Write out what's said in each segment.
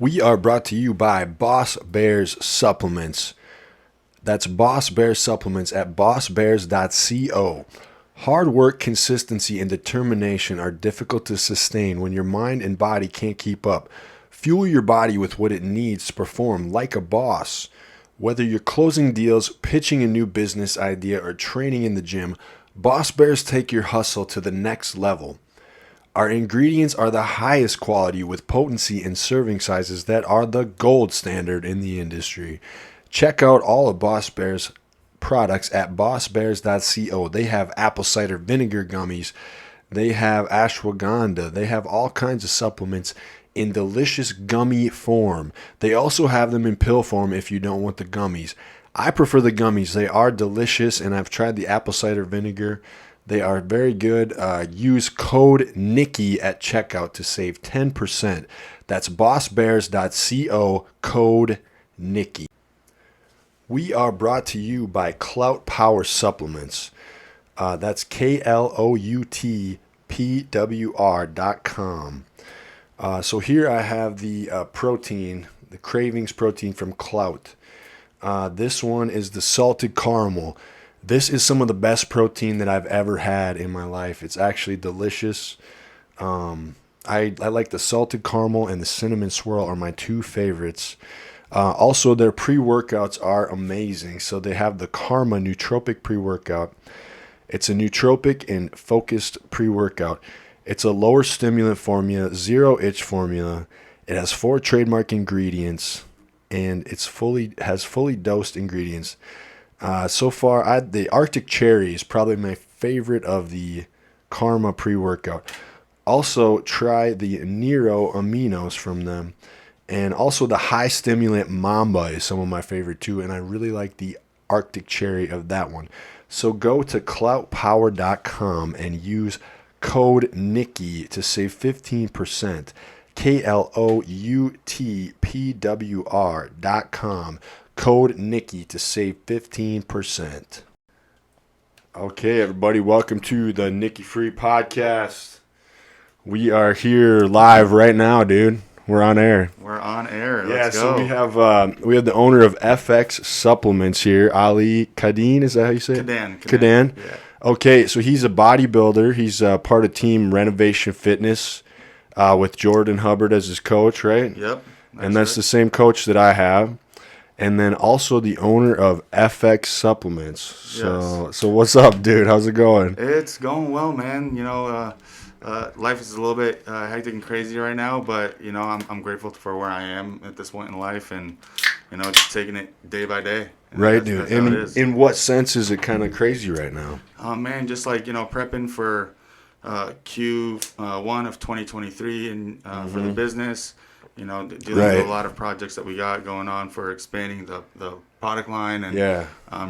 We are brought to you by Boss Bears Supplements. That's Boss Bears Supplements at bossbears.co. Hard work, consistency, and determination are difficult to sustain when your mind and body can't keep up. Fuel your body with what it needs to perform like a boss. Whether you're closing deals, pitching a new business idea, or training in the gym, Boss Bears take your hustle to the next level. Our ingredients are the highest quality with potency and serving sizes that are the gold standard in the industry. Check out all of Boss Bears products at bossbears.co. They have apple cider vinegar gummies. They have ashwagandha. They have all kinds of supplements in delicious gummy form. They also have them in pill form if you don't want the gummies. I prefer the gummies. They are delicious, and I've tried the apple cider vinegar. They are very good. Use code Nicky at checkout to save 10%. That's bossbears.co, code Nicky. We are brought to you by Clout Power Supplements. That's KLOUTPWR.com. So here I have the protein, the Cravings protein from Clout. This one is the salted caramel. This is some of the best protein that I've ever had in my life. It's actually delicious. I like the salted caramel and the cinnamon swirl are my two favorites. Also, their pre-workouts are amazing. So they have the Karma Nootropic pre-workout. It's a nootropic and focused pre-workout. It's a lower stimulant formula, zero itch formula. It has 4 trademark ingredients, and has fully dosed ingredients. So far, the Arctic Cherry is probably my favorite of the Karma pre-workout. Also, try the Nero Aminos from them. And also the High Stimulant Mamba is some of my favorite too. And I really like the Arctic Cherry of that one. So go to cloutpower.com and use code Nicky to save 15%. KLOUTPWR.com. Code Nicky to save 15%. Okay, everybody, welcome to the Nicky Free Podcast. We are here live right now, dude. We're on air. We're on air. Yeah, Let's so go. we have the owner of FX Supplements here, Ali Kaadan. Is that how you say it? Kaadan. Yeah. Okay, so he's a bodybuilder. He's part of Team Renovation Fitness with Jordan Hubbard as his coach, right? Yep. That's the same coach that I have. And then also the owner of FX Supplements. So what's up, dude? How's it going? It's going well, man. You know, life is a little bit hectic and crazy right now, but you know, I'm grateful for where I am at this point in life, and you know, just taking it day by day. Right, dude. In what sense is it kind of crazy right now? Man, just like, you know, prepping for Q1 of 2023 and for the business. You know, dealing with a lot of projects that we got going on for expanding the product line and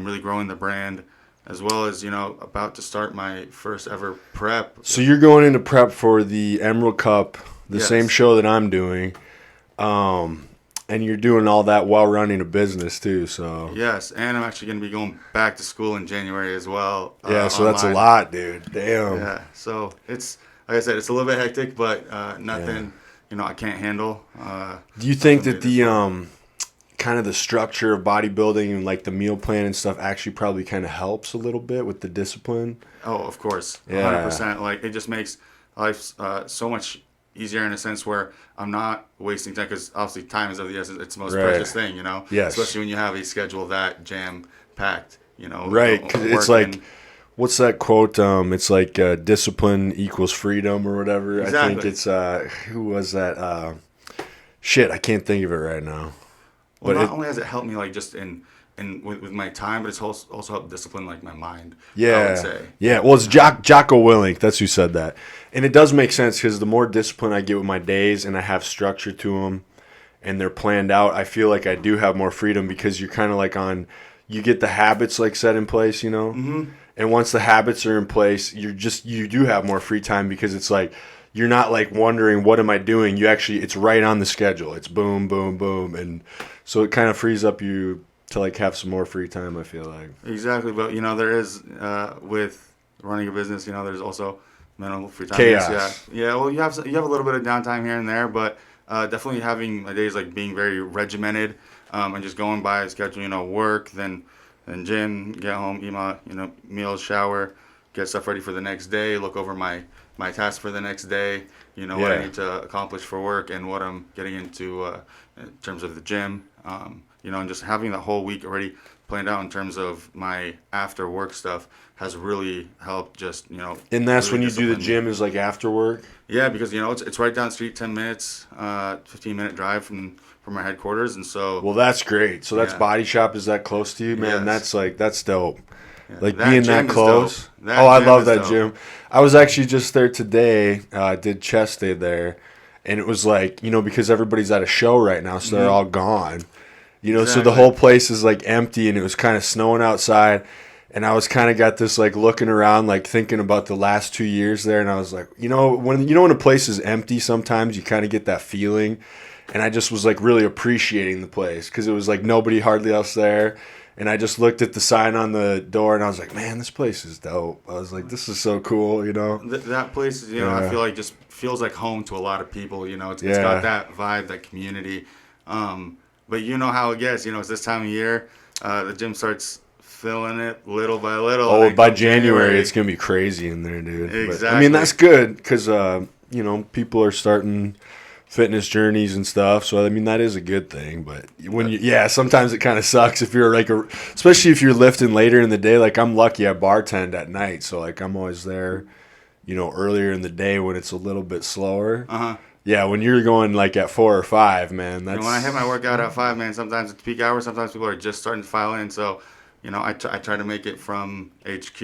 really growing the brand, as well as, you know, about to start my first ever prep. So you're going into prep for the Emerald Cup, the same show that I'm doing, and you're doing all that while running a business too. So yes, and I'm actually going to be going back to school in January as well. So online. That's a lot, dude. Damn. Yeah, so it's, like I said, it's a little bit hectic, but nothing. Yeah. You know, I can't handle. Do you think that the kind of the structure of bodybuilding and like the meal plan and stuff actually probably kind of helps a little bit with the discipline? Oh, of course, 100%. Like, it just makes life so much easier in a sense where I'm not wasting time, because obviously time is of the essence. It's the most precious thing, you know. Yes. Especially when you have a schedule that jam packed, you know. Right, because it's like. What's that quote? It's like discipline equals freedom or whatever. Exactly. I think it's who was that? Shit, I can't think of it right now. Well, not only has it helped me like just with my time, but it's also helped discipline like my mind. Yeah, I would say. Yeah. Well, it's Jocko Willink. That's who said that, and it does make sense because the more discipline I get with my days and I have structure to them, and they're planned out, I feel like I do have more freedom because you're kind of like you get the habits like set in place, you know. Mm-hmm. And once the habits are in place, you do have more free time because it's like you're not like wondering what am I doing. It's right on the schedule. It's boom, boom, boom, and so it kind of frees up you to like have some more free time. I feel like exactly, but you know there is with running a business, you know, there's also mental free time. Chaos. Yeah. Well, you have a little bit of downtime here and there, but definitely having my days like being very regimented, and just going by a schedule. Work, then gym, get home, eat my meals, shower, get stuff ready for the next day, look over my tasks for the next day. What I need to accomplish for work and what I'm getting into in terms of the gym. And just having the whole week already planned out in terms of my after work stuff has really helped. Just And that's really when you do the discipline me. gym is like after work. Yeah, because it's right down the street, 10 minutes, 15-minute drive from our headquarters, and so Well, that's great. So that's Yeah. Body Shop. Is that close to you, man? Yes. That's dope. Like That being gym that is close. dope. That Oh, I gym love is that dope. gym. I was actually just there today. I did chest day there, and it was like because everybody's at a show right now, so they're all gone. So the Exactly. whole place is like empty, and it was kind of snowing outside. And I was kind of got this like looking around, like thinking about the last 2 years there, and I was like, when a place is empty, sometimes you kind of get that feeling. And I just was like really appreciating the place because it was like nobody hardly else there. And I just looked at the sign on the door and I was like, man, this place is dope. I was like, this is so cool, That place, I Yeah. feel like just feels like home to a lot of people. It's Yeah. got that vibe, that community. But you know how it gets. It's this time of year. The gym starts filling it little by little. Oh, and by come January, it's going to be crazy in there, dude. But, I Exactly. mean, that's good because, people are starting fitness journeys and stuff. So, I mean, that is a good thing. But sometimes it kind of sucks if you're like, especially if you're lifting later in the day. Like, I'm lucky I bartend at night. So, like, I'm always there, earlier in the day when it's a little bit slower. Uh-huh. Yeah, when you're going like at 4 or 5, man, that's And when I hit my workout at 5, man, sometimes it's peak hour. Sometimes people are just starting to file in. So, I try to make it from HQ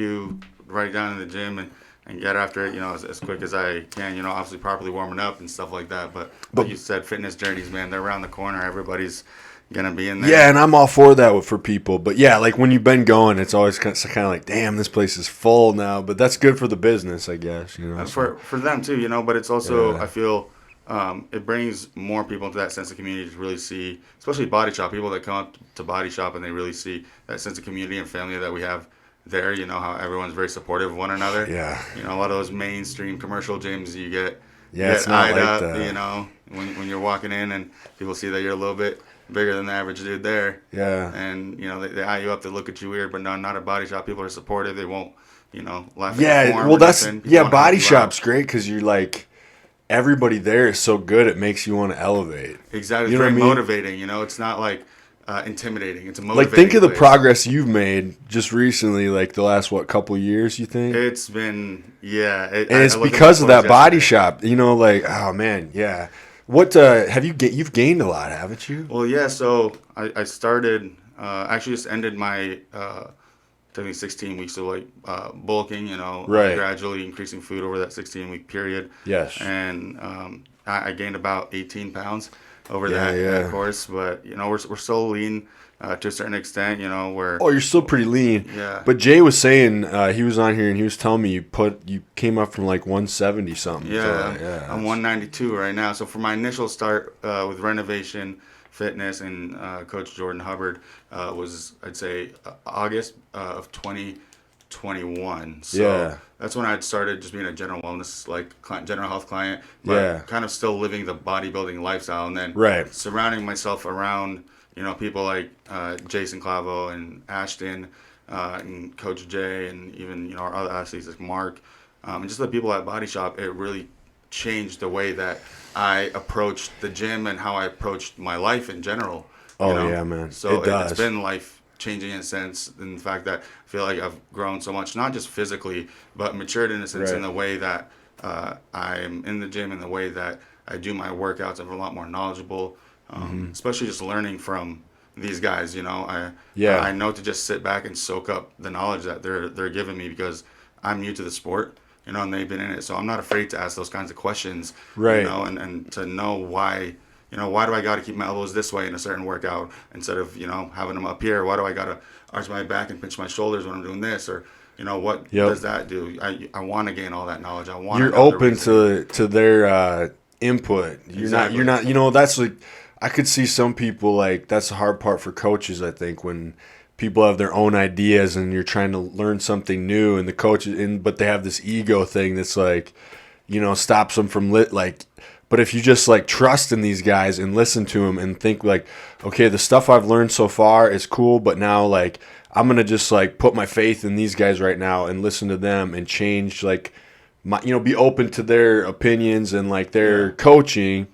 right down to the gym and get after it, as quick as I can. Obviously properly warming up and stuff like that. But like you said, fitness journeys, man, they're around the corner. Everybody's gonna be in there. Yeah, and I'm all for that for people. But yeah, like when you've been going, it's always kind of like, damn, this place is full now. But that's good for the business, I guess. For them too, But it's also Yeah. I feel it brings more people into that sense of community to really see, especially Body Shop, people that come up to Body Shop and they really see that sense of community and family that we have there. How everyone's very supportive of one another. Yeah. A lot of those mainstream commercial gyms you get. Yeah, it's not eyed like up, that. when you're walking in and people see that you're a little bit bigger than the average dude there. Yeah. And, they eye you up, they look at you weird, but no, not a Body Shop. People are supportive. They won't, laugh at your Yeah, form well, or that's nothing. People wanna help Body you out. Shop's great because you're like, everybody there is so good, it makes you want to elevate. Exactly. You It's know very what I mean? motivating, It's not like intimidating. It's a motivating Like, think of the place. progress you've made just recently, like the last couple years. You think? It's been, yeah. And it's I looked at because my of that photos Body yesterday. Shop. Like, oh man, yeah. What have you've gained a lot, haven't you? Well, yeah, so I started, actually just ended my technically 16 weeks of like bulking, Right. gradually increasing food over that 16-week period. Yes. And I gained about 18 pounds over Yeah, that, yeah. that course. But, we're still lean to a certain extent, we're, Oh, you're still pretty lean. Yeah. But Jay was saying he was on here and he was telling me you came up from like 170 something. yeah, So, I'm 192 right now. So for my initial start with renovation, fitness, and Coach Jordan Hubbard was, I'd say, August of 2021. So Yeah. that's when I'd started just being a general wellness, like general health client, but Yeah. kind of still living the bodybuilding lifestyle, and then Right. surrounding myself around, people like Jason Clavo and Ashton and Coach Jay, and even our other athletes like Mark, and just the people at Body Shop. It really changed the way that I approached the gym and how I approached my life in general. Oh, yeah, man. So It does. it's been life changing in a sense, in the fact that I feel like I've grown so much, not just physically, but matured in a sense, Right. in the way that I'm in the gym, in the way that I do my workouts. I'm a lot more knowledgeable, especially just learning from these guys. Yeah. I know to just sit back and soak up the knowledge that they're giving me, because I'm new to the sport, and they've been in it. So I'm not afraid to ask those kinds of questions, Right. and to know why. Why do I got to keep my elbows this way in a certain workout instead of, having them up here? Why do I got to arch my back and pinch my shoulders when I'm doing this? Or, what Yep. does that do? I want to gain all that knowledge. I want. You're open to their input. Exactly. You're not. That's like, I could see some people, like, that's the hard part for coaches, I think, when people have their own ideas and you're trying to learn something new, and the coach but they have this ego thing that's like, stops them from But if you just like trust in these guys and listen to them and think like, okay, the stuff I've learned so far is cool, but now like I'm gonna just like put my faith in these guys right now and listen to them and change like my, be open to their opinions and like their coaching.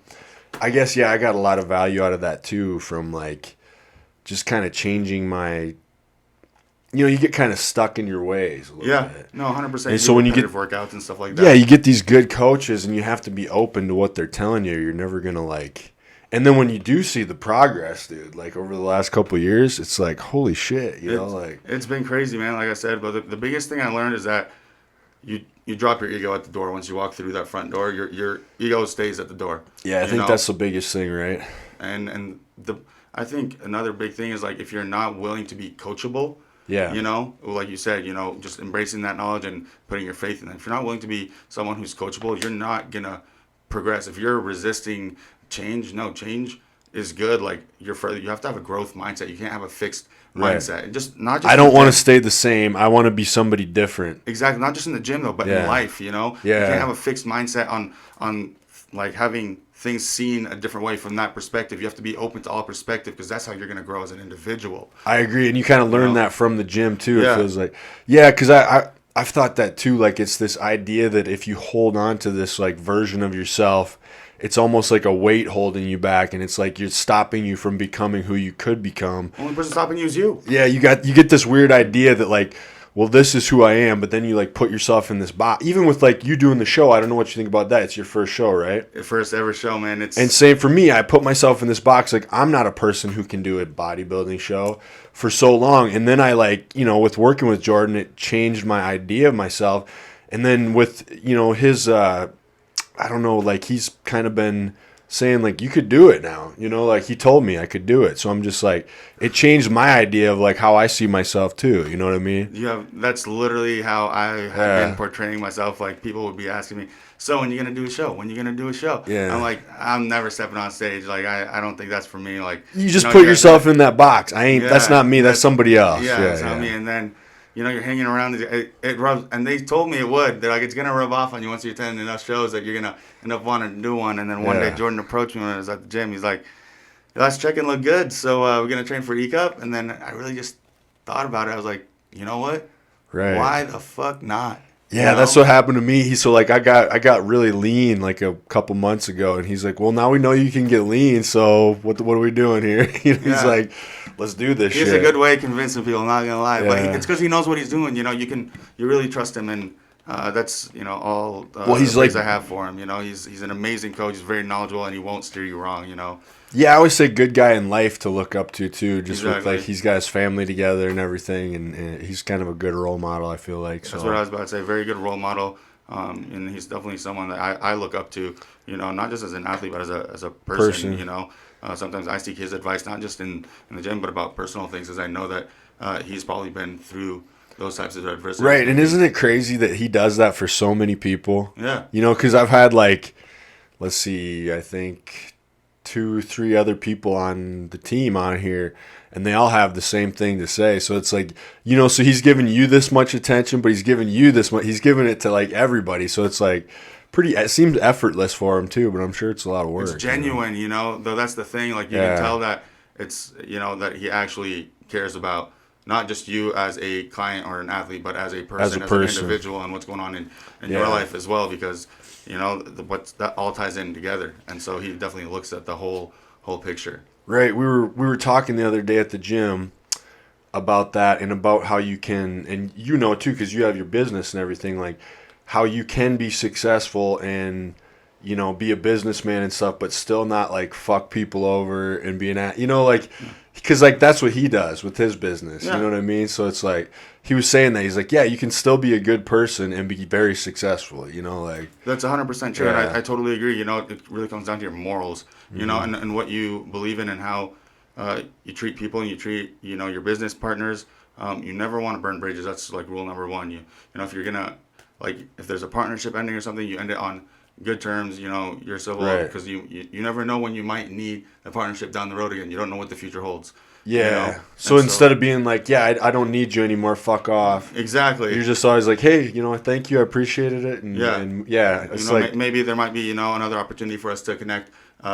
I guess I got a lot of value out of that too, from like just kind of changing my. You get kind of stuck in your ways a little bit. No, 100%. And so when you get workouts and stuff like that. Yeah, you get these good coaches and you have to be open to what they're telling you. You're never going to like. And then when you do see the progress, dude, like over the last couple of years, it's like, holy shit, like. It's been crazy, man, like I said. But the biggest thing I learned is that you drop your ego at the door. Once you walk through that front door, your ego stays at the door. Yeah, I think that's the biggest thing, right? And I think another big thing is like if you're not willing to be coachable. Yeah. Like you said, just embracing that knowledge and putting your faith in it. If you're not willing to be someone who's coachable, you're not going to progress. If you're resisting change, change is good. Like you have to have a growth mindset. You can't have a fixed mindset. I don't want to stay the same. I want to be somebody different. Exactly. Not just in the gym though, but in life, You can't have a fixed mindset on like having things seen a different way from that perspective. You have to be open to all perspective because that's how you're going to grow as an individual. I agree. And you kind of learn that from the gym too. It feels like, because I've thought that too. Like it's this idea that if you hold on to this like version of yourself, it's almost like a weight holding you back, and it's like you're stopping you from becoming who you could become. Only person stopping you is you. Yeah, you get this weird idea that like, well, this is who I am, but then you like put yourself in this box. Even with like you doing the show, I don't know what you think about that. It's your first show, right? Your first ever show, man. And same for me. I put myself in this box. Like I'm not a person who can do a bodybuilding show for so long. And then I like, with working with Jordan, it changed my idea of myself. And then with, his, I don't know, like he's kind of been saying like you could do it now, like he told me I could do it. So I'm just like, it changed my idea of like how I see myself too. You know what I mean? Yeah, that's literally how I have been portraying myself. Like people would be asking me, so when you gonna do a show? When you gonna do a show? Yeah. I'm like, I'm never stepping on stage. Like I don't think that's for me. Like you just put yourself in that box. That's not me. That's somebody else. Yeah, that's not me. And then you're hanging around. It rubs, and they told me it would. They're like, it's gonna rub off on you once you attend enough shows that you're gonna end up wanting to do one. And then one day Jordan approached me when I was at the gym. He's like, last check-in looked good, so we're gonna train for E-Cup. And then I really just thought about it. I was like, you know what? Right. Why the fuck not? Yeah, that's what happened to me. I got really lean like a couple months ago, and he's like, well, now we know you can get lean, so what are we doing here? He's like, let's do this shit. He's a good way of convincing people, not gonna lie. But it's because he knows what he's doing. You really trust him, and that's all he's the praise I have for him. He's an amazing coach. He's very knowledgeable, and he won't steer you wrong. Yeah, I always say good guy in life to look up to too. Just exactly. with like he's got his family together and everything, and he's kind of a good role model. I feel like. That's what I was about to say. Very good role model, and he's definitely someone that I look up to. Not just as an athlete, but as a person. Sometimes I seek his advice, not just in the gym, but about personal things, as I know that he's probably been through those types of adversity. Right, and isn't it crazy that he does that for so many people? Yeah. Because I've had like, let's see, I think 2-3 other people on the team on here, and they all have the same thing to say. So it's like, so he's giving you this much attention, but he's giving you this much. He's giving it to like everybody. So it's like it seems effortless for him too, but I'm sure it's a lot of work. It's genuine, though that's the thing. Like you can tell that it's, that he actually cares about not just you as a client or an athlete, but as a person, as an individual, and what's going on in your life as well, because that all ties in together. And so he definitely looks at the whole picture. Right. We were talking the other day at the gym about that, and about how you can, and too, because you have your business and everything, like how you can be successful and be a businessman and stuff, but still not like fuck people over and be because like that's what he does with his business. You know what I mean? So it's like he was saying that he's like, yeah, you can still be a good person and be very successful. Like that's 100% true. And I totally agree. It really comes down to your morals. And what you believe in, and how you treat people, and you treat your business partners. You never want to burn bridges. That's like rule number one. If you're gonna if there's a partnership ending or something, you end it on good terms, you're civil, Right. because you never know when you might need a partnership down the road again. You don't know what the future holds. Yeah. So instead of being like, yeah, I don't need you anymore, fuck off. Exactly. You're just always like, hey, thank you, I appreciated it. And it's like maybe there might be, another opportunity for us to connect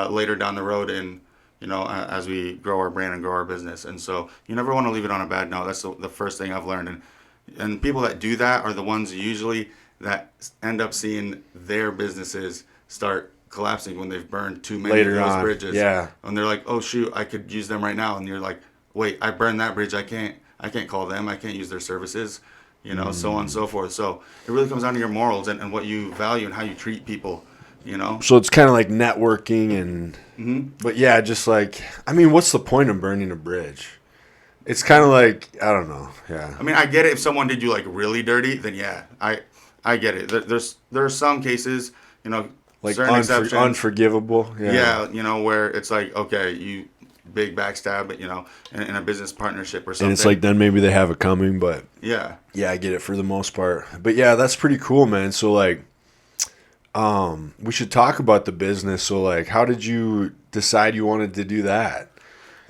later down the road, and as we grow our brand and grow our business. And so you never want to leave it on a bad note. That's the first thing I've learned. And people that do that are the ones usually that end up seeing their businesses start collapsing when they've burned too many later of those on, bridges. yeah. And they're like, oh shoot, I could use them right now. And you're like, wait, I burned that bridge. I can't call them. I can't use their services. So on and so forth. So it really comes down to your morals and what you value and how you treat people. So it's kind of like networking and, but yeah, just like, I mean, what's the point of burning a bridge? It's kind of like, I don't know. Yeah. I mean, I get it. If someone did you like really dirty, then yeah, I get it. There are some cases, like certain exceptions, unforgivable. Yeah. Where it's like, okay, you big backstab, in a business partnership or something. And it's like, then maybe they have it coming, but yeah, I get it for the most part. But yeah, that's pretty cool, man. So like, we should talk about the business. So like, how did you decide you wanted to do that?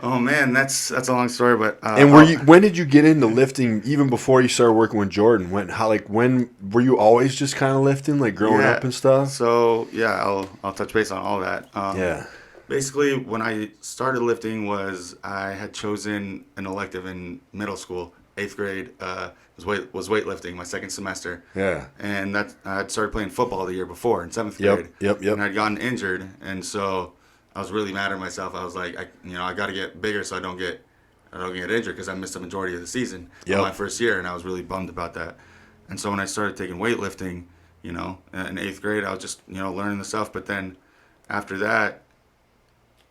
Oh man, that's a long story, but and when did you get into lifting? Even before you started working with Jordan, when were you always just kind of lifting, like growing up and stuff? So yeah, I'll touch base on all that. Basically, when I started lifting, I had chosen an elective in middle school, 8th grade. Was weightlifting my second semester. Yeah. And that I had started playing football the year before in 7th grade. Yep. And I'd gotten injured, and so I was really mad at myself. I was like, I got to get bigger so I don't get injured, because I missed the majority of the season in my first year, and I was really bummed about that. And so when I started taking weightlifting, in 8th grade, I was just learning the stuff. But then after that,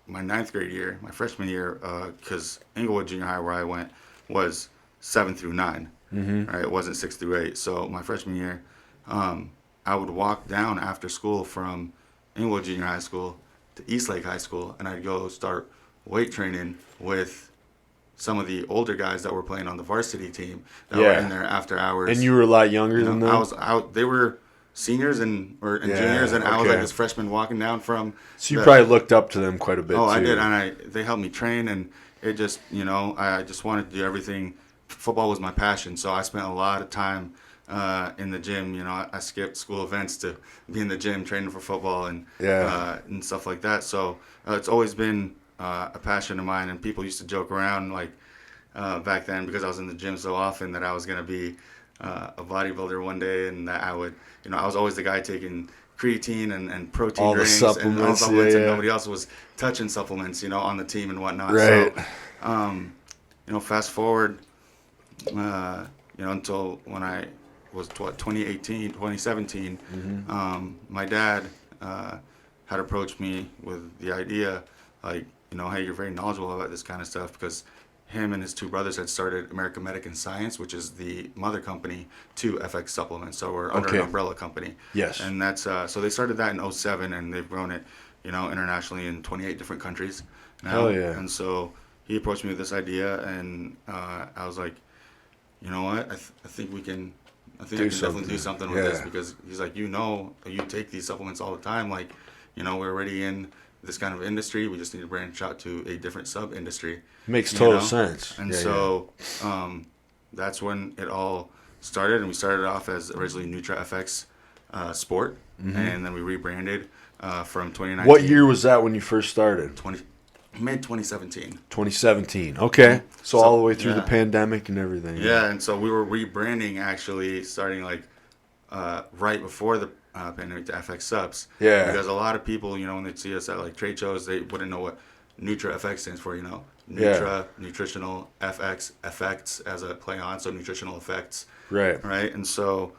my 9th grade year, my freshman year, because Inglewood Junior High where I went was 7 through 9, right? It wasn't 6 through 8. So my freshman year, I would walk down after school from Inglewood Junior High School to Eastlake High School, and I'd go start weight training with some of the older guys that were playing on the varsity team that were in there after hours. And you were a lot younger than them? I was out. They were seniors and juniors, and I was like this freshman walking down from. So you probably looked up to them quite a bit. Oh, too. I did, and they helped me train, and it just I just wanted to do everything. Football was my passion, so I spent a lot of time in the gym. I skipped school events to be in the gym training for football and stuff like that. So it's always been a passion of mine, and people used to joke around like back then, because I was in the gym so often, that I was going to be a bodybuilder one day, and that I would, I was always the guy taking creatine and protein all drinks the supplements, and all supplements, and nobody else was touching supplements, on the team and whatnot. Right. So, fast forward, until when I was 2017, my dad had approached me with the idea, like, hey, you're very knowledgeable about this kind of stuff, because him and his two brothers had started American Medic and Science, which is the mother company to FX Supplements. So we're under an umbrella company. Yes. And that's so they started that in 2007, and they've grown it, internationally in 28 different countries now. Hell yeah. And so he approached me with this idea, and I was like, you know what? I think we can. I think I can definitely do something with this, because he's like, you take these supplements all the time. Like, we're already in this kind of industry. We just need to branch out to a different sub industry. Makes total sense. And that's when it all started. And we started off as originally Nutra FX Sport, and then we rebranded from 2019. What year was that when you first started? Mid 2017. 2017. Okay. So all the way through the pandemic and everything. Yeah, and so we were rebranding actually starting like right before the pandemic to FX Subs. Yeah. Because a lot of people, when they see us at like trade shows, they wouldn't know what Nutra FX stands for, Nutra, nutritional, FX, effects as a play on, so nutritional effects. Right. Right? And so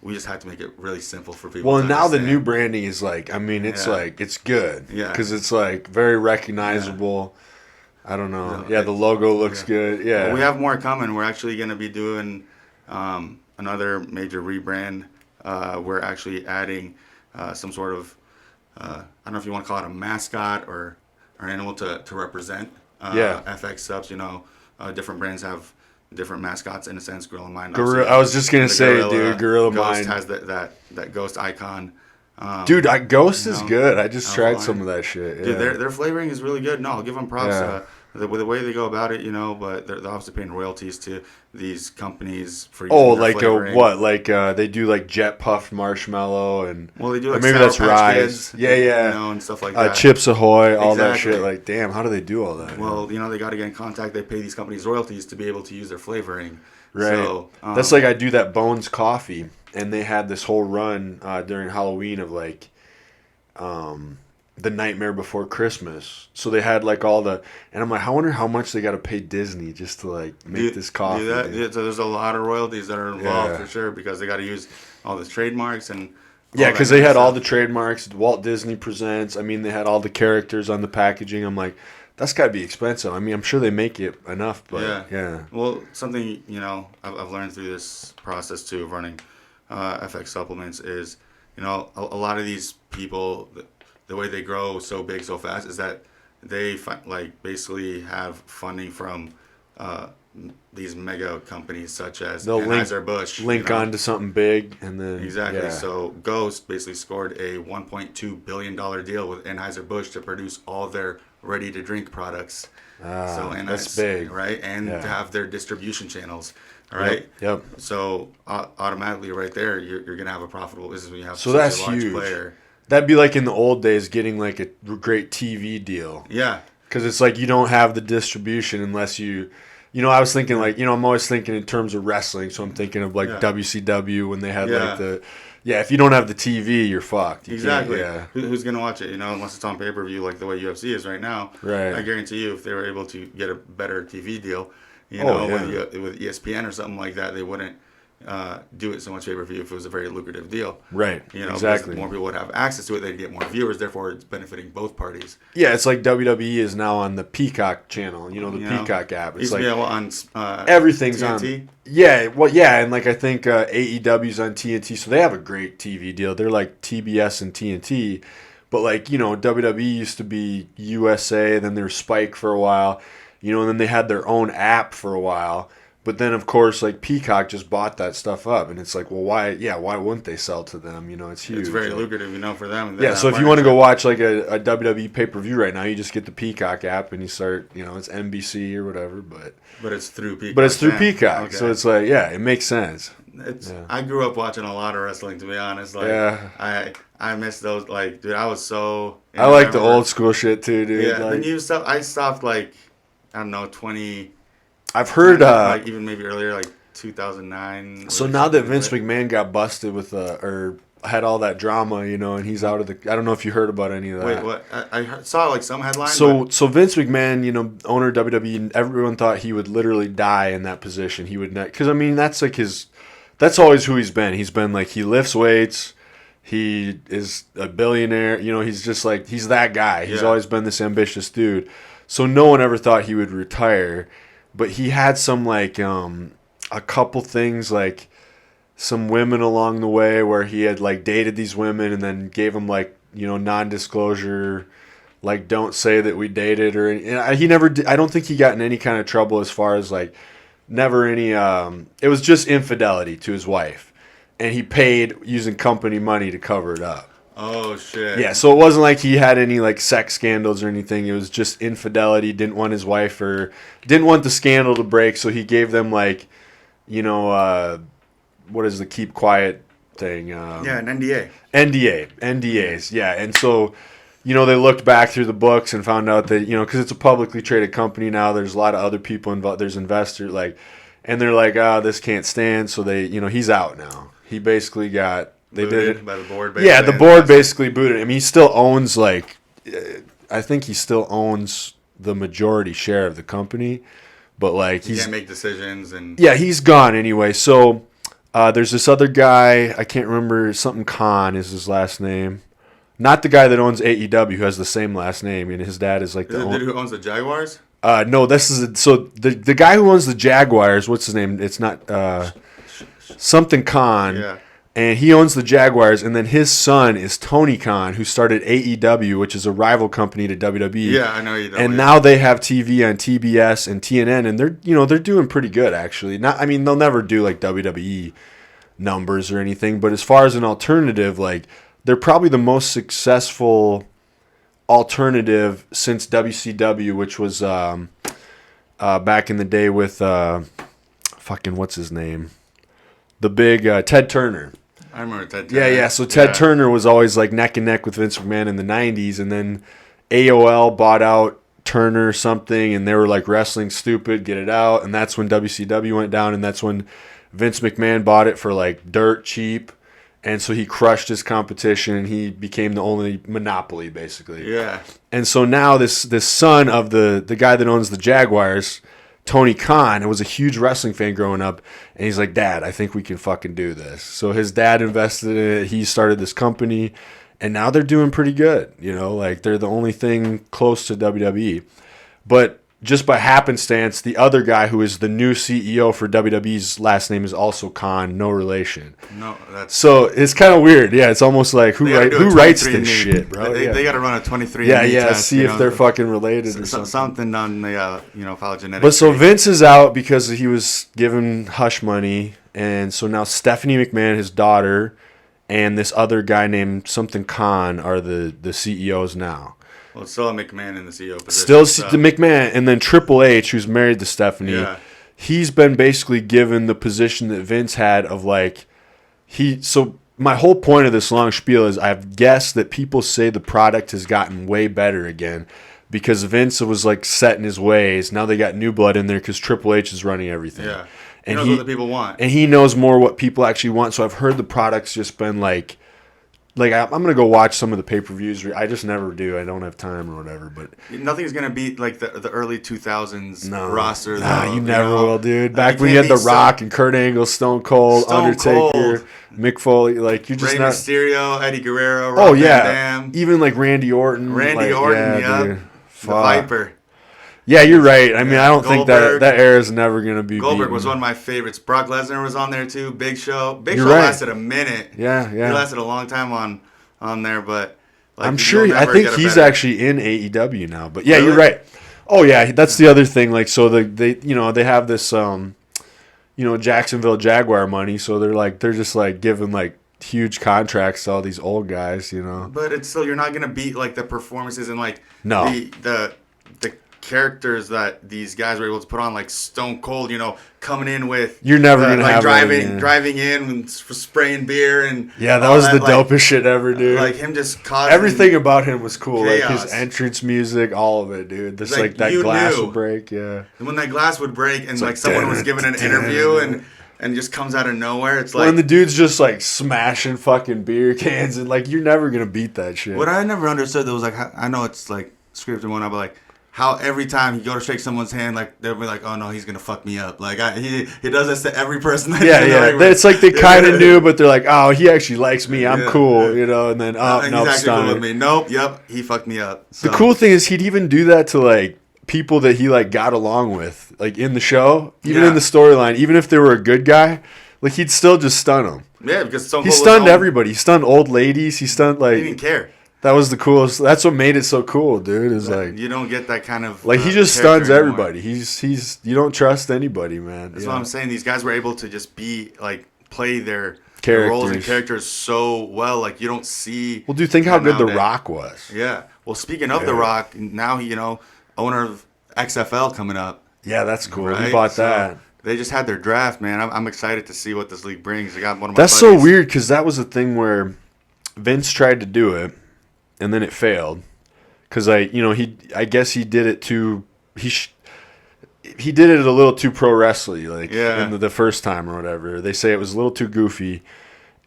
we just had to make it really simple for people. Well, now the new branding is like, it's like, it's good. Yeah. Because it's like very recognizable. Yeah. I don't know. Yeah, the logo looks good. Yeah. Well, we have more coming. We're actually going to be doing another major rebrand. We're actually adding some sort of, I don't know if you want to call it a mascot or an animal to represent FX Subs. Different brands have different mascots in a sense. Gorilla Mind. I was just gonna say, Gorilla Ghost Mind has that Ghost icon. Dude, Ghost is good. I just tried some of that shit. Yeah. Dude, their flavoring is really good. No, I'll give them props. Yeah. The way they go about it, but they're obviously paying royalties to these companies for using their like flavoring. what? Like they do like jet puffed marshmallow and well, they do like maybe Sour that's Patch Rise. Kids, Yeah. and stuff like that. Chips Ahoy, all that Exactly. shit. Like, damn, how do they do all that? Well, they got to get in contact. They pay these companies royalties to be able to use their flavoring. Right. So, that's like I do that Bones Coffee, and they had this whole run during Halloween of like the Nightmare Before Christmas. So they had like all the, and I'm like, I wonder how much they got to pay Disney just to like make this coffee. Yeah, so there's a lot of royalties that are involved for sure because they got to use all the trademarks and. Yeah, because they had all the trademarks. Walt Disney Presents. I mean, they had all the characters on the packaging. I'm like, that's got to be expensive. I mean, I'm sure they make it enough, but yeah. Well, something I've learned through this process too of running FX supplements is a lot of these people, the way they grow so big so fast is that they basically have funding from these mega companies such as Anheuser-Busch. Link onto something big and then... Exactly. Yeah. So Ghost basically scored a $1.2 billion deal with Anheuser-Busch to produce all their ready-to-drink products. That's big. Right? And to have their distribution channels. Right? Yep. So automatically right there, you're going to have a profitable business when you have so such that's a large huge. player. That'd be like in the old days getting like a great TV deal. Yeah. Because it's like you don't have the distribution unless you... I was thinking like, I'm always thinking in terms of wrestling. So I'm thinking of like WCW when they had like the... Yeah, if you don't have the TV, you're fucked. Exactly. Who's going to watch it, unless it's on pay-per-view like the way UFC is right now. Right. I guarantee you if they were able to get a better TV deal, with ESPN or something like that, they wouldn't do it so much pay-per-view if it was a very lucrative deal. Right. Exactly. More people would have access to it, they'd get more viewers, therefore it's benefiting both parties. Yeah, it's like WWE is now on the Peacock channel, the Peacock app. It's like on everything's TNT. on. Yeah, well, yeah, and like I think AEW's on TNT, so they have a great TV deal. They're like TBS and TNT, but like WWE used to be USA, then there was Spike for a while, and then they had their own app for a while. But then, of course, like Peacock just bought that stuff up, and it's like, well, why wouldn't they sell to them? It's huge. It's very lucrative, for them. Yeah, so if you want to go watch like a WWE pay-per-view right now, you just get the Peacock app and you start, it's NBC or whatever, but it's through Peacock. But it's through Peacock, okay. So it's like, it makes sense. I grew up watching a lot of wrestling, to be honest. Like, I miss those. Like, dude, I was so. I like the old school shit too, dude. Yeah, like, I stopped like, I don't know, 20. I've heard like even maybe earlier, like 2009. So now that Vince McMahon got busted with or had all that drama, and he's out of the. I don't know if you heard about any of that. Wait, what? I saw like some headlines. So Vince McMahon, owner of WWE, everyone thought he would literally die in that position. He would not, because I mean that's like his. That's always who he's been. He's been like he lifts weights. He is a billionaire. He's just like he's that guy. He's always been this ambitious dude. So no one ever thought he would retire. But he had some, like, a couple things, like, some women along the way where he had, like, dated these women and then gave them, like, non-disclosure, like, don't say that we dated or and he never did, I don't think he got in any kind of trouble as far as, like, never any, it was just infidelity to his wife. And he paid using company money to cover it up. Oh, shit. Yeah, so it wasn't like he had any, like, sex scandals or anything. It was just infidelity. Didn't want his wife or didn't want the scandal to break, so he gave them, like, what is the keep quiet thing? An NDA. NDAs, yeah. And so, they looked back through the books and found out that, because it's a publicly traded company now, there's a lot of other people involved. There's investors, like, and they're like, this can't stand. So they, he's out now. He basically got... They did it by the board. Basically. Yeah, the board basically booted him. He still owns I think he still owns the majority share of the company, but like he can't make decisions and. Yeah, he's gone anyway. So there's this other guy, I can't remember, something Khan is his last name. Not the guy that owns AEW who has the same last name, and his dad is like the owner. Who owns the Jaguars? No, this is the guy who owns the Jaguars. What's his name? It's not something Khan. Yeah. And he owns the Jaguars, and then his son is Tony Khan, who started AEW, which is a rival company to WWE. Yeah, I know AEW. And now they have TV on TBS and TNN, and they're doing pretty good actually. They'll never do like WWE numbers or anything, but as far as an alternative, like they're probably the most successful alternative since WCW, which was back in the day with fucking what's his name, the big Ted Turner. I remember Ted Turner. Yeah. So Ted Turner was always like neck and neck with Vince McMahon in the '90s, and then AOL bought out Turner something, and they were like, wrestling stupid, get it out, and that's when WCW went down, and that's when Vince McMahon bought it for like dirt cheap. And so he crushed his competition, and he became the only monopoly, basically. Yeah. And so now this son of the guy that owns the Jaguars, Tony Khan, was a huge wrestling fan growing up, and he's like, Dad, I think we can fucking do this. So his dad invested in it. He started this company, and now they're doing pretty good. You know, like they're the only thing close to WWE. But just by happenstance, the other guy who is the new CEO for WWE's last name is also Khan, no relation. No, that's so it's kind of weird. Yeah, it's almost like who writes this shit, bro? They got to run a 23. Test, see if they're fucking related or something. Something on the phylogenetic. But so Vince is out because he was given hush money, and so now Stephanie McMahon, his daughter, and this other guy named something Khan are the CEOs now. Well, it's still a McMahon in the CEO position. Still the McMahon, and then Triple H, who's married to Stephanie, he's been basically given the position that Vince had of like, so my whole point of this long spiel is I've guessed that people say the product has gotten way better again because Vince was like set in his ways. Now they got new blood in there because Triple H is running everything. Yeah. He knows what the people want. And he knows more what people actually want. So I've heard the product's just been like I'm going to go watch some of the pay-per-views. I just never do. I don't have time or whatever. But nothing's going to beat like the early 2000s roster. Nah, you never will, dude. Back when you had The Rock and Kurt Angle, Stone Cold, Undertaker, Mick Foley. Like, you're just Rey not... Mysterio, Eddie Guerrero, Rob Van Dam. Even like Randy Orton. Randy Orton, dude. The Viper. Yeah, you're right. I mean, I don't think that era is never going to be Goldberg beaten. was one of my favorites. Brock Lesnar was on there, too. Big Show. Big Show lasted a minute. Yeah. He lasted a long time on there, but... Like, I'm sure... I think he's actually in AEW now. But yeah, really? You're right. Oh, yeah, that's the other thing. Like, so they have this, Jacksonville Jaguar money, so they're just like giving like huge contracts to all these old guys, you know. But it's still, you're not going to beat like the performances and like the characters that these guys were able to put on, like Stone Cold, coming in with you're never gonna have driving in and spraying beer and that was the dopest shit ever, dude. Like him just causing everything about him was cool, chaos. Like his entrance music, all of it, dude. This like that glass would break, and when that glass would break and like someone was giving an interview and just comes out of nowhere, it's like when the dude's just like smashing fucking beer cans and like you're never gonna beat that shit. What I never understood though was like, I know it's like scripted and whatnot, but like how every time he go to shake someone's hand, like they'll be like, "Oh no, he's gonna fuck me up." Like he does this to every person. It's like they kind of knew, but they're like, "Oh, he actually likes me. I'm cool," And then he's actually cool with me. Nope, yep, he fucked me up. So. The cool thing is he'd even do that to like people that he like got along with, like in the show, even in the storyline, even if they were a good guy, like he'd still just stun them. Yeah, because he stunned everybody. He stunned old ladies. He stunned like he didn't care. That was the coolest. That's what made it so cool, dude. Is like you don't get that kind of like he just stuns everybody. He's you don't trust anybody, man. That's what I'm saying. These guys were able to just be like play their roles and characters so well. Like you don't see. Well, dude, think how good The Rock was. Yeah. Well, speaking of The Rock, now he owner of XFL coming up. Yeah, that's cool. Right? He bought that. They just had their draft, man. I'm excited to see what this league brings. They got one of That's my so weird because that was a thing where Vince tried to do it. And then it failed, because I guess he did it too. He did it a little too pro wrestling, like in the first time or whatever. They say it was a little too goofy,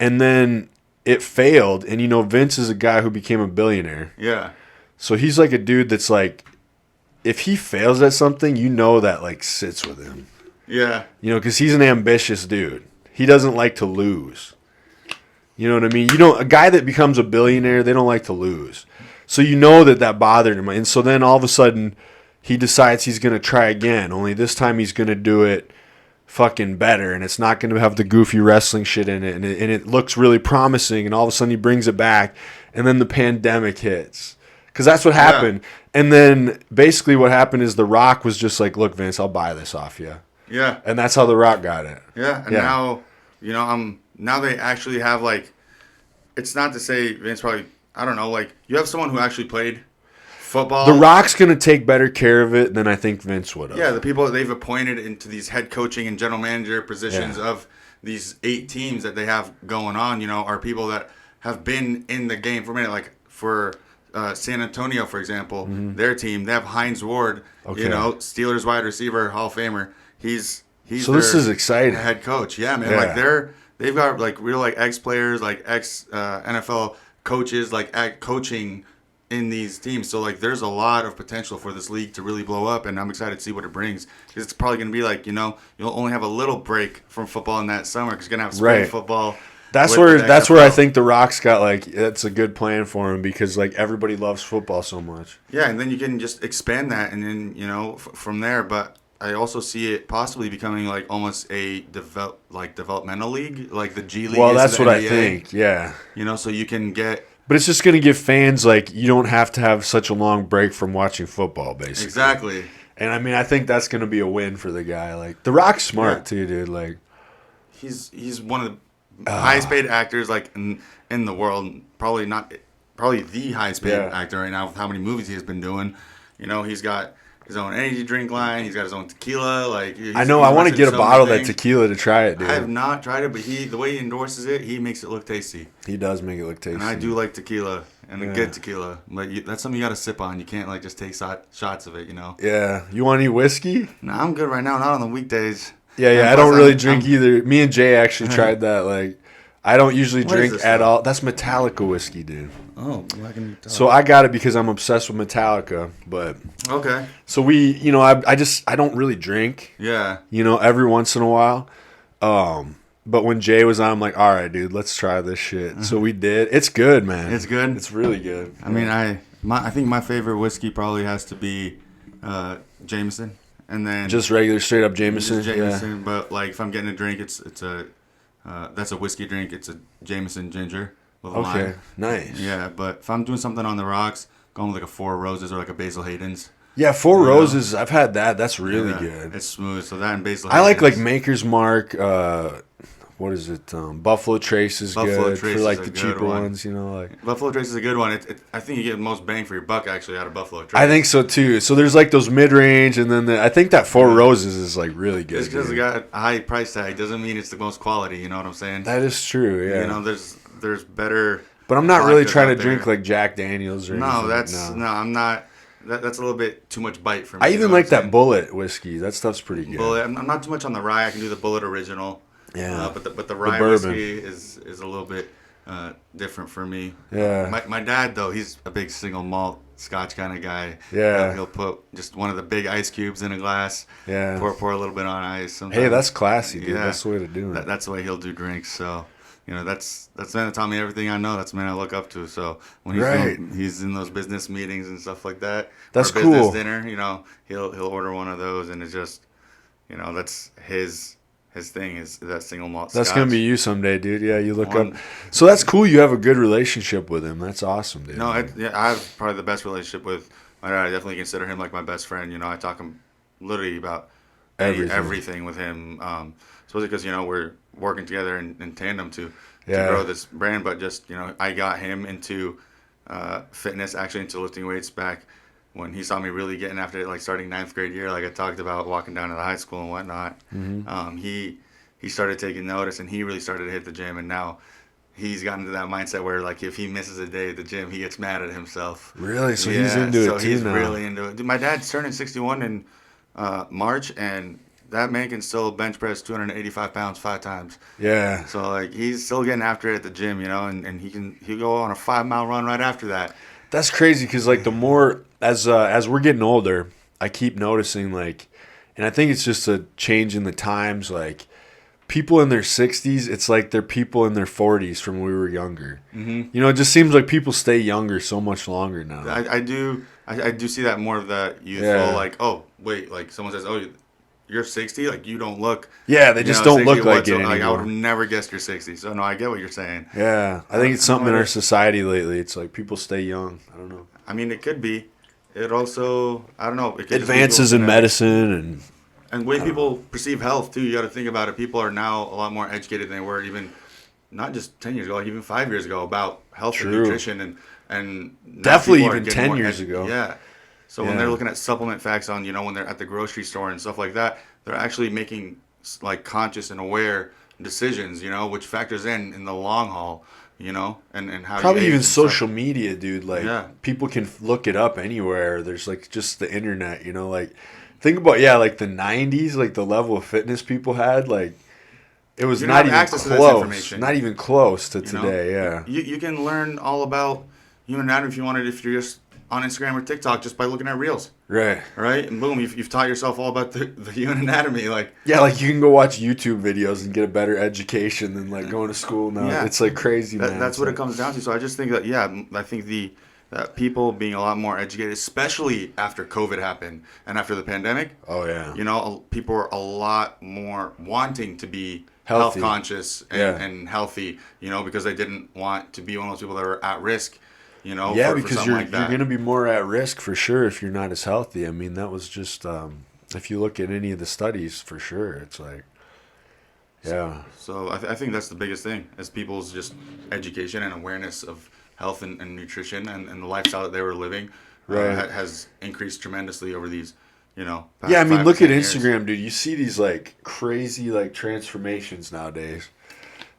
and then it failed. And Vince is a guy who became a billionaire. Yeah. So he's like a dude that's like, if he fails at something, that like sits with him. Yeah. Because he's an ambitious dude. He doesn't like to lose. You know what I mean? A guy that becomes a billionaire, they don't like to lose. So that bothered him. And so then all of a sudden, he decides he's going to try again. Only this time he's going to do it fucking better. And it's not going to have the goofy wrestling shit in it. And it looks really promising. And all of a sudden he brings it back. And then the pandemic hits. Because that's what happened. Yeah. And then basically what happened is The Rock was just like, look, Vince, I'll buy this off you. Yeah. And that's how The Rock got it. Yeah. And now, now they actually have like it's not to say Vince probably, I don't know, like, you have someone who actually played football. The Rock's going to take better care of it than I think Vince would have. Yeah, the people that they've appointed into these head coaching and general manager positions of these 8 teams that they have going on, you know, are people that have been in the game for a minute. Like for San Antonio, for example, their team, they have Hines Ward, you know, Steelers wide receiver, Hall of Famer. He's so this is exciting. Head coach. Yeah, man. Like they've got like real like ex players, like ex NFL coaches, like coaching in these teams. So like there's a lot of potential for this league to really blow up, and I'm excited to see what it brings, because it's probably going to be like, you know, you'll only have a little break from football in that summer because you're going to have spring football. That's where I think the Rock's got, like, that's a good plan for him, because like everybody loves football so much. Yeah, and then you can just expand that, and then, you know, from there. But I also see it possibly becoming like almost a developmental league, like the G League. Well, that's what NBA. I think. Yeah, you know, so you can get. But it's just going to give fans, like, you don't have to have such a long break from watching football, basically. Exactly. And I mean, I think that's going to be a win for the guy. Like, the Rock's smart too, dude. Like, he's one of the highest paid actors like in the world. Probably the highest paid actor right now with how many movies he has been doing. You know, he's got his own energy drink line. He's got his own tequila. Like, I know. I want to get a bottle of that tequila to try it, dude. I have not tried it, but the way he endorses it, he makes it look tasty. He does make it look tasty. And I do like tequila, and a good tequila. But that's something you got to sip on. You can't like just take shots of it, you know. Yeah. You want any whiskey? No, I'm good right now. Not on the weekdays. Yeah. I don't really drink either. Me and Jay actually tried that. Like, I don't usually drink at all. That's Metallica whiskey, dude. Oh, why can you tell? So I got it because I'm obsessed with Metallica, but okay. So we, you know, I don't really drink. Yeah. You know, every once in a while. But when Jay was on, I'm like, all right, dude, let's try this shit. So we did. It's good, man. It's good. It's really good. I mean, I think my favorite whiskey probably has to be Jameson, and then just regular straight up Jameson. Jameson, yeah. But like if I'm getting a drink, it's a that's a whiskey drink. It's a Jameson ginger with a lime. Nice. Yeah, but if I'm doing something on the rocks, going with like a Four Roses or like a Basil Hayden's. Yeah, Four Roses. I've had that. That's really good. It's smooth. So that and Basil Hayden's. I like Maker's Mark. What is it? Buffalo Trace is good for like the cheaper ones, you know. Like Buffalo Trace is a good one. I think you get the most bang for your buck actually out of Buffalo Trace. I think so too. So there's like those mid range, and then I think that Four Roses is like really good. Just because it got a high price tag doesn't mean it's the most quality. You know what I'm saying? That is true. Yeah. You know, there's better. But I'm not really trying to drink like Jack Daniels or anything. No, I'm not. That's a little bit too much bite for me. I even like that Bullet whiskey. That stuff's pretty good. Bullet. I'm not too much on the rye. I can do the Bullet original. Yeah, but the rye whiskey is a little bit different for me. Yeah, my dad though, he's a big single malt Scotch kind of guy. Yeah, he'll put just one of the big ice cubes in a glass. Yeah, pour a little bit on ice. Sometimes. Hey, that's classy, dude. Yeah. That's the way to do it. That's the way he'll do drinks. So, you know, that's the man that taught me everything I know. That's the man I look up to. So when he's in those business meetings and stuff like that, that's or cool. Business dinner, you know, he'll order one of those, and it's just, you know, that's his thing is that single malt. That's gonna be you someday, dude. Yeah, you look up. So that's cool. You have a good relationship with him. That's awesome, dude. No, I have probably the best relationship with my dad. I definitely consider him like my best friend. You know, I talk him literally about everything with him. Especially because, you know, we're working together in tandem to grow this brand. But just, you know, I got him into fitness, actually into lifting weights back when he saw me really getting after it, like starting 9th grade year, like I talked about walking down to the high school and whatnot. Mm-hmm. He started taking notice, and he really started to hit the gym, and now he's gotten to that mindset where, like, if he misses a day at the gym, he gets mad at himself. Really? So he's into it too now. So he's really into it. Dude, my dad's turning 61 in March, and that man can still bench press 285 pounds 5 times. Yeah. So, like, he's still getting after it at the gym, you know, and he'll go on a 5-mile run right after that. That's crazy because, like, the more as we're getting older, I keep noticing, like, and I think it's just a change in the times. Like, people in their 60s, it's like they're people in their 40s from when we were younger. Mm-hmm. You know, it just seems like people stay younger so much longer now. I do see that more of that youthful, like, oh, wait, like someone says, oh, you're 60, like you don't look. Yeah, they just don't look like it anymore. Like, I would have never guessed you're 60. So no, I get what you're saying. Yeah, I think it's something in our society lately. It's like people stay young. I don't know. I mean, it could be. It also, I don't know. It could advances in medicine and the way people perceive health too. You got to think about it. People are now a lot more educated than they were even not just 10 years ago, like even 5 years ago, about health and True. nutrition, and now Definitely people are even getting 10 more years ago. Yeah. So when they're looking at supplement facts on, when they're at the grocery store and stuff like that, they're actually making like conscious and aware decisions, which factors in the long haul, and how you Probably age even and stuff. social media, dude. Like, Yeah. people can look it up anywhere. There's like just the internet, like, think about, like the 90s, like the level of fitness people had, like, it was You don't not have even access to this close. information. Not even close to You know, today, yeah. you can learn all about human anatomy if you wanted, if you're just on Instagram or TikTok, just by looking at reels. Right. Right? And boom, you've taught yourself all about the human anatomy. Like, Yeah, like you can go watch YouTube videos and get a better education than like going to school now. yeah, It's like crazy, man. that's It's what like, it comes down to. So I just think that, I think that people being a lot more educated, especially after COVID happened and after the pandemic. oh yeah. People are a lot more wanting to be Healthy. health conscious Yeah. and healthy, because they didn't want to be one of those people that were at risk, Yeah, for because something you're like that. going to be more at risk for sure if you're not as healthy. I mean, that was just if you look at any of the studies, for sure, it's like, yeah. So I think that's the biggest thing, is people's just education and awareness of health and nutrition and the lifestyle that they were living, Right. has increased tremendously over these, past Yeah, I mean, 5 look to at 10 years. Instagram, dude. You see these like crazy like transformations nowadays.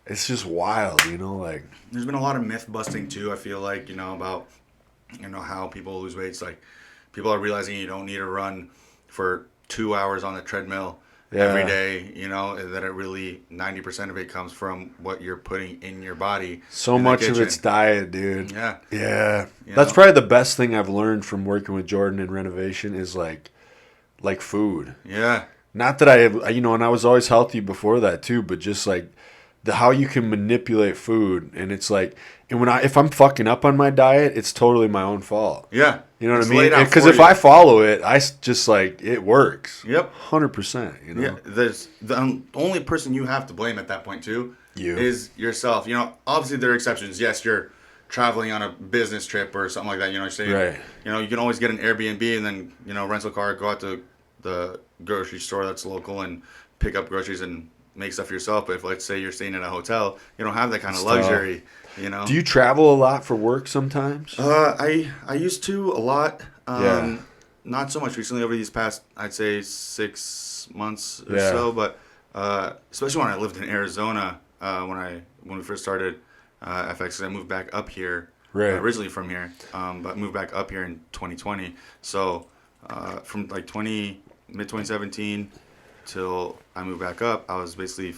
It's just wild, like, There's been a lot of myth busting too. I feel like, about how people lose weight. It's like people are realizing you don't need to run for 2 hours on the treadmill every Yeah. day. That it really 90% of it comes from what you're putting in your body. so in the much of kitchen. it's diet, dude. Yeah. Yeah. You That's know? probably the best thing I've learned from working with Jordan in renovation is like food. Yeah. Not that and I was always healthy before that too, but just like how you can manipulate food, and it's like, and if I'm fucking up on my diet, it's totally my own fault. Yeah. You know what It's I mean? laid out Because for if you. I follow it, just like it works. Yep. 100%. Yeah. There's the only person you have to blame at that point too You. is yourself. Obviously there are exceptions. Yes, you're traveling on a business trip or something like that. You're saying, Right. You can always get an Airbnb and then, rental car, go out to the grocery store that's local and pick up groceries and make stuff yourself. But if, let's say, you're staying in a hotel, you don't have that kind of luxury. Do you travel a lot for work sometimes? I used to a lot. Yeah. Not so much recently over these past, I'd say, 6 months or Yeah. so. But especially when I lived in Arizona, when we first started FX, 'cause I moved back up here. Right. Originally from here, but moved back up here in 2020. So from like mid 2017 till I moved back up, I was basically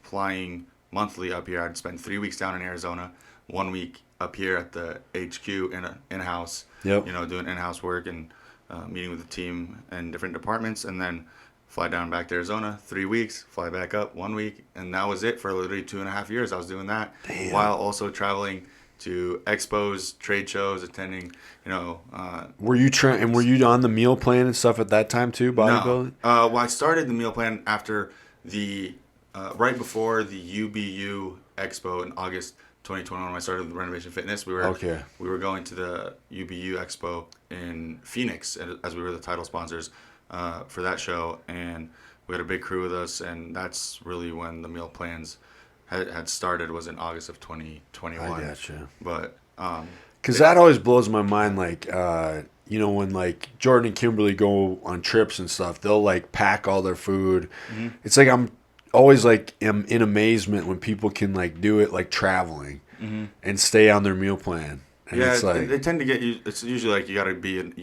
flying monthly up here. I'd spend 3 weeks down in Arizona, 1 week up here at the HQ in-house. Yep. Doing in-house work and meeting with the team and different departments, and then fly down back to Arizona, 3 weeks, fly back up 1 week, and that was it for literally 2.5 years. I was doing that. Damn. While also traveling to expos, trade shows, attending, Were you on the meal plan and stuff at that time too, bodybuilding? No. Well, I started the meal plan after right before the UBU Expo in August 2021 when I started Renovation Fitness. We were going to the UBU Expo in Phoenix as we were the title sponsors for that show, and we had a big crew with us, and that's really when the meal plans had started, was in August of 2021. I gotcha. But Because that always blows my mind, like, when, like, Jordan and Kimberly go on trips and stuff, they'll, like, pack all their food. Mm-hmm. It's like I'm always, like, am in amazement when people can, like, do it, like, traveling and stay on their meal plan. And yeah, it's like, they tend to get you. It's usually like you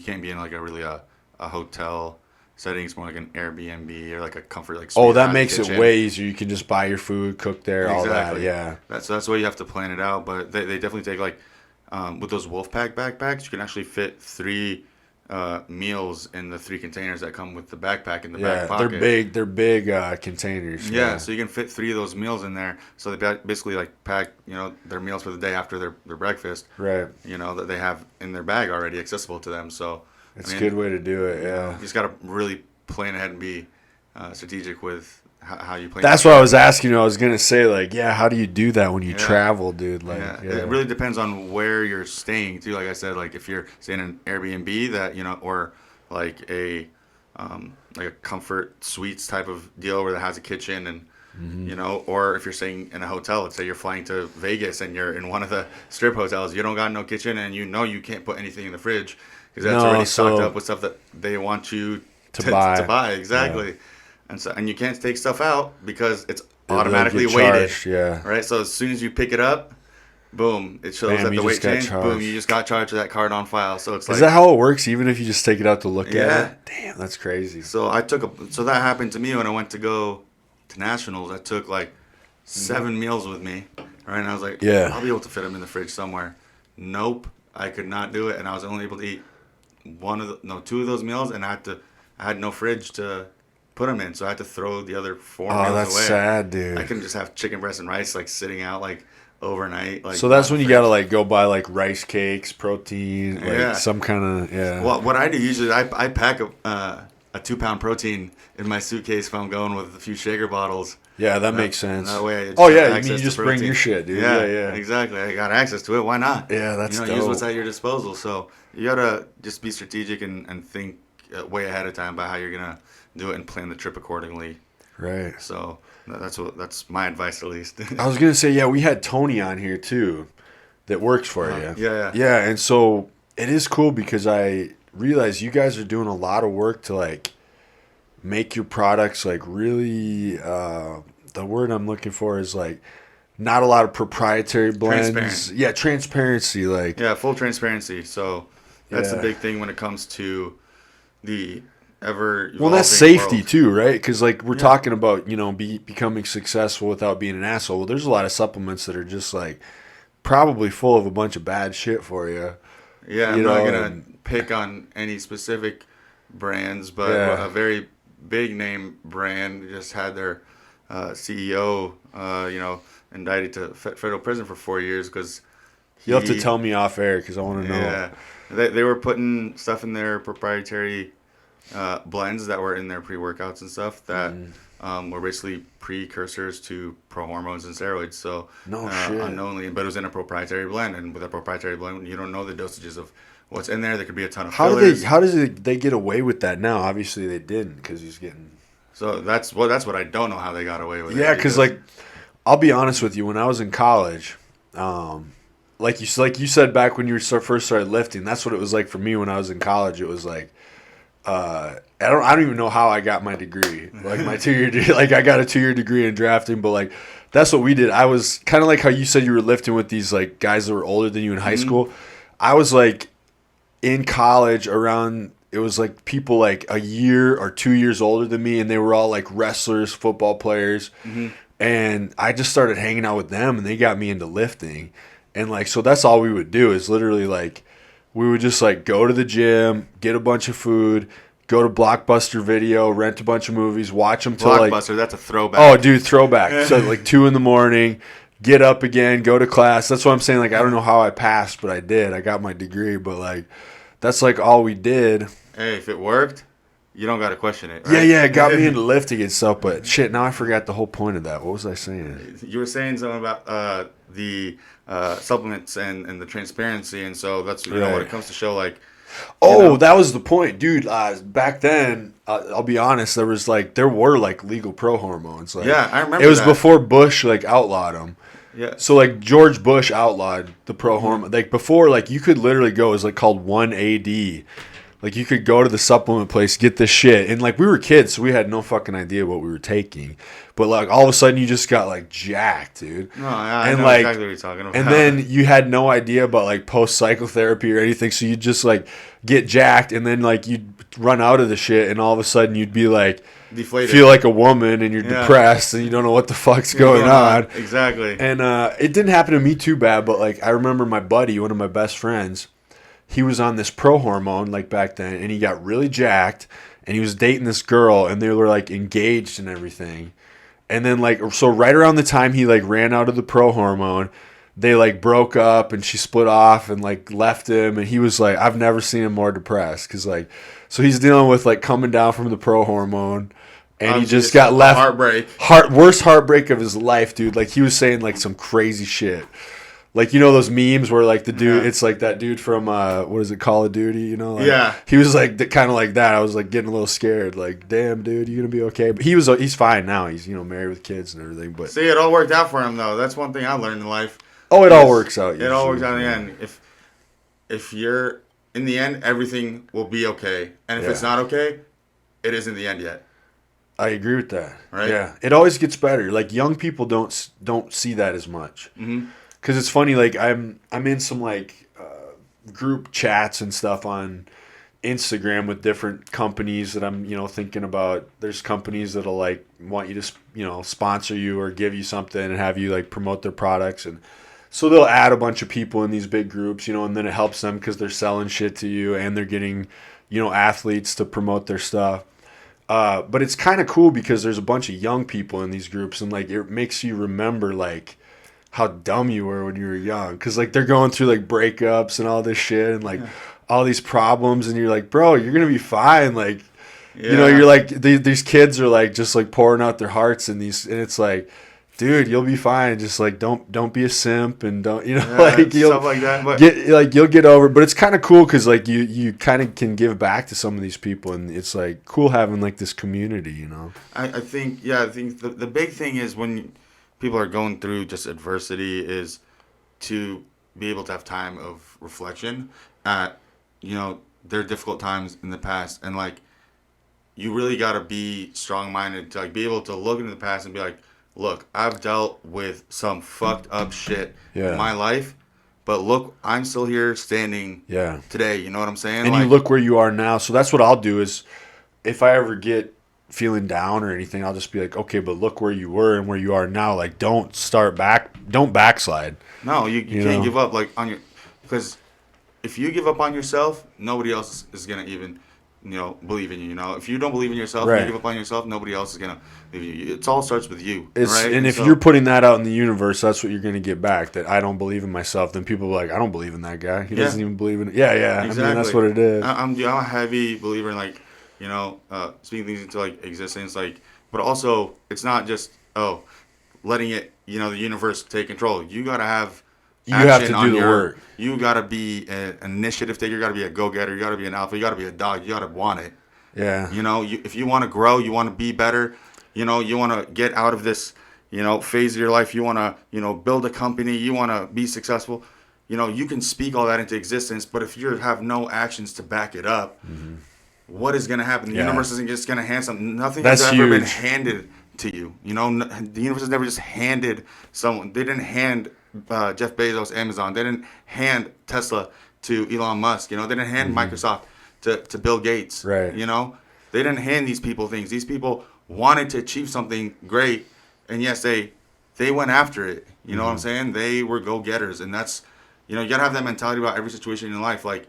can't be in, like, a hotel setting. It's more like an Airbnb or like a comfort, like, oh, suite that out makes kitchen. it way easier. You can just buy your food, cook there, all that, Exactly. yeah. That's why you have to plan it out. But they definitely take, like, with those Wolfpack backpacks, you can actually fit 3 meals in the 3 containers that come with the backpack in the back pocket. They're big containers. Yeah, so you can fit 3 of those meals in there. So they basically, like, pack, their meals for the day after their breakfast. Right. That they have in their bag already accessible to them. So It's a good way to do it, yeah. You just got to really plan ahead and be strategic with how you plan. That's what I was asking you. I was going to say, like, yeah, how do you do that when you travel, dude? Like, It really depends on where you're staying, too. Like I said, like, if you're staying in an Airbnb that, or like a comfort suites type of deal where it has a kitchen and you know, or if you're staying in a hotel, let's say you're flying to Vegas and you're in one of the strip hotels, you don't got no kitchen and you know you can't put anything in the fridge because that's already stocked up with stuff that they want you to buy. Exactly. Yeah. And you can't take stuff out because it's automatically weighted. Yeah. Right. So as soon as you pick it up, boom, it shows that the weight changed. Boom, you just got charged with that card on file. So it's like, is that how it works? Even if you just take it out to look at it? Damn, that's crazy. So so that happened to me when I went to go to nationals. I took like 7 meals with me, right? And I was like, I'll be able to fit them in the fridge somewhere. Nope, I could not do it, and I was only able to eat 2 of those meals, and I had no fridge to put them in, so I had to throw the other 4 meals away. Oh, that's sad, dude. I couldn't just have chicken breast and rice like sitting out like overnight. Like, so that's when you gotta like go buy like rice cakes, protein, like some kind of Well, what I do usually, I pack a 2-pound protein in my suitcase if I'm going with a few shaker bottles. Yeah, that makes sense. That way, you just bring your shit, dude. Yeah, exactly. I got access to it. Why not? Yeah, that's dope. Use what's at your disposal. So you gotta just be strategic and think way ahead of time about how you're gonna do it and plan the trip accordingly. Right. So that's my advice, at least. I was gonna say, we had Tony on here too, that works for you. Yeah. And so it is cool because I realize you guys are doing a lot of work to like make your products like really. The word I'm looking for is like not a lot of proprietary blends. Transparent. Yeah, transparency. Like full transparency. So that's the big thing when it comes to the that's safety world. Too, right? Because like we're talking about, becoming successful without being an asshole. Well, there's a lot of supplements that are just like probably full of a bunch of bad shit for you. Yeah, I'm not gonna pick on any specific brands, but a very big name brand just had their CEO, indicted to federal prison for 4 years because you'll have to tell me off air because I want to know. Yeah, they were putting stuff in their proprietary blends that were in their pre-workouts and stuff that were basically precursors to pro hormones and steroids. So shit. Unknowingly, but it was in a proprietary blend, and with a proprietary blend, you don't know the dosages of what's in there. There could be a ton of fillers. How does they get away with that now? Obviously, they didn't because he's getting. So that's what I don't know how they got away with it. Yeah, because like, I'll be honest with you. When I was in college, like you said back when you first started lifting, that's what it was like for me when I was in college. It was like, I don't even know how I got my degree, like my 2-year degree. Like I got a 2-year degree in drafting, but like that's what we did. I was kind of like how you said you were lifting with these like guys that were older than you in high school. I was like in college around. It was like people like a year or 2 years older than me, and they were all like wrestlers, football players. And I just started hanging out with them, and they got me into lifting. And like, so that's all we would do is literally like, we would just like go to the gym, get a bunch of food, go to Blockbuster Video, rent a bunch of movies, watch them till like. Blockbuster, that's a throwback. Oh, dude, throwback. So like 2 a.m, get up again, go to class. That's what I'm saying. Like, I don't know how I passed, but I did. I got my degree, but like, that's like all we did. Hey, if it worked, you don't got to question it, right? Yeah, it got me into lifting and stuff, but shit, now I forgot the whole point of that. What was I saying? You were saying something about the supplements and the transparency, and so that's, when it comes to show, like... that was the point, dude. Back then, I'll be honest, there were legal pro hormones. Like, I remember it was before Bush, like, outlawed them. Yeah. So, like, George Bush outlawed the pro hormone. Like, before, like, you could literally go, it was, like, called 1AD. Like, you could go to the supplement place, get this shit. And, like, we were kids, so we had no fucking idea what we were taking. But, like, all of a sudden, you just got, like, jacked, dude. No, I know exactly what you're talking about. And then you had no idea about, like, post-psychotherapy or anything. So you'd just, like, get jacked. And then, like, you'd run out of the shit. And all of a sudden, you'd be, like... deflated. Feel like a woman, and you're depressed, and you don't know what the fuck's going on. Exactly. And it didn't happen to me too bad, but, like, I remember my buddy, one of my best friends... he was on this pro hormone like back then, and he got really jacked, and he was dating this girl, and they were like engaged and everything. And then like, so right around the time he like ran out of the pro hormone, they like broke up, and she split off and like left him. And he was like, I've never seen him more depressed. Cause like, so he's dealing with like coming down from the pro hormone, and he just got left. Heartbreak. Worst heartbreak of his life, dude. Like he was saying like some crazy shit. Like, you know those memes where, like, the dude, Yeah. it's like that dude from, what is it, Call of Duty, you know? Like, Yeah. He was, like, kind of like that. I was, like, getting a little scared. Like, damn, dude, you going to be okay? But he's fine now. He's, you know, married with kids and everything. But See, it all worked out for him, though. That's one thing I learned in life. oh, it all works out. It all works usually. out in the end. If you're in the end, everything will be okay. And if it's not okay, it isn't the end yet. I agree with that. Right? Yeah, it always gets better. Like, young people don't see that as much. Mm-hmm. Because it's funny, like, I'm in some, like, group chats and stuff on Instagram with different companies that I'm, you know, thinking about. There's companies that'll, like, want you to, you know, sponsor you or give you something and have you, like, promote their products. And so they'll add a bunch of people in these big groups, you know, and then it helps them because they're selling shit to you and they're getting, you know, athletes to promote their stuff. But it's kind of cool because there's a bunch of young people in these groups, and, like, it makes you remember, like, how dumb you were when you were young. Because, like, they're going through, like, breakups and all this shit and, like, all these problems, and you're like, bro, you're going to be fine. Like, you know, you're like, these kids are, like, just, like, pouring out their hearts and it's like, dude, you'll be fine. Just, like, don't be a simp and don't, you know, like, you'll stuff like that. But you'll get over it. But it's kind of cool because, like, you kind of can give back to some of these people, and it's, like, cool having, like, this community, you know. I think the big thing is when people are going through just adversity is to be able to have time of reflection at, you know, their difficult times in the past. And, like, you really got to be strong-minded to, like, be able to look into the past and be like, look, I've dealt with some fucked up shit in my life, but look, I'm still here standing today. You know what I'm saying? And, like, you look where you are now. So that's what I'll do is if I ever get feeling down or anything, I'll just be like, okay, but look where you were and where you are now. Like, don't backslide. No, you can't give up, like, on your, because if you give up on yourself, nobody else is gonna even, you know, believe in you. You know, if you don't believe in yourself, and you give up on yourself, nobody else is gonna believe in you. It all starts with you, right? And if you're putting that out in the universe, that's what you're gonna get back. That I don't believe in myself. Then people are like, I don't believe in that guy. He doesn't even believe in it. Yeah. Exactly. I mean, that's what it is. I'm a heavy believer in, like, you know, speaking things into, like, existence, like, but also it's not just letting it, you know, the universe take control. You gotta have action on your work. You gotta be an initiative taker. You gotta be a go-getter. You gotta be an alpha. You gotta be a dog. You gotta want it. Yeah. You know, if you want to grow, you want to be better. You know, you want to get out of this, you know, phase of your life. You want to, you know, build a company. You want to be successful. You know, you can speak all that into existence, but if you have no actions to back it up, what is going to happen? The universe isn't just going to hand something. Nothing has ever been handed to you. You know, the universe has never just handed someone. They didn't hand Jeff Bezos Amazon. They didn't hand Tesla to Elon Musk. You know, they didn't hand Microsoft to Bill Gates. Right. You know, they didn't hand these people things. These people wanted to achieve something great, and yes, they went after it. You know what I'm saying? They were go-getters, and that's, you know, you gotta have that mentality about every situation in life. Like,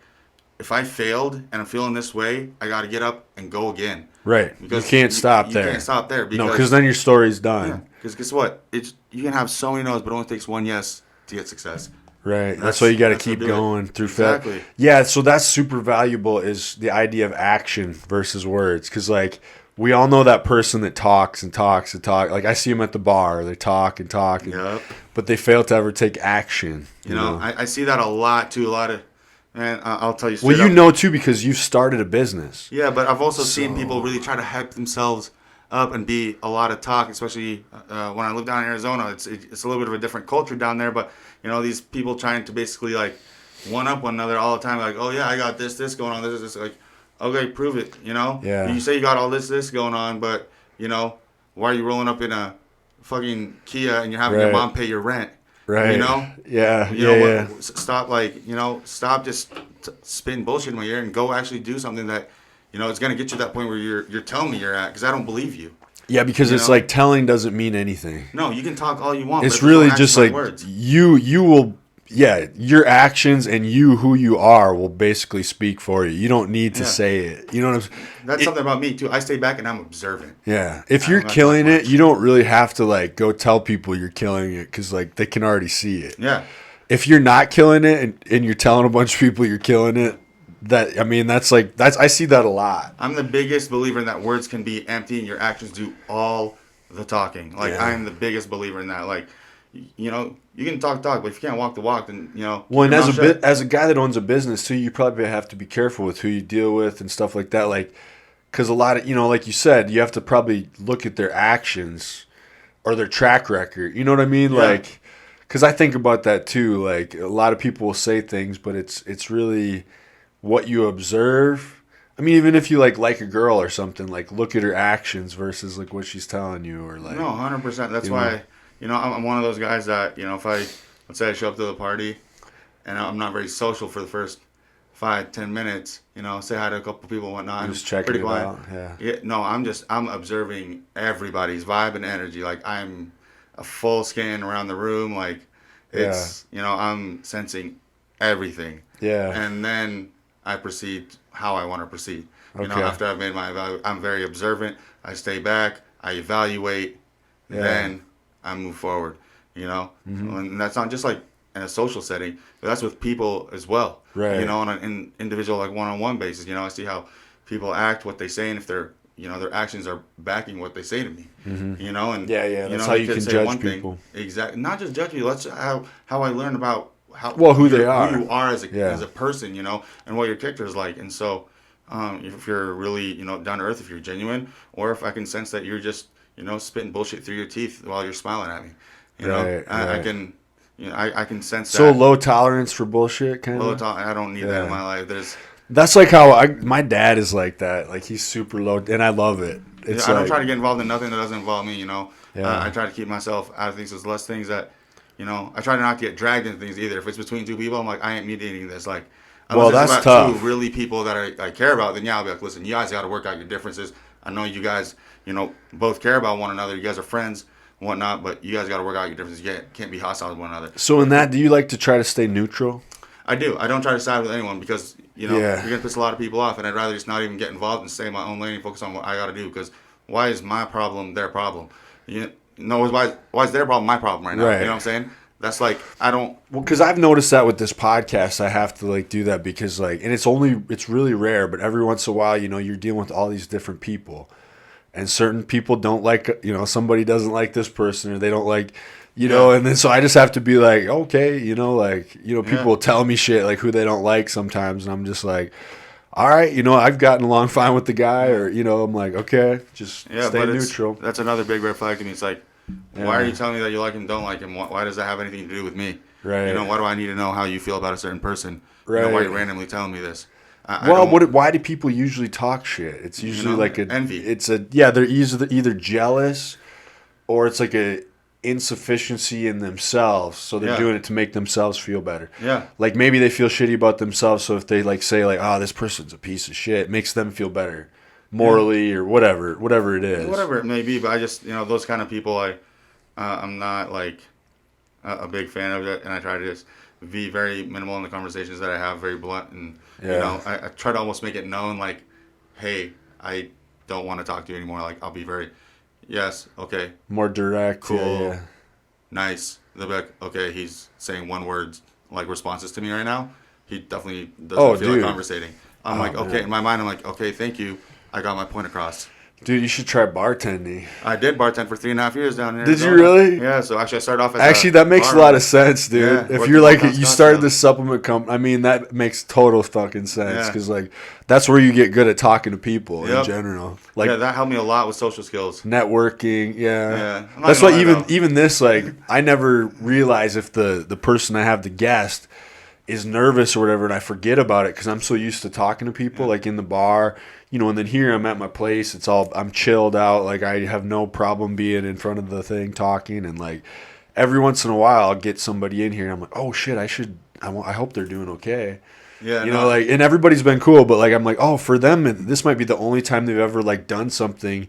if I failed and I'm feeling this way, I got to get up and go again. Right. Because you can't stop there. You can't stop there. Because then your story's done. Because guess what? You can have so many no's, but it only takes one yes to get success. Right. That's why you got to keep going through exactly. Yeah, so that's super valuable is the idea of action versus words. Because, like, we all know that person that talks and talks and talks. Like, I see them at the bar. They talk and talk. But they fail to ever take action. You know, I see that a lot, too. A lot of... Man, I'll tell you straight Well, you up. know, too, because you've started a business. Yeah, but I've also seen people really try to hype themselves up and be a lot of talk, especially when I lived down in Arizona. It's a little bit of a different culture down there, but, you know, these people trying to basically, like, one-up one another all the time. Like, oh, yeah, I got this going on, this. Like, okay, prove it, you know? Yeah. You say you got all this going on, but, you know, why are you rolling up in a fucking Kia and you're having your mom pay your rent? Right. You know? Yeah. You know, stop, like, you know, stop just spitting bullshit in my ear and go actually do something that, you know, it's going to get you to that point where you're telling me you're at, because I don't believe you. Yeah, because it's like telling doesn't mean anything. No, you can talk all you want. It's really just like words. You will, your actions and who you are will basically speak for you. You don't need to say it. You know what I'm saying? That's something about me, too. I stay back and I'm observant. Yeah. If you're killing it, you don't really have to, like, go tell people you're killing it because, like, they can already see it. Yeah. If you're not killing it and you're telling a bunch of people you're killing it, I see that a lot. I'm the biggest believer in that words can be empty and your actions do all the talking. Like, I am the biggest believer in that. Like, you know, you can talk, but if you can't walk the walk, then Well, and as a guy that owns a business too, you probably have to be careful with who you deal with and stuff like that. Like, because a lot of like you said, you have to probably look at their actions or their track record. You know what I mean? Yeah. Like, because I think about that too. Like, a lot of people will say things, but it's really what you observe. I mean, even if you like a girl or something, like look at her actions versus like what she's telling you, or like. No, 100%. That's why I'm one of those guys that if let's say I show up to the party, and I'm not very social for the first 5-10 minutes, say hi to a couple people and whatnot. I'm just checking pretty it quiet. out. No, I'm observing everybody's vibe and energy. Like I'm a full scan around the room. Like it's I'm sensing everything. Yeah. And then I proceed how I want to proceed. Okay. After I've made my evaluation, I'm very observant. I stay back. I evaluate. Yeah. Then I move forward. And that's not just like in a social setting, but that's with people as well. Right. On an individual like one-on-one basis. I see how people act, what they say, and if their actions are backing what they say to me. And that's how you can judge people. Exactly. Not just judge people. That's how I learn about who they are. Who you are as a person, and what your character is like. And so, if you're really, down to earth, if you're genuine, or if I can sense that you're just, spitting bullshit through your teeth while you're smiling at me, I can, I can sense that. So low tolerance for bullshit, kind of. I don't need that in my life. That's like how my dad is like that. Like he's super low, and I love it. I don't try to get involved in nothing that doesn't involve me. I try to keep myself out of things. There's less things that. I try to not get dragged into things either. If it's between two people, I'm like, I ain't mediating this. Like, unless that's it's about tough. two really people that I care about, then I'll be like, listen, you guys got to work out your differences. I know you guys, both care about one another. You guys are friends and whatnot, but you guys got to work out your differences. You can't be hostile with one another. So in that, do you like to try to stay neutral? I do. I don't try to side with anyone because, you're going to piss a lot of people off, and I'd rather just not even get involved and stay in my own lane and focus on what I got to do, because why is my problem their problem? Why is their problem my problem right now? Right. You know what I'm saying? That's like, I don't... Well, because I've noticed that with this podcast, I have to like do that because like, and it's really rare, but every once in a while, you're dealing with all these different people, and certain people don't like, somebody doesn't like this person, or they don't like, and then so I just have to be like, okay, people tell me shit like who they don't like sometimes, and I'm just like, all right, I've gotten along fine with the guy, or I'm like, okay, just stay neutral. That's another big red flag to me. It's like, why are you telling me that you like him, don't like him? Why does that have anything to do with me? Right. Why do I need to know how you feel about a certain person? Right. Why are you randomly telling me this? Why do people usually talk shit? It's usually like envy. They're either jealous, or it's like a insufficiency in themselves, so they're doing it to make themselves feel better. Yeah. Like maybe they feel shitty about themselves, so if they like say like, oh, this person's a piece of shit, it makes them feel better. Morally or whatever it is. Whatever it may be, but I just, those kind of people, I'm not like a big fan of it, and I try to just be very minimal in the conversations that I have, very blunt, and I try to almost make it known, like, hey, I don't want to talk to you anymore. Like, I'll be very, yes, okay, more direct, cool, nice. They'll be like, okay, he's saying one word like responses to me right now. He definitely doesn't feel like conversating. I'm like, okay, in my mind, I'm like, okay, thank you. I got my point across. Dude, you should try bartending. I did bartend for 3.5 years down here. Did you really? Yeah, so actually I started off as that makes a lot of sense, dude. Yeah, if you're like, you started this supplement company, I mean, that makes total fucking sense. Because, like, that's where you get good at talking to people in general. Like, that helped me a lot with social skills. Networking, That's why even this, like, I never realize if the person I have the guest is nervous or whatever, and I forget about it because I'm so used to talking to people, like in the bar, and then here I'm at my place, I'm chilled out, like I have no problem being in front of the thing talking, and like every once in a while I'll get somebody in here and I'm like, oh shit, I hope they're doing okay. Yeah, like, and everybody's been cool, but like I'm like, oh, for them this might be the only time they've ever like done something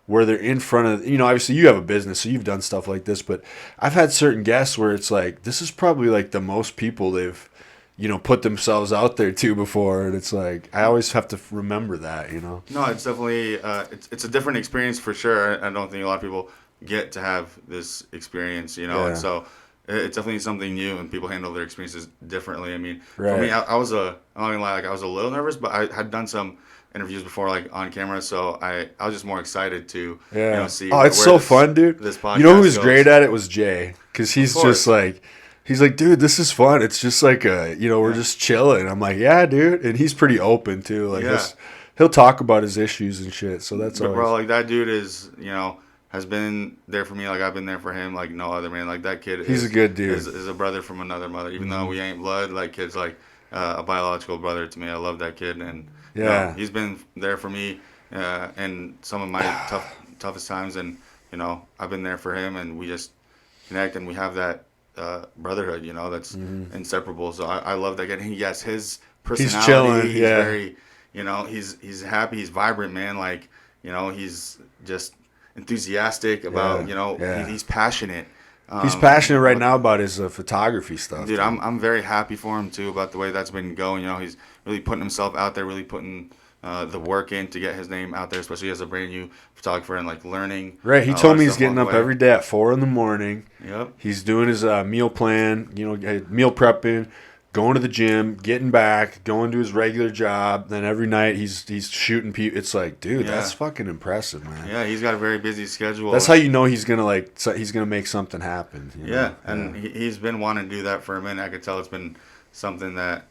where they're in front of, obviously you have a business, so you've done stuff like this, but I've had certain guests where it's like, this is probably like the most people they've put themselves out there to before, and it's like I always have to remember that. No, it's definitely it's a different experience for sure. I don't think a lot of people get to have this experience, and so it's definitely something new, and people handle their experiences differently. I mean, for me, I'm not gonna lie, like I was a little nervous, but I had done some interviews before, like on camera. So I was just more excited to see. Oh, it's so fun, dude. This podcast. You know who's great at it was Jay, because he's just like. He's like, dude, this is fun. It's just like we're just chilling. I'm like, yeah, dude, and he's pretty open too. Like, he'll talk about his issues and shit. So that's always... Bro, like that dude is, has been there for me. Like I've been there for him. Like no other man. Like that kid. He's a good dude. Is a brother from another mother. Even though we ain't blood, like kid's like a biological brother to me. I love that kid, and he's been there for me in some of my toughest times, and I've been there for him, and we just connect, and we have that. Brotherhood, that's inseparable. So I love that guy. His personality. He's chilling. He's very, he's happy. He's vibrant, man. Like, he's just enthusiastic about, he's passionate. He's passionate right now about his photography stuff. Dude, I'm very happy for him too about the way that's been going. He's really putting himself out there, really putting the work in to get his name out there, especially as a brand new photographer and like learning. Right. He told me he's getting up every day at 4 a.m. Yep. He's doing his meal plan, meal prepping, going to the gym, getting back, going to his regular job. Then every night he's shooting people. It's like, dude, that's fucking impressive, man. Yeah, he's got a very busy schedule. That's how you know he's gonna make something happen. And he's been wanting to do that for a minute. I could tell it's been something that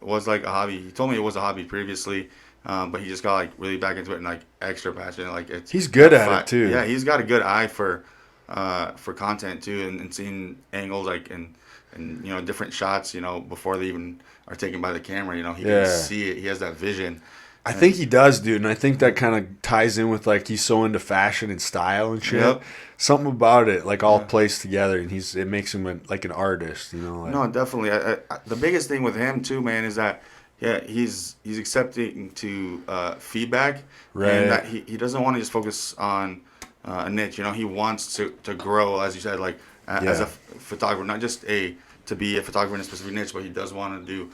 was like a hobby. He told me it was a hobby previously. But he just got like really back into it and like extra passionate. Like he's good at it too. Yeah, he's got a good eye for content too, and seeing angles like and different shots. Before they even are taken by the camera. He can see it. He has that vision. I think he does, dude, and I think that kind of ties in with like he's so into fashion and style and shit. Yep. Something about it like all plays together, and it makes him like an artist. No, definitely. The biggest thing with him too, man, is that. Yeah, he's accepting to feedback, right? And that he doesn't want to just focus on a niche. He wants to grow, as you said, like as a photographer, not just to be a photographer in a specific niche, but he does want to do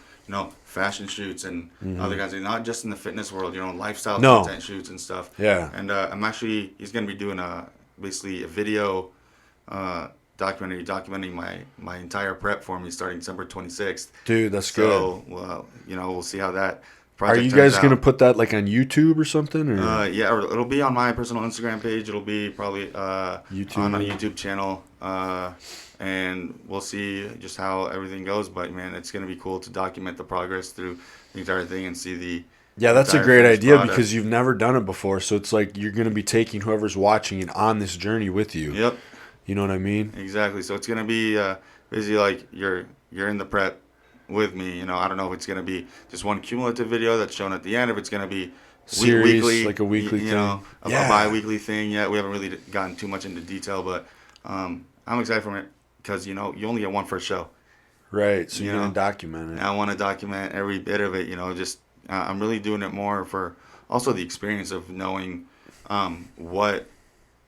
fashion shoots and other kinds of, not just in the fitness world, lifestyle content shoots and stuff. Yeah, and he's going to be doing basically a video. Documenting my entire prep for me starting December 26th. Dude, that's good. So, well, we'll see how that project turns out. Are you guys going to put that like on YouTube or something? Or? Yeah, or it'll be on my personal Instagram page. It'll be probably YouTube. On a YouTube channel. And we'll see just how everything goes. But, man, it's going to be cool to document the progress through the entire thing and see the... Yeah, that's a great idea because you've never done it before. So it's like you're going to be taking whoever's watching it on this journey with you. Yep. You know what I mean? Exactly. So it's gonna be basically like you're in the prep with me. I don't know if it's gonna be just one cumulative video that's shown at the end, if it's gonna be weekly, like a weekly thing, a bi-weekly thing. Yeah, we haven't really gotten too much into detail, but I'm excited for it because you only get one first show. Right. So you're gonna document it. I want to document every bit of it. Just I'm really doing it more for also the experience of knowing what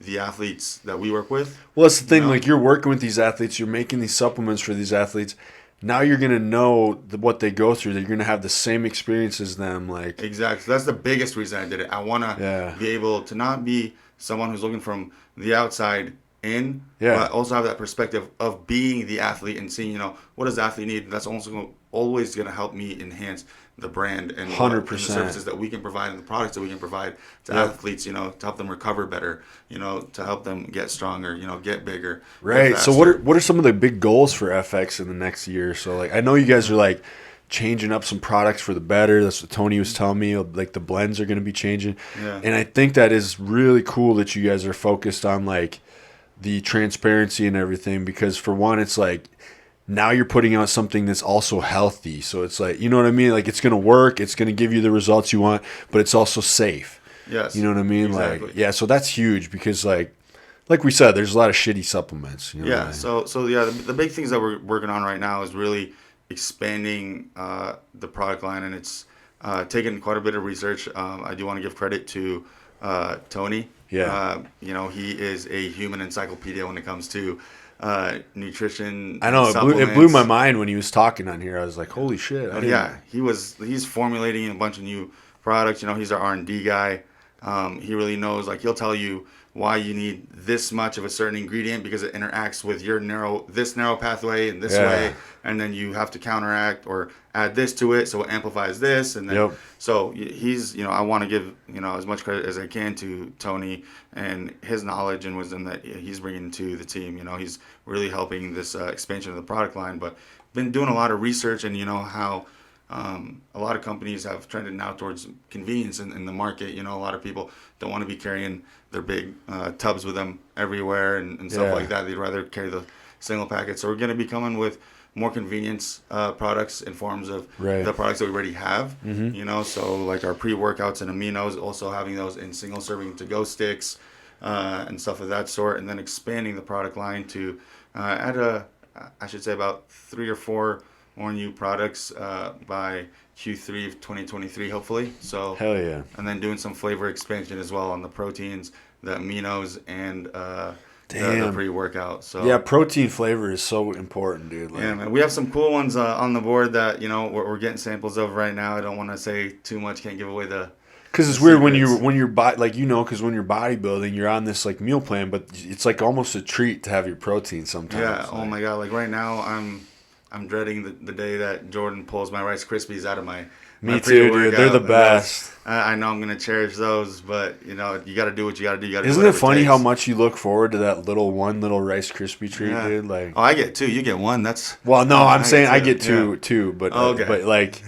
the athletes that we work with. Well, that's the thing. Like, you're working with these athletes. You're making these supplements for these athletes. Now you're going to know what they go through. That you're going to have the same experience as them. Like, exactly. So that's the biggest reason I did it. I want to be able to not be someone who's looking from the outside in, but also have that perspective of being the athlete and seeing, what does the athlete need? That's also always going to help me enhance the brand and 100%. The services that we can provide and the products that we can provide to athletes, to help them recover better, to help them get stronger, get bigger. Right. So what are some of the big goals for FX in the next year? So like, I know you guys are like changing up some products for the better. That's what Tony was telling me. Like the blends are going to be changing. Yeah. And I think that is really cool that you guys are focused on like the transparency and everything, because for one, it's like, now you're putting out something that's also healthy. So it's like, you know what I mean? Like, it's going to work. It's going to give you the results you want, but it's also safe. Yes. You know what I mean? Exactly. Like, yeah, so that's huge because like we said, there's a lot of shitty supplements. You know yeah. So the big things that we're working on right now is really expanding the product line, and it's taken quite a bit of research. I do want to give credit to Tony. Yeah. He is a human encyclopedia when it comes to nutrition. I know it blew my mind when he was talking on here. I was like, holy shit. He's formulating a bunch of new products. He's our R&D guy. He really knows, like, he'll tell you why you need this much of a certain ingredient because it interacts with your narrow pathway in this way, and then you have to counteract or add this to it so it amplifies this, and then so he's, I want to give, as much credit as I can to Tony and his knowledge and wisdom that he's bringing to the team. He's really helping this expansion of the product line, but been doing a lot of research, and how a lot of companies have trended now towards convenience in the market. A lot of people don't want to be carrying their big tubs with them everywhere and stuff like that. They'd rather carry the single packet. So we're going to be coming with more convenience products in forms of the products that we already have. So like our pre-workouts and aminos, also having those in single serving to-go sticks and stuff of that sort, and then expanding the product line to I should say about 3 or 4 more new products by Q3 of 2023, hopefully. So hell yeah. And then doing some flavor expansion as well on the proteins, the aminos, and the pre-workout. So yeah, protein flavor is so important, dude. Yeah, man. We have some cool ones on the board that we're getting samples of right now. I don't want to say too much. Can't give away the. Because it's weird when you're because when you're bodybuilding, you're on this like meal plan, but it's like almost a treat to have your protein sometimes. Yeah. Oh my god. Like right now, I'm dreading the day that Jordan pulls my Rice Krispies out of my. Me too, dude. They're the best. I know I'm gonna cherish those, but you got to do what you got to do. Isn't it funny how much you look forward to that little Rice Krispie treat, dude? Like, I get 2. You get 1. That's I'm saying I get two, but but like,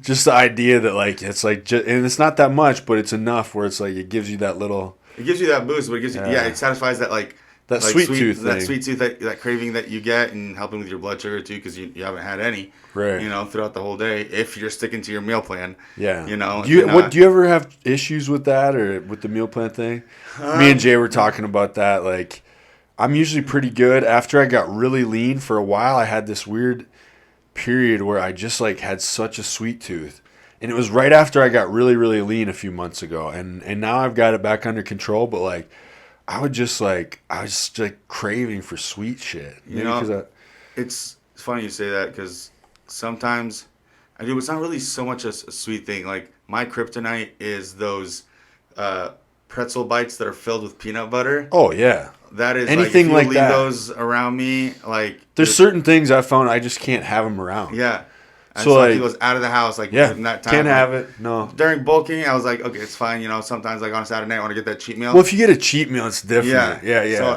just the idea that like it's like and it's not that much, but it's enough where it's like it gives you that little. It gives you that boost, but it gives you it satisfies that like. That sweet tooth thing. That sweet tooth, that craving that you get, and helping with your blood sugar too, because you haven't had any, right? Throughout the whole day, if you're sticking to your meal plan. Yeah. Do you ever have issues with that or with the meal plan thing? Me and Jay were talking about that. Like, I'm usually pretty good. After I got really lean for a while, I had this weird period where I just like had such a sweet tooth. And it was right after I got really, really lean a few months ago. And now I've got it back under control, but like, I was just like craving for sweet shit. It's funny you say that because sometimes I do. It's not really so much a sweet thing. Like my kryptonite is those pretzel bites that are filled with peanut butter. Oh yeah, that is anything like if you leave that. Those around me, like there's certain things I found I just can't have them around. Yeah. So like, he goes out of the house in that time. Can't have it. No. During bulking, I was like, okay, it's fine. Sometimes like on a Saturday night, I want to get that cheat meal. Well, if you get a cheat meal, it's different. Yeah. So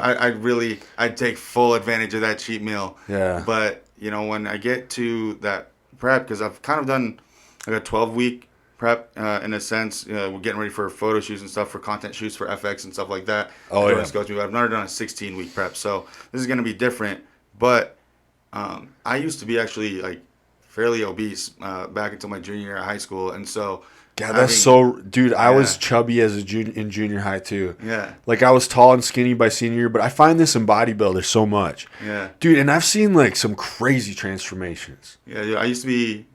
I'd take full advantage of that cheat meal. Yeah. But when I get to that prep, because I've kind of done like a 12-week prep in a sense. We're getting ready for photo shoots and stuff, for content shoots for FX and stuff like that. Oh yeah. But I've never done a 16-week prep, so this is going to be different. But I used to be actually like fairly obese back until my junior year of high school, and so God, that's so, dude. I was chubby as in junior high too. Yeah, like I was tall and skinny by senior year, but I find this in bodybuilders so much. Yeah, dude, and I've seen like some crazy transformations. Yeah, dude, I used to be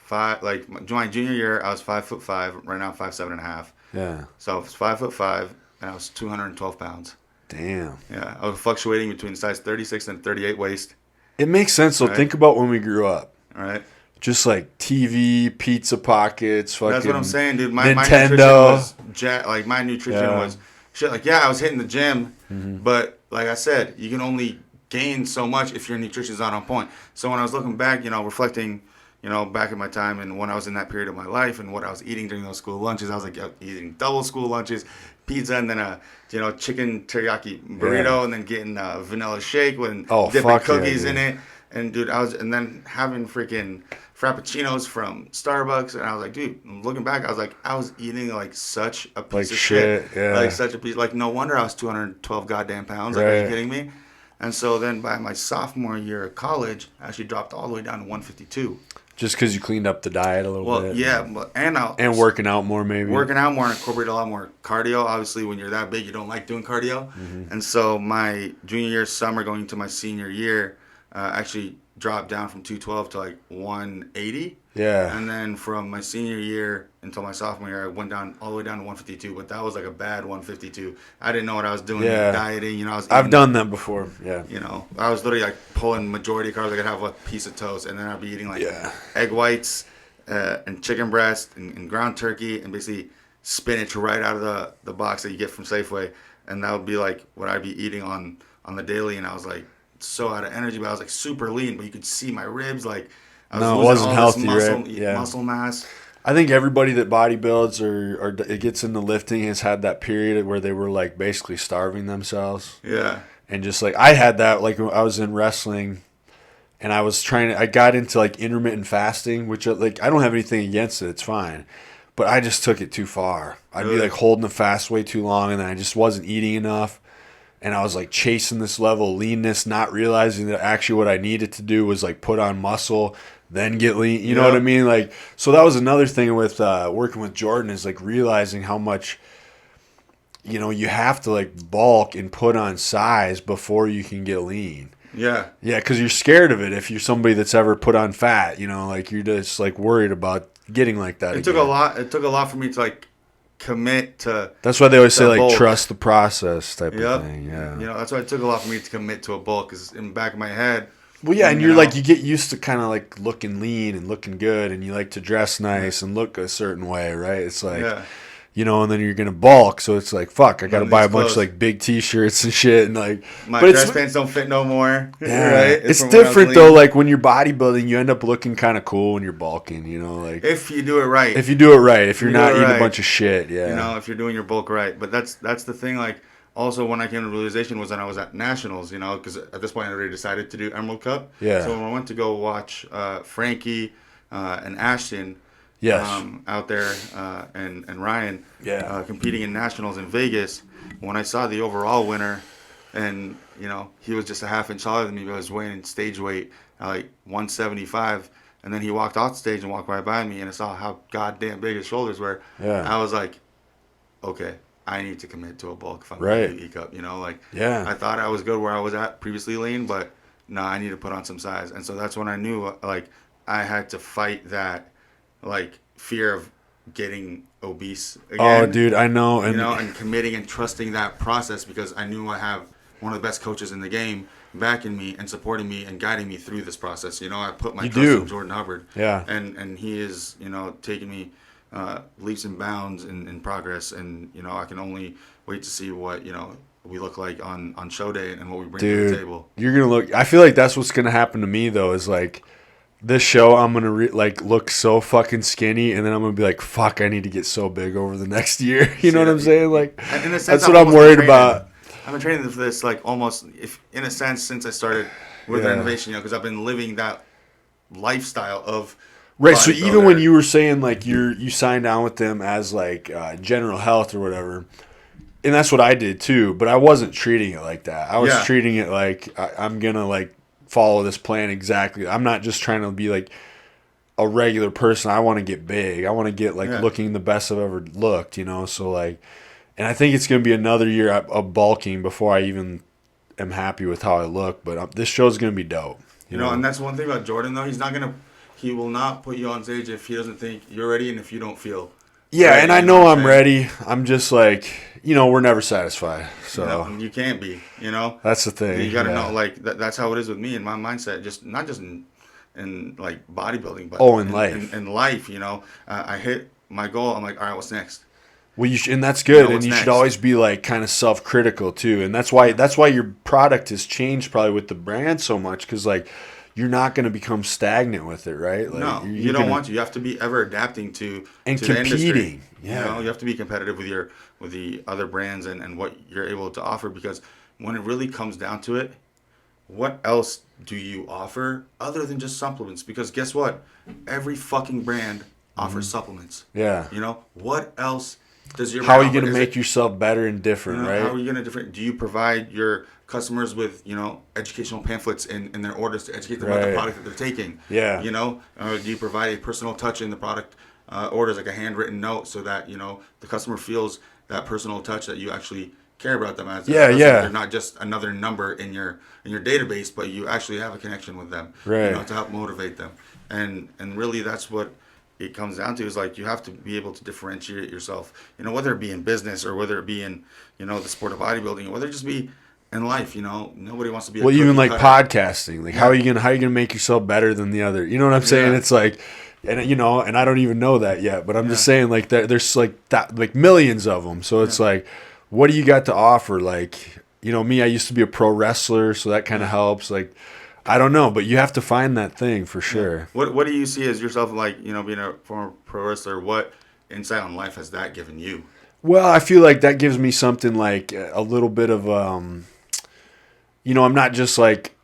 my junior year, I was 5'5". Right now, I'm 5'7.5". Yeah, so I was 5'5", and I was 212 pounds. Damn. Yeah, I was fluctuating between size 36 and 38 waist. It makes sense. So think about when we grew up. All right. Just like TV, pizza pockets, fucking That's what I'm saying, dude. My Nintendo. My nutrition was shit. Like, I was hitting the gym, but like I said, you can only gain so much if your nutrition's not on point. So when I was looking back, reflecting, back in my time and when I was in that period of my life and what I was eating during those school lunches, I was like eating double school lunches, pizza, and then a chicken teriyaki burrito, and then getting a vanilla shake with dipping cookies in it. And dude, and then having freaking frappuccinos from Starbucks, and I was like, dude, looking back, I was like, I was eating like such a piece of shit. Yeah. Like such a piece. Like, no wonder I was 212 goddamn pounds. Like, are you kidding me? And so then by my sophomore year of college, I actually dropped all the way down to 152. Just because you cleaned up the diet a little bit. Well, yeah, and working out more, maybe. Working out more and incorporate a lot more cardio. Obviously, when you're that big, you don't like doing cardio. And so my junior year summer, going into my senior year, actually dropped down from 212 to like 180. Yeah. And then from my senior year until my sophomore year, I went down all the way down to 152. But that was like a bad 152. I didn't know what I was doing. Dieting. I've done that before. Yeah. I was literally like pulling majority carbs. I could have a piece of toast, and then I'd be eating like egg whites and chicken breast and ground turkey, and basically spinach right out of the box that you get from Safeway, and that would be like what I'd be eating on the daily, and I was like so out of energy, but I was like super lean, but you could see my ribs, like I was No, it losing wasn't all this healthy, right? Yeah. muscle mass. I think everybody that bodybuilds or it gets into lifting has had that period where they were like basically starving themselves. Yeah. And just like I had that, like when I was in wrestling and I got into like intermittent fasting, which like I don't have anything against it. It's fine. But I just took it too far. I'd be like holding the fast way too long and then I just wasn't eating enough. And I was like chasing this level of leanness, not realizing that actually what I needed to do was like put on muscle, then get lean. You know what I mean? Like, so that was another thing with working with Jordan is like realizing how much, you have to like bulk and put on size before you can get lean. Yeah. Yeah, because you're scared of it if you're somebody that's ever put on fat. Like you're just like worried about getting like that. It took a lot. It took a lot for me to like commit to. That's why they always say like bulk. trust the process type of thing. Yeah. That's why it took a lot for me to commit to a bulk because in the back of my head. Well, yeah, and you're like you get used to kind of like looking lean and looking good, and you like to dress nice and look a certain way, right? It's like. Yeah. And then you're gonna bulk, so it's like fuck. I gotta buy a bunch of like big T-shirts and shit, and like my dress pants don't fit no more. Yeah, right? It's different though. Like when you're bodybuilding, you end up looking kind of cool when you're bulking. Like if you do it right. If you do it right, if you're not eating a bunch of shit, yeah. If you're doing your bulk right. But that's the thing. Like also when I came to the realization was that I was at nationals. Because at this point I already decided to do Emerald Cup. Yeah. So when I went to go watch Frankie and Ashton. Yes. Out there and Ryan competing in nationals in Vegas. When I saw the overall winner, and he was just a half inch taller than me, but I was weighing stage weight like 175, and then he walked off stage and walked right by me, and I saw how goddamn big his shoulders were. Yeah. I was like, okay, I need to commit to a bulk if I'm going to do E-Cup. I thought I was good where I was at previously lean, but no, I need to put on some size, and so that's when I knew like I had to fight that. Like fear of getting obese again. Oh, dude, I know. And committing and trusting that process because I knew I have one of the best coaches in the game backing me and supporting me and guiding me through this process. I put my trust in Jordan Hubbard. Yeah. And he is, taking me leaps and bounds in progress. And, I can only wait to see what, we look like on show day and what we bring to the table. You're going to look – I feel like that's what's going to happen to me, though, is like – this show, I'm going to look so fucking skinny, and then I'm going to be like, fuck, I need to get so big over the next year. You know what I'm saying? Like, that's what I'm worried about. I've been training for this, like, almost, in a sense, since I started with Renovation, because I've been living that lifestyle of right, so even when you were saying, like, you signed on with them as, like, general health or whatever, and that's what I did, too, but I wasn't treating it like that. I was treating it like I'm going to, like, follow this plan exactly. I'm not just trying to be like a regular person. I want to get big. I want to get like looking the best I've ever looked, so like, and I think it's going to be another year of bulking before I even am happy with how I look, but this show's going to be dope. You know, and that's one thing about Jordan though. He will not put you on stage if he doesn't think you're ready and if you don't feel ready, and I know I'm ready. I'm just like, we're never satisfied. So you can't be, That's the thing. You got to know, like, that's how it is with me and my mindset, just not just in like bodybuilding, but in life. In life, I hit my goal. I'm like, all right, what's next? Well, and that's good, and you should always be like kind of self-critical too, and that's why your product has changed probably with the brand so much because like you're not going to become stagnant with it, right? Like, no, you don't want to. You have to be ever adapting to competing. The industry. Yeah, you have to be competitive with the other brands and what you're able to offer because when it really comes down to it, what else do you offer other than just supplements? Because guess what? Every fucking brand offers supplements. Yeah. What else does your brand offer? How are you going to make yourself better and different, right? How are you going to different? Do you provide your customers with, educational pamphlets in their orders to educate them about the product that they're taking? Yeah. Or do you provide a personal touch in the product orders, like a handwritten note so that, the customer feels that personal touch that you actually care about them as a person. They're not just another number in your database, but you actually have a connection with them, right? To help motivate them. And really that's what it comes down to is like you have to be able to differentiate yourself, whether it be in business or whether it be in, the sport of bodybuilding, or whether it just be in life, nobody wants to be a well, even like cutter. podcasting, like how are you gonna make yourself better than the other? You know what I'm saying? Yeah. It's like, and and I don't even know that yet, but I'm just Yeah. saying like there's like that, like millions of them. So it's like, what do you got to offer? Like, me, I used to be a pro wrestler, so that kind of helps. Like, I don't know, but you have to find that thing for sure. What do you see as yourself, like, being a former pro wrestler? What insight on life has that given you? Well, I feel like that gives me something like a little bit of I'm not just like,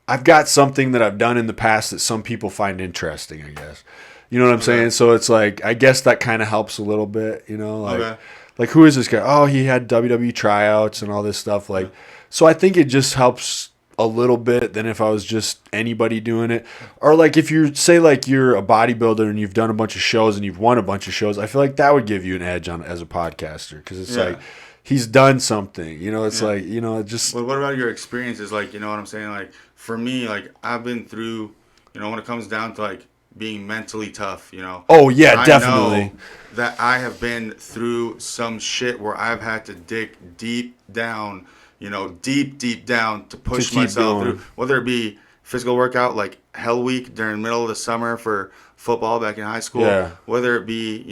I've got something that I've done in the past that some people find interesting, I guess. You know what I'm saying? So it's like, I guess that kind of helps a little bit, like who is this guy? Oh, he had WWE tryouts and all this stuff. Like, so I think it just helps a little bit than if I was just anybody doing it. Or like if you say like you're a bodybuilder and you've done a bunch of shows and you've won a bunch of shows, I feel like that would give you an edge on as a podcaster, because it's like, he's done something, it's like, it just. Well, what about your experiences? Like, you know what I'm saying? Like, for me, like, I've been through, when it comes down to like being mentally tough, Oh yeah, I definitely. know that I have been through some shit where I've had to dig deep down, deep down to push myself through, whether it be physical workout like Hell Week during the middle of the summer for football back in high school, whether it be,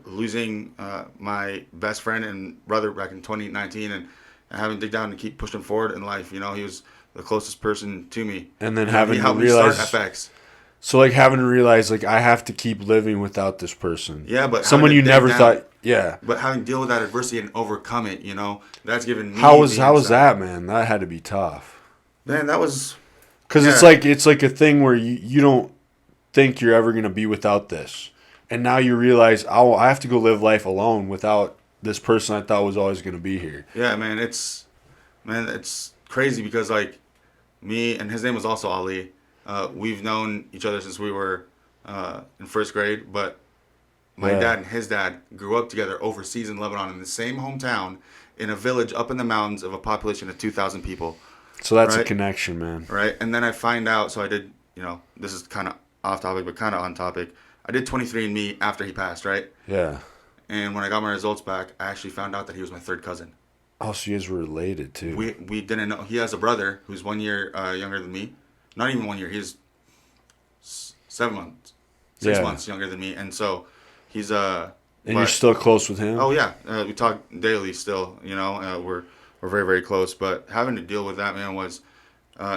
losing my best friend and brother back in 2019 and having to dig down and keep pushing forward in life. He was the closest person to me. And then having to realize, start FX. So like having to realize like I have to keep living without this person. Yeah, but someone you never thought. Yeah. But having to deal with that adversity and overcome it, that's given me. How was that, man? That had to be tough. Man, that was. Because it's like a thing where you don't think you're ever gonna be without this, and now you realize, oh, I have to go live life alone without this person I thought was always gonna be here. Yeah, man, it's crazy because like me and his name was also Ali. We've known each other since we were in first grade, but my dad and his dad grew up together overseas in Lebanon in the same hometown in a village up in the mountains of a population of 2,000 people. So that's a connection, man. Right, and then I find out, so I did, this is kind of off topic, but kind of on topic. I did 23andMe after he passed, right? Yeah. And when I got my results back, I actually found out that he was my third cousin. Oh, so you guys were related, too. We didn't know. He has a brother who's 1 year younger than me. Not even 1 year. He's 7 months. 6 months younger than me. And so he's... and you're still close with him? Oh, yeah. We talk daily still, we're very, very close. But having to deal with that, man, was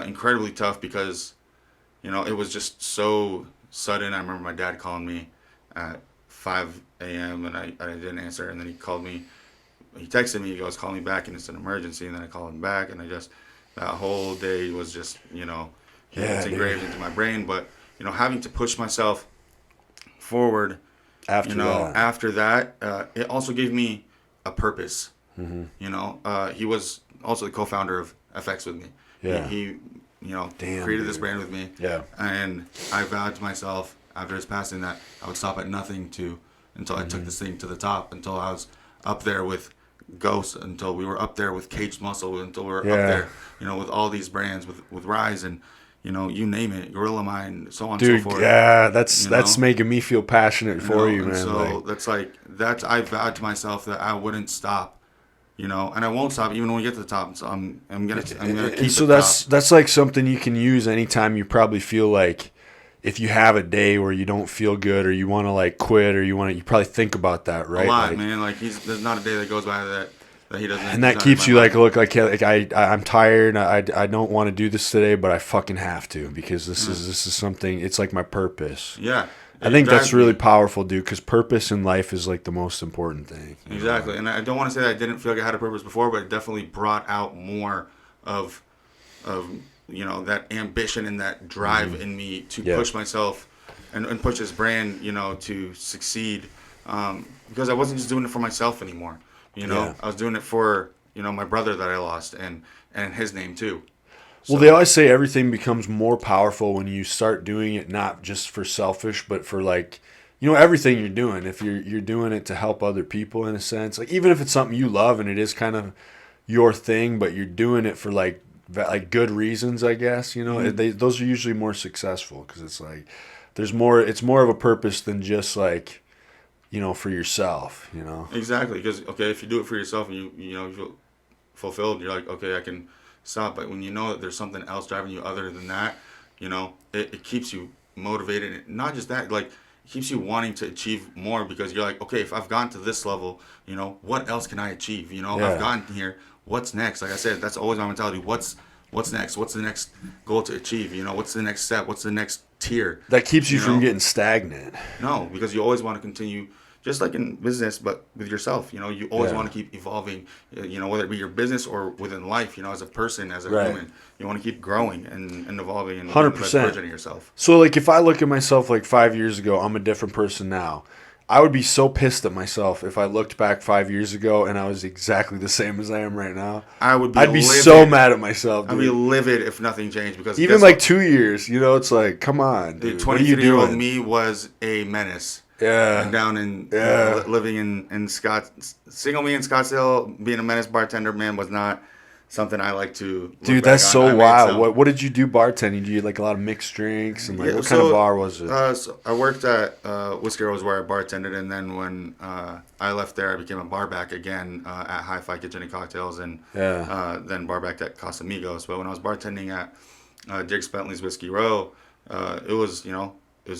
incredibly tough because, it was just so sudden. I remember my dad calling me at 5 a.m. and I didn't answer. And then he called me. He texted me. He goes, call me back, and it's an emergency. And then I called him back, and that whole day was just, it's engraved into my brain. But, having to push myself forward after that, it also gave me a purpose. Mm-hmm. He was also the co-founder of FX with me. Yeah. He created this brand with me. Yeah. And I vowed to myself after his passing that I would stop at nothing until I took this thing to the top, until I was up there with Ghost, until we were up there with Caged Muscle, until we were up there, with all these brands, with Rise and, you name it, Gorilla Mind, so on and so forth. Yeah, that's making me feel passionate for you, man. So I vowed to myself that I wouldn't stop. And I won't stop even when we get to the top. So I'm gonna keep. And so that's like something you can use anytime you probably feel like, if you have a day where you don't feel good or you want to like quit or you probably think about that, right? A lot, man. Like there's not a day that goes by that he doesn't. And that keeps you like, look, I'm tired. I don't want to do this today, but I fucking have to because this is something. It's like my purpose. Yeah. I think that's really powerful, dude, because purpose in life is like the most important thing. Exactly. And I don't want to say that I didn't feel like I had a purpose before, but it definitely brought out more of that ambition and that drive in me to push myself and push this brand, to succeed. Because I wasn't just doing it for myself anymore. I was doing it for, my brother that I lost and his name too. So, well, they always say everything becomes more powerful when you start doing it not just for selfish, but for like, everything you're doing. If you're doing it to help other people in a sense, like even if it's something you love and it is kind of your thing, but you're doing it for like good reasons, I guess. Those are usually more successful because it's like there's more. It's more of a purpose than just like, for yourself. Exactly, because if you do it for yourself and you feel fulfilled, you're like, okay, I can stop. But when you know that there's something else driving you other than that, it keeps you motivated. And not just that, like, it keeps you wanting to achieve more, because you're like, okay, if I've gotten to this level, what else can I achieve? I've gotten here. What's next? Like I said, that's always my mentality. What's next? What's the next goal to achieve? What's the next step? What's the next tier? That keeps you from getting stagnant. No, because you always want to continue, just like in business, but with yourself. You always want to keep evolving, whether it be your business or within life, as a person, as a human. You want to keep growing and evolving and 100%. the best version of yourself. So, like, if I look at myself like 5 years ago, I'm a different person now. I would be so pissed at myself if I looked back 5 years ago and I was exactly the same as I am right now. I'd be so mad at myself, dude. I'd be livid if nothing changed, because even like 2 years, it's like, come on, dude. 23-year-old me was a menace. Yeah. And down in living in single me in Scottsdale, being a menace bartender, man, was not something I like to look Dude, that's so wild. What did you do bartending? Did you like a lot of mixed drinks? And like, what kind of bar was it? So I worked at Whiskey Row, was where I bartended, and then when I left there, I became a barback again at Hi-Fi Kitchen and Cocktails, and then barbacked at Casamigos. But when I was bartending at Diggs Bentley's Whiskey Row, it was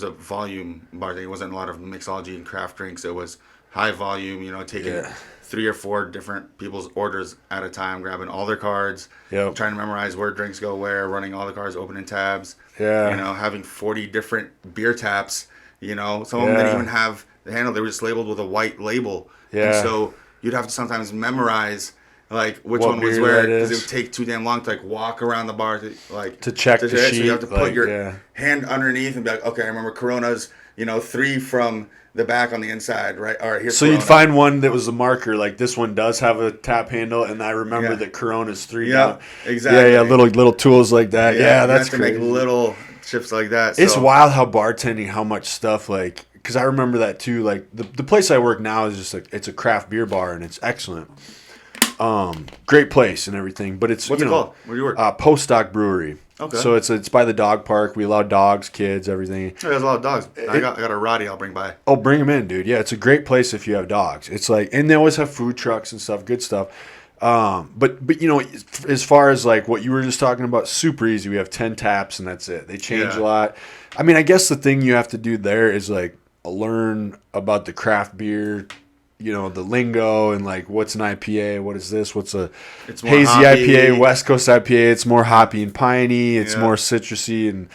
a volume bartending. It wasn't a lot of mixology and craft drinks. It was high volume, taking 3 or 4 different people's orders at a time, grabbing all their cards, trying to memorize where drinks go where, running all the cards, opening tabs, having 40 different beer taps, some of them didn't even have the handle. They were just labeled with a white label. And so you'd have to sometimes memorize like which one was where, because it would take too damn long to like walk around the bar to check the sheet. So you have to put your hand underneath and be like, okay, I remember Corona's 3 from the back on the inside, right? All right, here's so Corona. You'd find one that was a marker, like this one does have a tap handle, and I remember that Corona's 3 down. Exactly. Yeah, little tools like that. Yeah, that's crazy. To make little chips like that. It's wild how bartending, how much stuff, like, because I remember that too. Like the place I work now is just like, it's a craft beer bar, and it's excellent. Great place and everything, but it's what's it called? Where do you work? Postdoc Brewery. Okay. So it's by the dog park. We allow dogs, kids, everything. There's a lot of dogs. I got a Roddy I'll bring by. Oh, bring them in, dude. Yeah, it's a great place if you have dogs. It's like, and they always have food trucks and stuff, good stuff. But as far as like what you were just talking about, super easy. We have 10 taps and that's it. They change a lot. I mean, I guess the thing you have to do there is like learn about the craft beer, the lingo and like what's an IPA, what is this, what's a hazy hoppy IPA, West Coast IPA. It's more hoppy and piney, it's more citrusy and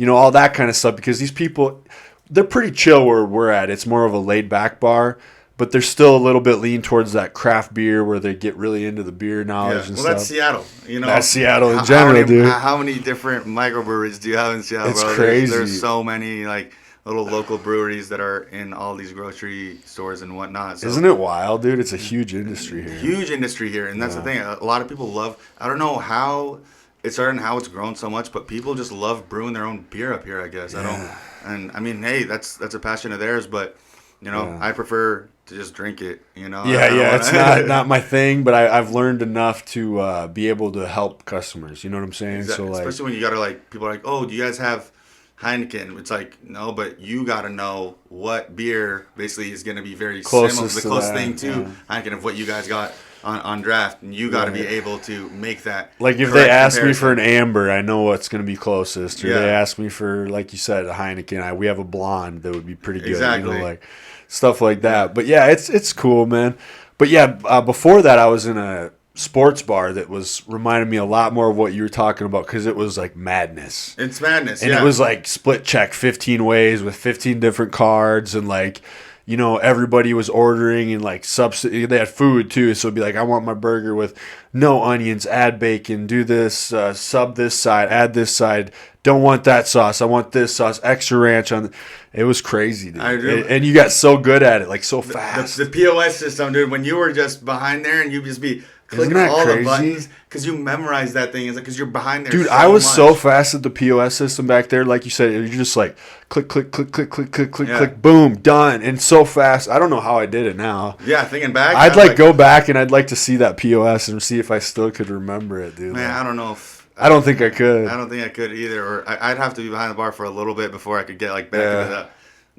all that kind of stuff, because these people, they're pretty chill where we're at. It's more of a laid back bar, but they're still a little bit lean towards that craft beer where they get really into the beer knowledge and stuff. Well, that's Seattle. That's Seattle in general, dude. How many different microbreweries do you have in Seattle, it's bro? crazy. There's so many like little local breweries that are in all these grocery stores and whatnot. So, isn't it wild, dude? It's a huge industry here. Huge industry here, and that's the thing. A lot of people love. I don't know how it started and how it's grown so much, but people just love brewing their own beer up here, I guess. And I mean, hey, that's a passion of theirs, but I prefer to just drink it. It's not my thing, but I've learned enough to be able to help customers. You know what I'm saying? Exactly. So like, especially when you gotta like, people are like, oh, do you guys have Heineken? It's like, no, but you got to know what beer basically is going to be very similar, the closest thing to Heineken of what you guys got on draft, and you got to be able to make that. Like if they ask me for an amber, I know what's going to be closest. Or they ask me for, like you said, a Heineken, we have a blonde that would be pretty good. Exactly. Like stuff like that. But yeah, it's cool, man. But yeah, before that, I was in a sports bar that was reminding me a lot more of what you were talking about, because it was like madness. It's madness, and it was like split check 15 ways with 15 different cards, and like everybody was ordering and like they had food too, so it'd be like, I want my burger with no onions, add bacon, do this, sub this side, add this side, don't want that sauce, I want this sauce, extra ranch on it was crazy, dude. And you got so good at it, like so fast. The POS system, dude, when you were just behind there and you'd just be clicking all the buttons because you memorize that thing. It's like, because you're behind there. Dude, I was so fast at the POS system back there. Like you said, you're just like click, click, click, click, click, click, click, click, boom, done. And so fast. I don't know how I did it now. Yeah, thinking back. I'd like go back and I'd like to see that POS and see if I still could remember it, dude. Man, I don't know if. I don't think I could. I don't think I could either. Or I'd have to be behind the bar for a little bit before I could get like back into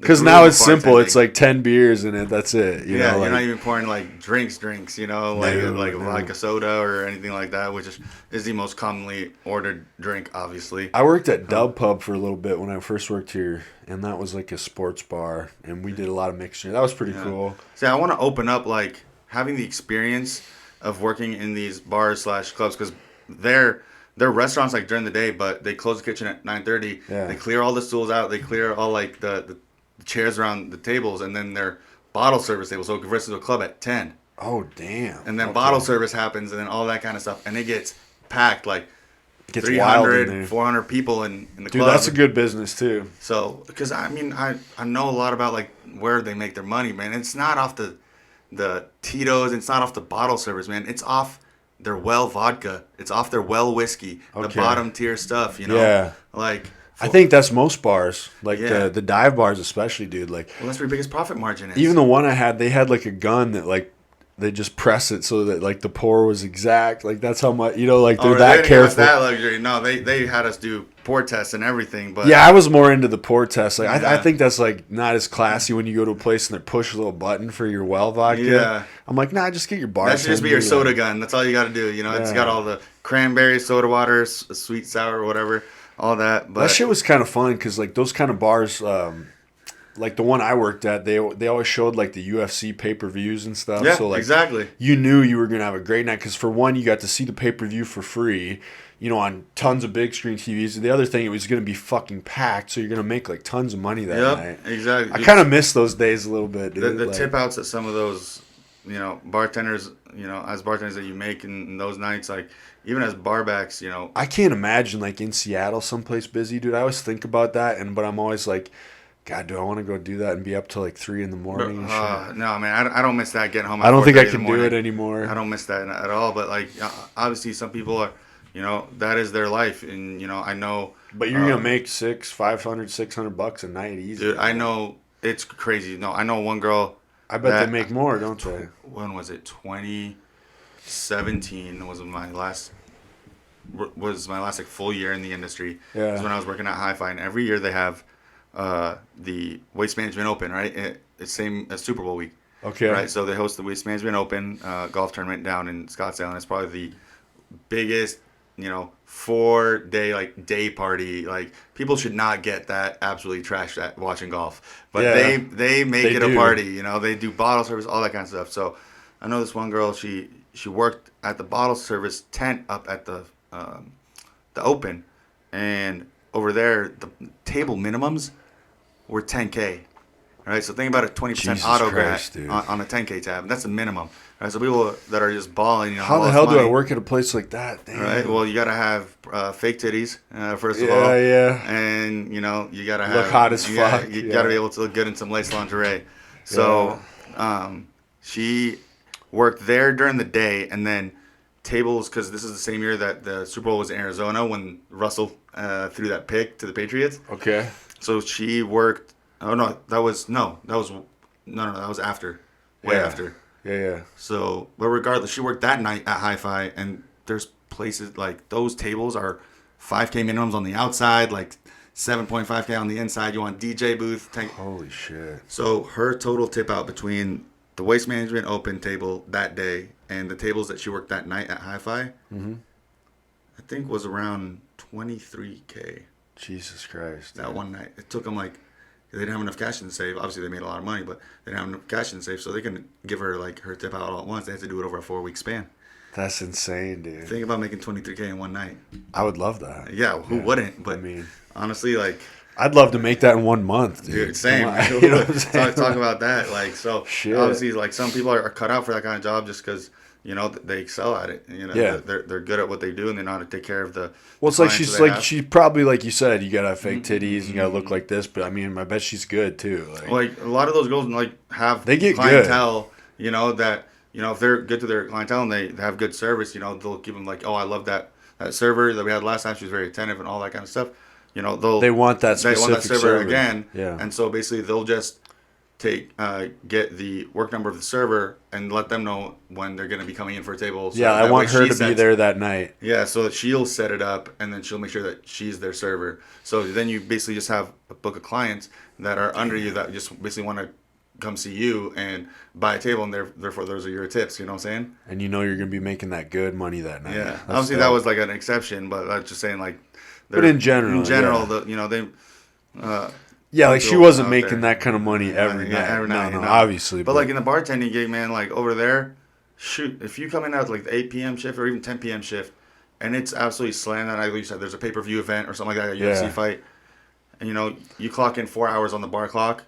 Because now it's simple. It's like 10 beers in it. That's it. You know, you're not even pouring like drinks. You know, like vodka soda or anything like that, which is the most commonly ordered drink, obviously. I worked at Dub Pub for a little bit when I first worked here, and that was like a sports bar, and we did a lot of mixture. That was pretty cool. See, I want to open up like having the experience of working in these bars / clubs, because they're restaurants like during the day, but they close the kitchen at 9:30. Yeah. They clear all the stools out. They clear all like the chairs around the tables, and then their bottle service table. So it converts to a club at 10. Oh, damn. And then bottle service happens, and then all that kind of stuff, and it gets packed like It gets 300, 400 people in the club. Dude, that's a good business too. So, because I mean, I know a lot about like where they make their money, man. It's not off the Tito's. It's not off the bottle service, man. It's off their well vodka. It's off their well whiskey. The bottom tier stuff, you know. Yeah. Like, I think that's most bars, like the dive bars especially, dude. Like, well, that's where your biggest profit margin is. Even the one I had, they had like a gun that like they just press it so that like the pour was exact. Like that's how much, you know, like they're that careful. That luxury. No, they had us do pour tests and everything. But yeah, I was more into the pour test. Like I think that's like not as classy when you go to a place and they push a little button for your well vodka. Yeah, I'm like, nah, just get your bar. That should just be your soda gun. That's all you got to do. You know, it's got all the cranberry soda water, sweet, sour, whatever, all that. But that shit was kind of fun because like those kind of bars. Like the one I worked at, they always showed like the UFC pay-per-views and stuff. Yeah, so like exactly. You knew you were gonna have a great night because for one, you got to see the pay-per-view for free, you know, on tons of big screen TVs. The other thing, it was gonna be fucking packed, so you're gonna make like tons of money that night. Exactly. I kind of miss those days a little bit. Dude. The tip outs at some of those, you know, bartenders, you know, as bartenders that you make in those nights, like even as barbacks, you know. I can't imagine like in Seattle, someplace busy, dude. I always think about that, but I'm always like, God, do I want to go do that and be up till like 3 a.m? No, man, I don't miss that getting home. I don't think I can do it anymore. I don't miss that at all. But like, obviously, some people are, you know, that is their life, and you know, I know. But you're gonna make $600 a night easy. Dude, I know it's crazy. No, I know one girl. I bet they make more, don't they? When was it? 2017 was my last like full year in the industry. Yeah. That's when I was working at Hi-Fi, and every year they have the Waste Management Open, right? It's same as Super Bowl week. Okay. Right, so they host the Waste Management Open golf tournament down in Scottsdale, and it's probably the biggest, you know, 4-day like day party. Like people should not get that absolutely trashed at watching golf, but they make it a party. You know, they do bottle service, all that kind of stuff. So I know this one girl. She worked at the bottle service tent up at the Open, and over there the table minimums were $10K. Right, so think about a 20% auto grad on a 10K tab. That's the minimum. Right, so people that are just balling, you know, how the hell do I work at a place like that? Damn. Right, well, you gotta have fake titties first of all. And you know, you gotta have look hot as fuck. You gotta be able to look good in some lace lingerie. So she worked there during the day, and then tables, because this is the same year that the Super Bowl was in Arizona when Russell threw that pick to the Patriots. Okay. So she worked. Oh no, that was after, way after. Yeah. So, but regardless, she worked that night at Hi-Fi, and there's places like those tables are $5K minimums on the outside, like 7.5K on the inside. You want DJ booth. Holy shit! So her total tip out between the Waste Management Open table that day and the tables that she worked that night at Hi-Fi, I think was around 23K. Jesus Christ! That one night, it took them like. They didn't have enough cash in the safe. Obviously, they made a lot of money, but they didn't have enough cash in the safe, so they couldn't give her like her tip out all at once. They had to do it over a 4-week span. That's insane, dude. Think about making $23K in one night. I would love that. Yeah, who wouldn't? But I mean, honestly, like, I'd love to make that in 1 month, dude. Same. You know talk about that. Like, so shit. Obviously, like some people are cut out for that kind of job just because. You know, they excel at it. You know, they're good at what they do, and they know how to take care of the. Well, it's like she's probably like you said. You gotta have fake titties. You gotta look like this, but I mean, I bet she's good too. Like a lot of those girls, like they get clientele. Good. You know that if they're good to their clientele and they have good service, you know they'll give them like, oh, I love that server that we had last time. She was very attentive and all that kind of stuff. You know, they want that specific server again. Yeah. And so basically they'll just get the work number of the server and let them know when they're going to be coming in for a table. So Yeah, I want her to be there that night. Yeah, so that she'll set it up, and then she'll make sure that she's their server. So then you basically just have a book of clients that are under you that just basically want to come see you and buy a table, and therefore those are your tips. You know what I'm saying? And you know you're going to be making that good money that night. Yeah, That's obviously dope. that was like an exception, but I'm just saying like. But in general, yeah. They. Yeah, like she wasn't making that kind of money every night. Every night, no, obviously. But like in the bartending gig, man, like over there, shoot, if you come in at like the 8 p.m. shift or even 10 p.m. shift, and it's absolutely slammed that night, you said there's a pay-per-view event or something like that, a UFC fight, and you clock in 4 hours on the bar clock,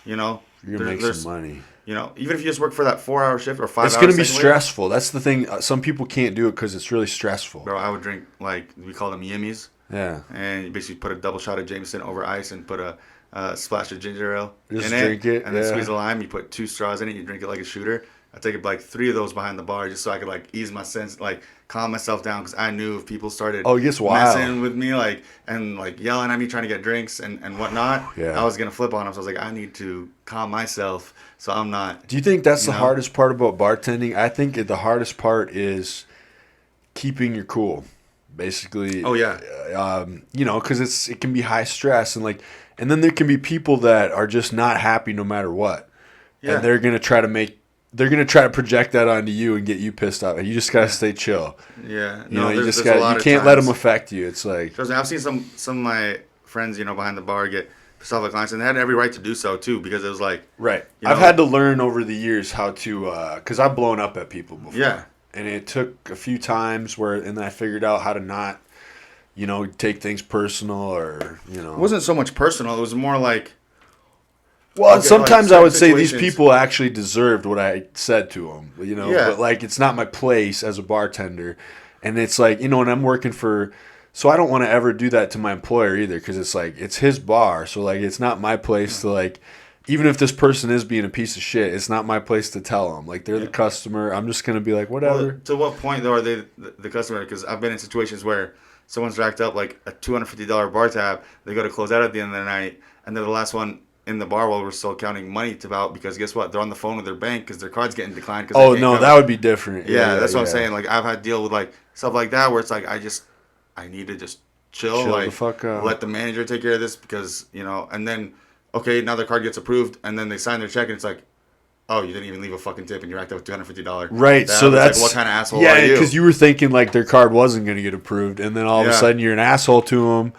you're gonna make some money. Even if you just work for that 4-hour shift or 5 hours. It's gonna be stressful. That's the thing. Some people can't do it because it's really stressful. Bro, I would drink like we call them yimmies. Yeah. And you basically put a double shot of Jameson over ice and put a splash of ginger ale just in drink it, and then squeeze a lime. You put 2 straws in it. You drink it like a shooter. I take like 3 of those behind the bar just so I could like ease my sense, like calm myself down, because I knew if people started it gets wild. messing with me and yelling at me trying to get drinks and whatnot, I was gonna flip on them. So I was like, I need to calm myself so I'm not. Do you think that's the hardest part about bartending? I think the hardest part is keeping your cool. Basically, because it can be high stress and then there can be people that are just not happy no matter what, and they're gonna try to project that onto you and get you pissed off, and you just gotta stay chill. Yeah, you can't let them affect you. It's like I've seen some of my friends behind the bar get pissed off at clients, and they had every right to do so too, because it was like right. I've had to learn over the years how to because I've blown up at people before. Yeah. And it took a few times and then I figured out how to not, take things personal or. It wasn't so much personal. It was more like. Well, sometimes I would say these people actually deserved what I said to them, But like it's not my place as a bartender, and it's like and I'm working for. So I don't want to ever do that to my employer either, because it's like it's his bar, so like it's not my place to like. Even if this person is being a piece of shit, it's not my place to tell them. Like, they're the customer. I'm just going to be like, whatever. Well, to what point, though, are they the customer? Because I've been in situations where someone's racked up, like, a $250 bar tab. They go to close out at the end of the night, and they're the last one in the bar while we're still counting money to out, because guess what? They're on the phone with their bank because their card's getting declined. Oh, no, that would be different. Yeah, that's what I'm saying. Like, I've had to deal with, like, stuff like that where it's like, I need to just chill like, the fuck out. Let the manager take care of this because, and then... Okay, now their card gets approved, and then they sign their check, and it's like, oh, you didn't even leave a fucking tip, and you're acting with $250. Right, so that's... Like, what kind of asshole are you? Yeah, because you were thinking, like, their card wasn't going to get approved, and then all of a sudden you're an asshole to them,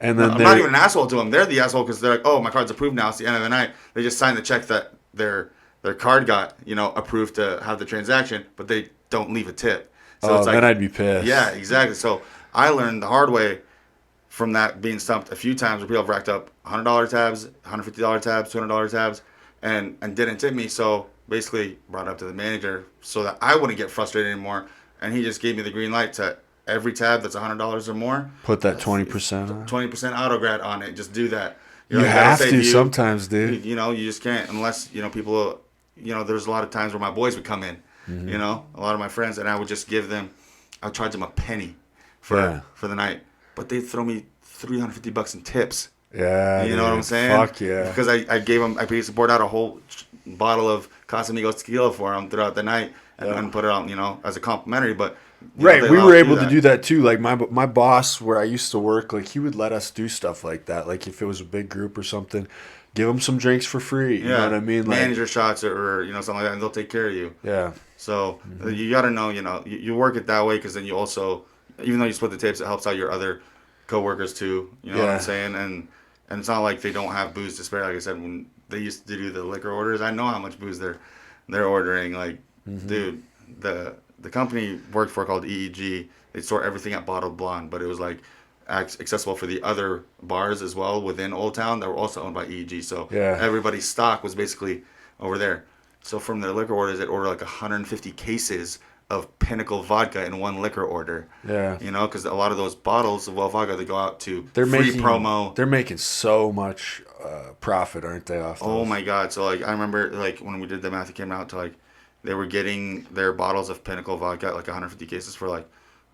and then I'm not even an asshole to them. They're the asshole because they're like, oh, my card's approved now. It's the end of the night. They just signed the check that their card got, approved to have the transaction, but they don't leave a tip. So it's like, then I'd be pissed. Yeah, exactly. So I learned the hard way from that being stumped a few times where people have racked up $100 tabs, $150 tabs, $200 tabs, and didn't tip me. So basically brought it up to the manager so that I wouldn't get frustrated anymore. And he just gave me the green light to every tab that's $100 or more. Put that 20% on. 20% auto grad on it. Just do that. You have to sometimes, dude. You just can't unless, people, there's a lot of times where my boys would come in, a lot of my friends, and I would just I would charge them a penny for the night. But they'd throw me $350 in tips. Yeah, you know what I'm saying? Fuck yeah! Because I basically poured out a whole bottle of Casamigos tequila for them throughout the night and put it on, as a complimentary. But right, we were able to do that too. Like my boss, where I used to work, like he would let us do stuff like that. Like if it was a big group or something, give them some drinks for free. You know what I mean? Like, manager shots or something like that, and they'll take care of you. Yeah. So you got to know, you work it that way, because then you also, even though you split the tips, it helps out your other coworkers too. You know what I'm saying? And it's not like they don't have booze to spare. Like I said, when they used to do the liquor orders, I know how much booze they're ordering. Like, dude, the company worked for called EEG. They store everything at Bottled Blonde, but it was like accessible for the other bars as well within Old Town that were also owned by EEG. So everybody's stock was basically over there. So from their liquor orders, they'd order like 150 cases of Pinnacle vodka in one liquor order. Yeah. Because a lot of those bottles of vodka, they go out to promo. They're making so much profit, aren't they, off those? Oh, my God. So, like, I remember, like, when we did the math, it came out to, like, they were getting their bottles of Pinnacle vodka, like 150 cases for, like,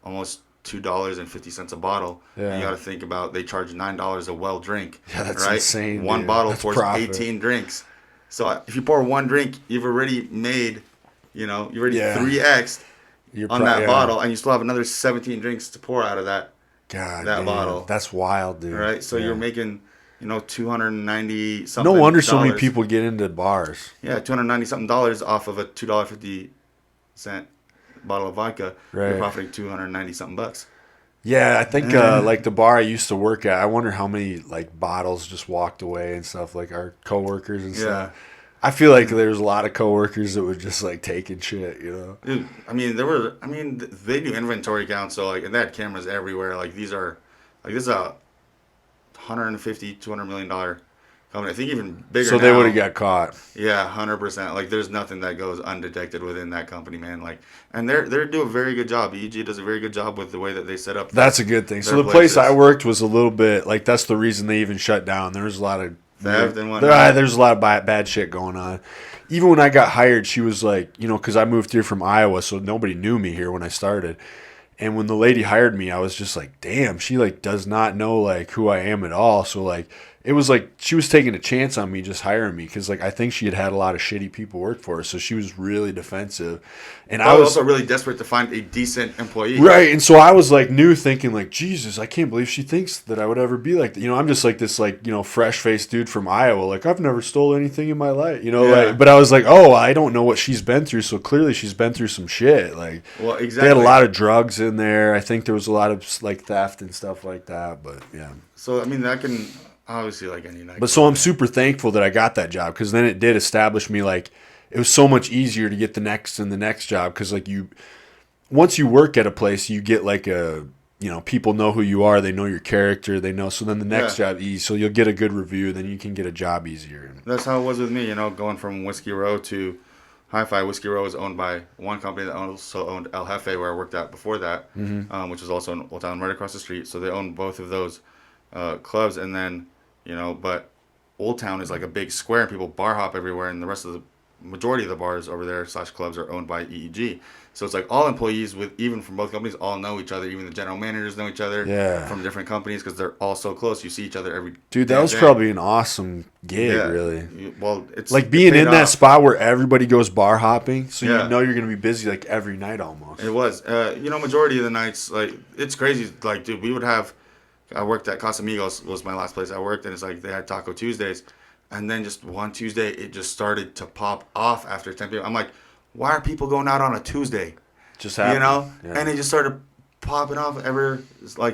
almost $2.50 a bottle. Yeah. And you got to think about, they charge $9 a well drink. Yeah, that's right? insane. One dude. bottle that's for 18 drinks. So if you pour one drink, you've already made, you already Yeah. 3x You're on that yeah. bottle, and you still have another 17 drinks to pour out of that God that damn, bottle. that's wild, dude. Right? So you're making, 290 No something. wonder so many people get into bars. Yeah, 290 something dollars off of a $2.50 bottle of vodka. Right. You're profiting 290 something bucks. Yeah, I think like the bar I used to work at, I wonder how many like bottles just walked away and stuff, like our coworkers and stuff. I feel like there's a lot of coworkers that were just like taking shit, Dude, they do inventory counts, so like, and they had cameras everywhere. Like this is a 150, $200 million company. I think even bigger. So they would have got caught. Yeah, 100%. Like there's nothing that goes undetected within that company, man. Like, and they're doing a very good job. EG does a very good job with the way that they set up. That's a good thing. So the place I worked was a little bit like that's the reason they even shut down. There was a lot of theft and whatnot. There's a lot of bad shit going on. Even when I got hired, she was like, because I moved here from Iowa, so nobody knew me here when I started. And when the lady hired me, I was just like, damn, she like does not know like who I am at all. So like it was like she was taking a chance on me just hiring me because like I think she had a lot of shitty people work for her, so she was really defensive. And I was also really desperate to find a decent employee. Right, and so I was like new, thinking like, Jesus, I can't believe she thinks that I would ever be like that. I'm just like this like fresh faced dude from Iowa. Like I've never stole anything in my life. Like, but I was like, oh, I don't know what she's been through. So clearly she's been through some shit. Like, well, exactly. They had a lot of drugs in there. I think there was a lot of like theft and stuff like that. But yeah. So I mean, that can obviously like any night. But so I'm super thankful that I got that job because then it did establish me like. It was so much easier to get the next and the next job because like once you work at a place, you get like people know who you are, they know your character, they know. So then the next job easy, so you'll get a good review, then you can get a job easier. That's how it was with me, going from Whiskey Row to Hi-Fi. Whiskey Row was owned by one company that also owned El Jefe, where I worked at before that, which was also in Old Town right across the street. So they owned both of those clubs, and then but Old Town is like a big square, and people bar hop everywhere, and the rest of the majority of the bars over there / clubs are owned by EEG. So it's like all employees even from both companies all know each other. Even the general managers know each other from different companies because they're all so close. You see each other every Dude, that was probably an awesome gig, really. Well, it's like being in that spot where everybody goes bar hopping, so you know you're going to be busy like every night almost. It was. Majority of the nights, like, it's crazy. Like, dude, we would have, I worked at Casamigos, was my last place I worked, and it's like they had Taco Tuesdays. And then just one Tuesday, it just started to pop off after 10 p.m. I'm like, why are people going out on a Tuesday? Just happened. Yeah. And it just started popping off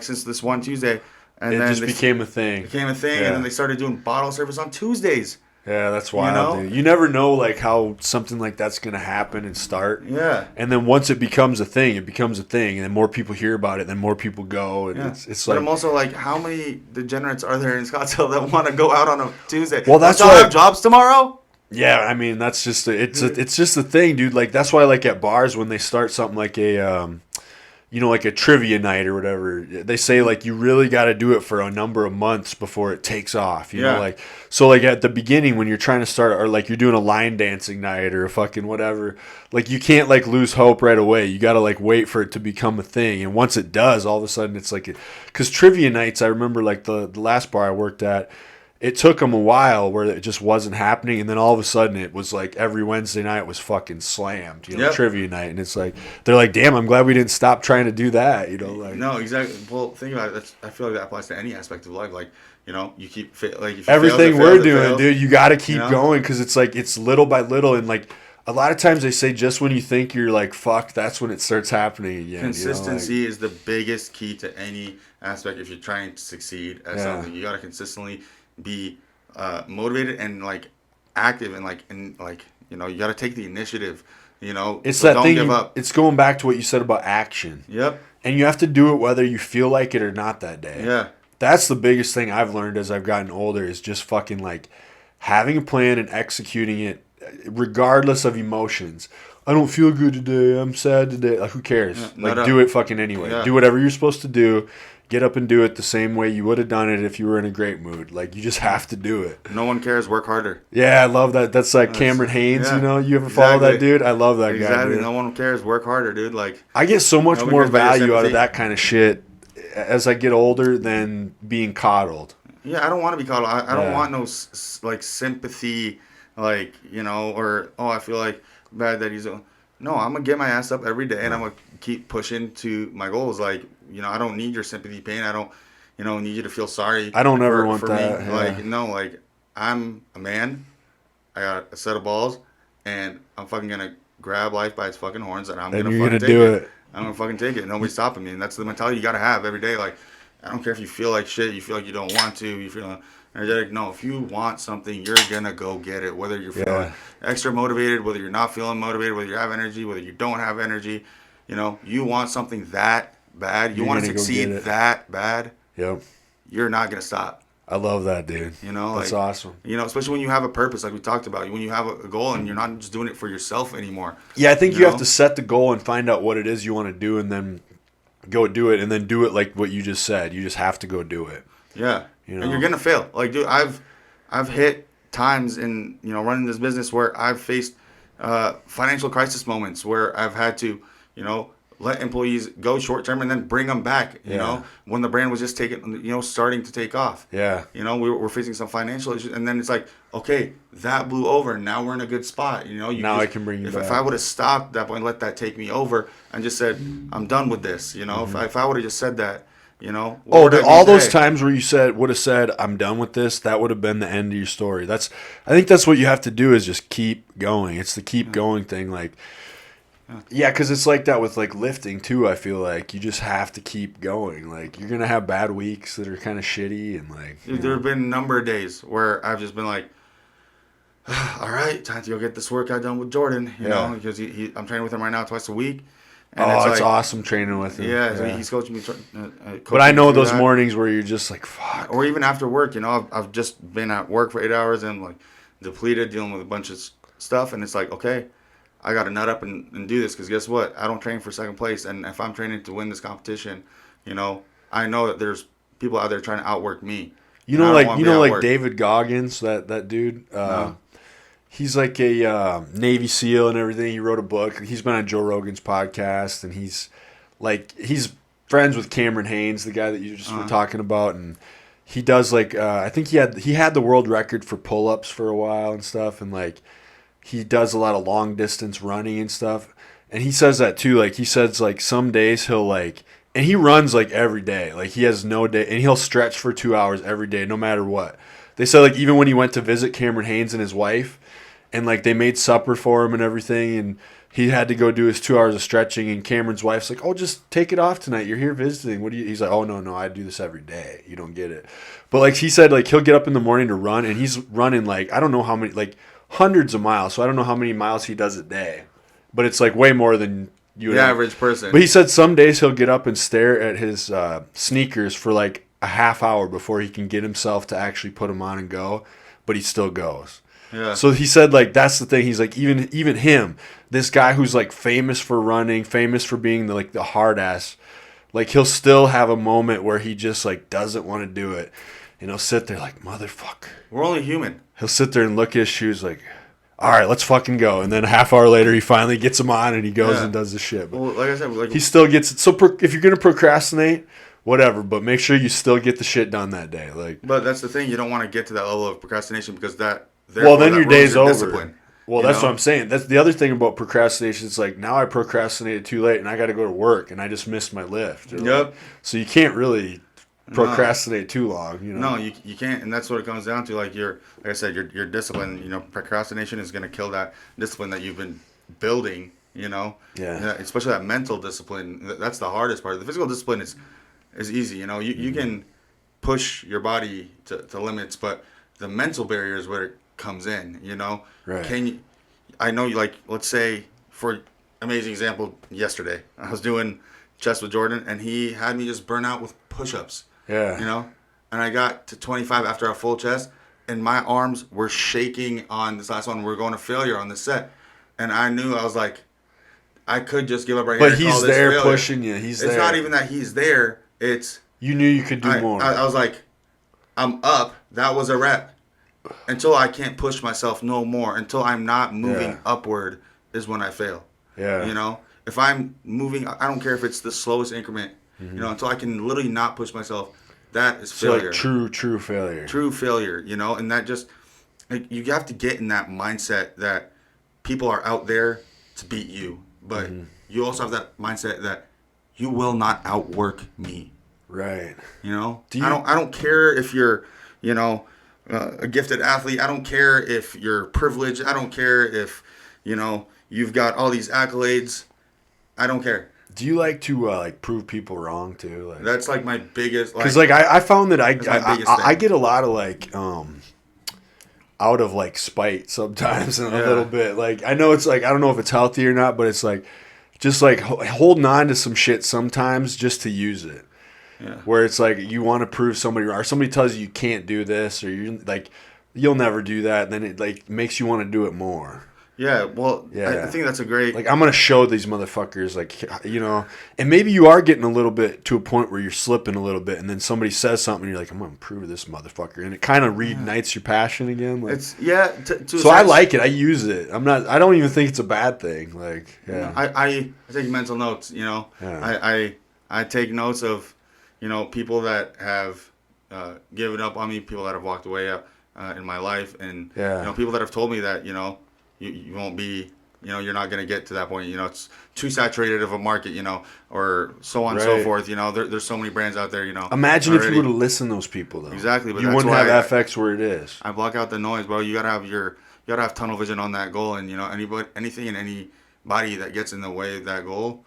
since this one Tuesday. And it then just became a thing. And then they started doing bottle service on Tuesdays. Yeah, that's wild, dude. You never know like how something like that's going to happen and start. Yeah. And then once it becomes a thing, and then more people hear about it, then more people go. And it's like. But I'm also like, how many degenerates are there in Scottsdale that want to go out on a Tuesday? Well, that's why. Have jobs tomorrow? Yeah, I mean that's just it's just a thing, dude. Like that's why like at bars when they start something like a like a trivia night or whatever, they say like you really got to do it for a number of months before it takes off. You know, like so like at the beginning when you're trying to start or like you're doing a line dancing night or a fucking whatever, like you can't like lose hope right away. You got to like wait for it to become a thing, and once it does, all of a sudden it's like because trivia nights, I remember like the last bar I worked at. It took them a while where it just wasn't happening, and then all of a sudden it was like every Wednesday night was fucking slammed, trivia night, and it's like they're like, "Damn, I'm glad we didn't stop trying to do that," like. No, exactly. Well, think about it. I feel like that applies to any aspect of life. Like, you keep like if you everything we're doing, dude. You got to keep going because it's like it's little by little, and like a lot of times they say just when you think you're like fucked, that's when it starts happening again. Consistency is the biggest key to any aspect if you're trying to succeed at something. You got to consistently be motivated and like active and you got to take the initiative. It's so that don't thing. Give up. It's going back to what you said about action. Yep. And you have to do it whether you feel like it or not that day. Yeah. That's the biggest thing I've learned as I've gotten older is just fucking like having a plan and executing it regardless of emotions. I don't feel good today. I'm sad today. Like, who cares? Do it fucking anyway. Yeah. Do whatever you're supposed to do. Get up and do it the same way you would have done it if you were in a great mood. Like, you just have to do it. No one cares. Work harder. Yeah, I love that. That's like Cameron Haynes, You ever follow that dude? I love that guy. Exactly. No one cares. Work harder, dude. Like, I get so much more value out of that kind of shit as I get older than being coddled. Yeah, I don't want to be coddled. I don't want no, like, sympathy like, or, oh, I feel like bad that he's, no, I'm going to get my ass up every day and I'm going to keep pushing to my goals. Like, I don't need your sympathy, pain. I don't, need you to feel sorry. I don't ever want for that. me. Yeah. Like, no, like, I'm a man. I got a set of balls and I'm fucking going to grab life by its fucking horns and I'm going to fucking take it. I'm going to fucking take it. Nobody's stopping me. And that's the mentality you got to have every day. Like, I don't care if you feel like shit, you feel like you don't want to, you feel energetic. No, if you want something, you're going to go get it. Whether you're feeling extra motivated, whether you're not feeling motivated, whether you have energy, whether you don't have energy, you want something that bad, you want to succeed that bad, you're not going to stop. I love that, dude. That's awesome. Especially when you have a purpose, like we talked about, when you have a goal and you're not just doing it for yourself anymore. Yeah, I think you have to set the goal and find out what it is you want to do and then go do it, and then do it like what you just said. You just have to go do it. Yeah. And you're going to fail. Like, dude, I've hit times in, running this business where I've faced financial crisis moments where I've had to, let employees go short term and then bring them back, when the brand was just starting to take off. Yeah. We're facing some financial issues, and then it's like, okay, that blew over. Now we're in a good spot. Now I can bring you back. If I would have stopped at that point, let that take me over and just said, I'm done with this, if I would have just said that, all those times where you would have said, I'm done with this, that would have been the end of your story. I think that's what you have to do, is just keep going. It's the keep going thing. Like, yeah, because it's like that with like lifting too. I feel like you just have to keep going. Like, you're gonna have bad weeks that are kind of shitty, and like, there have been a number of days where I've just been like, all right, time to go get this workout done with Jordan. You know, because I'm training with him right now twice a week. And it's awesome training with him. Yeah, so he's coaching me. But I know those mornings where you're just like, fuck. Or even after work, I've just been at work for 8 hours and I'm like depleted, dealing with a bunch of stuff, and it's like, okay, I got to nut up and do this, because guess what? I don't train for second place, and if I'm training to win this competition, I know that there's people out there trying to outwork me. Like David Goggins, that dude. No. He's like a Navy SEAL and everything. He wrote a book. He's been on Joe Rogan's podcast, and he's friends with Cameron Haynes, the guy that you just were talking about, and he does I think he had the world record for pull-ups for a while and stuff, and like he does a lot of long distance running and stuff. And he says that too. Like, he says like some days he'll and he runs like every day. Like, he has no day, and he'll stretch for 2 hours every day, no matter what. They said like even when he went to visit Cameron Haynes and his wife, and like they made supper for him and everything, and he had to go do his 2 hours of stretching, and Cameron's wife's like, oh, just take it off tonight. You're here visiting. He's like, oh, no, I do this every day. You don't get it. But like he said, like he'll get up in the morning to run, and he's running like, I don't know how many, like hundreds of miles. So I don't know how many miles he does a day, but it's like way more than the average person. But he said some days he'll get up and stare at his sneakers for like a half hour before he can get himself to actually put them on and go, but he still goes. Yeah. So he said, like, that's the thing. He's like, even him, this guy who's like famous for running, famous for being the hard ass, like he'll still have a moment where he just like doesn't want to do it, and he'll sit there like, motherfucker. We're only human. He'll sit there and look at his shoes like, all right, let's fucking go. And then a half hour later, he finally gets them on and he goes and does the shit. But like I said, he still gets it. So if you're gonna procrastinate, whatever, but make sure you still get the shit done that day. But that's the thing. You don't want to get to that level of procrastination, because then your day's over. Discipline, that's what I'm saying. That's the other thing about procrastination. It's like, now I procrastinated too late and I got to go to work and I just missed my lift. Yep. So you can't really procrastinate too long. No, you can't, and that's what it comes down to. Like I said, your discipline. Procrastination is going to kill that discipline that you've been building. Yeah. Especially that mental discipline. That's the hardest part. The physical discipline is easy. You can push your body to limits, but the mental barrier is where it comes in. Right. I know you, like, let's say, for amazing example, yesterday I was doing chest with Jordan, and he had me just burn out with push-ups. Yeah. And I got to 25 after a full chest, and my arms were shaking on this last one. We were going to failure on this set, and I knew, I was like, I could just give up right here. But he's there pushing you. It's not even that he's there. It's, you knew you could do more. I was like, I'm up. That was a rep. Until I can't push myself no more, until I'm not moving upward, is when I fail. Yeah. If I'm moving, I don't care if it's the slowest increment, until I can literally not push myself, that is failure. Like true failure. True failure, and that just, like, you have to get in that mindset that people are out there to beat you, but you also have that mindset that you will not outwork me. Right. You know, I don't care if you're, you know, a gifted athlete. I don't care if you're privileged. I don't care if, you know, you've got all these accolades. I don't care. Do you like to like prove people wrong too? Like, that's like my biggest. Because like I found that I get a lot of like out of like spite sometimes and a little bit. Like I know it's like I don't know if it's healthy or not, but it's like just like holding on to some shit sometimes just to use it. Yeah. Where it's like you want to prove somebody wrong, or somebody tells you can't do this, or you're like you'll never do that, and then it like makes you want to do it more. Yeah, well, I think that's a great... Like, I'm going to show these motherfuckers, like, you know, and maybe you are getting a little bit to a point where you're slipping a little bit, and then somebody says something, and you're like, I'm going to prove this motherfucker, and it kind of reignites your passion again. Like, it's, so I like it. I use it. I don't even think it's a bad thing. Like, yeah. I take mental notes, you know. Yeah. I take notes of, you know, people that have given up on me, people that have walked away in my life, and, you know, people that have told me that, you know, you won't be, you know, you're not going to get to that point. You know, it's too saturated of a market, you know, or so on and so forth. You know, there's so many brands out there, you know. Imagine if you would have listened to those people, though. Exactly. But you wouldn't have FX where it is. I block out the noise, bro. You got to have tunnel vision on that goal. And, you know, anything and anybody that gets in the way of that goal,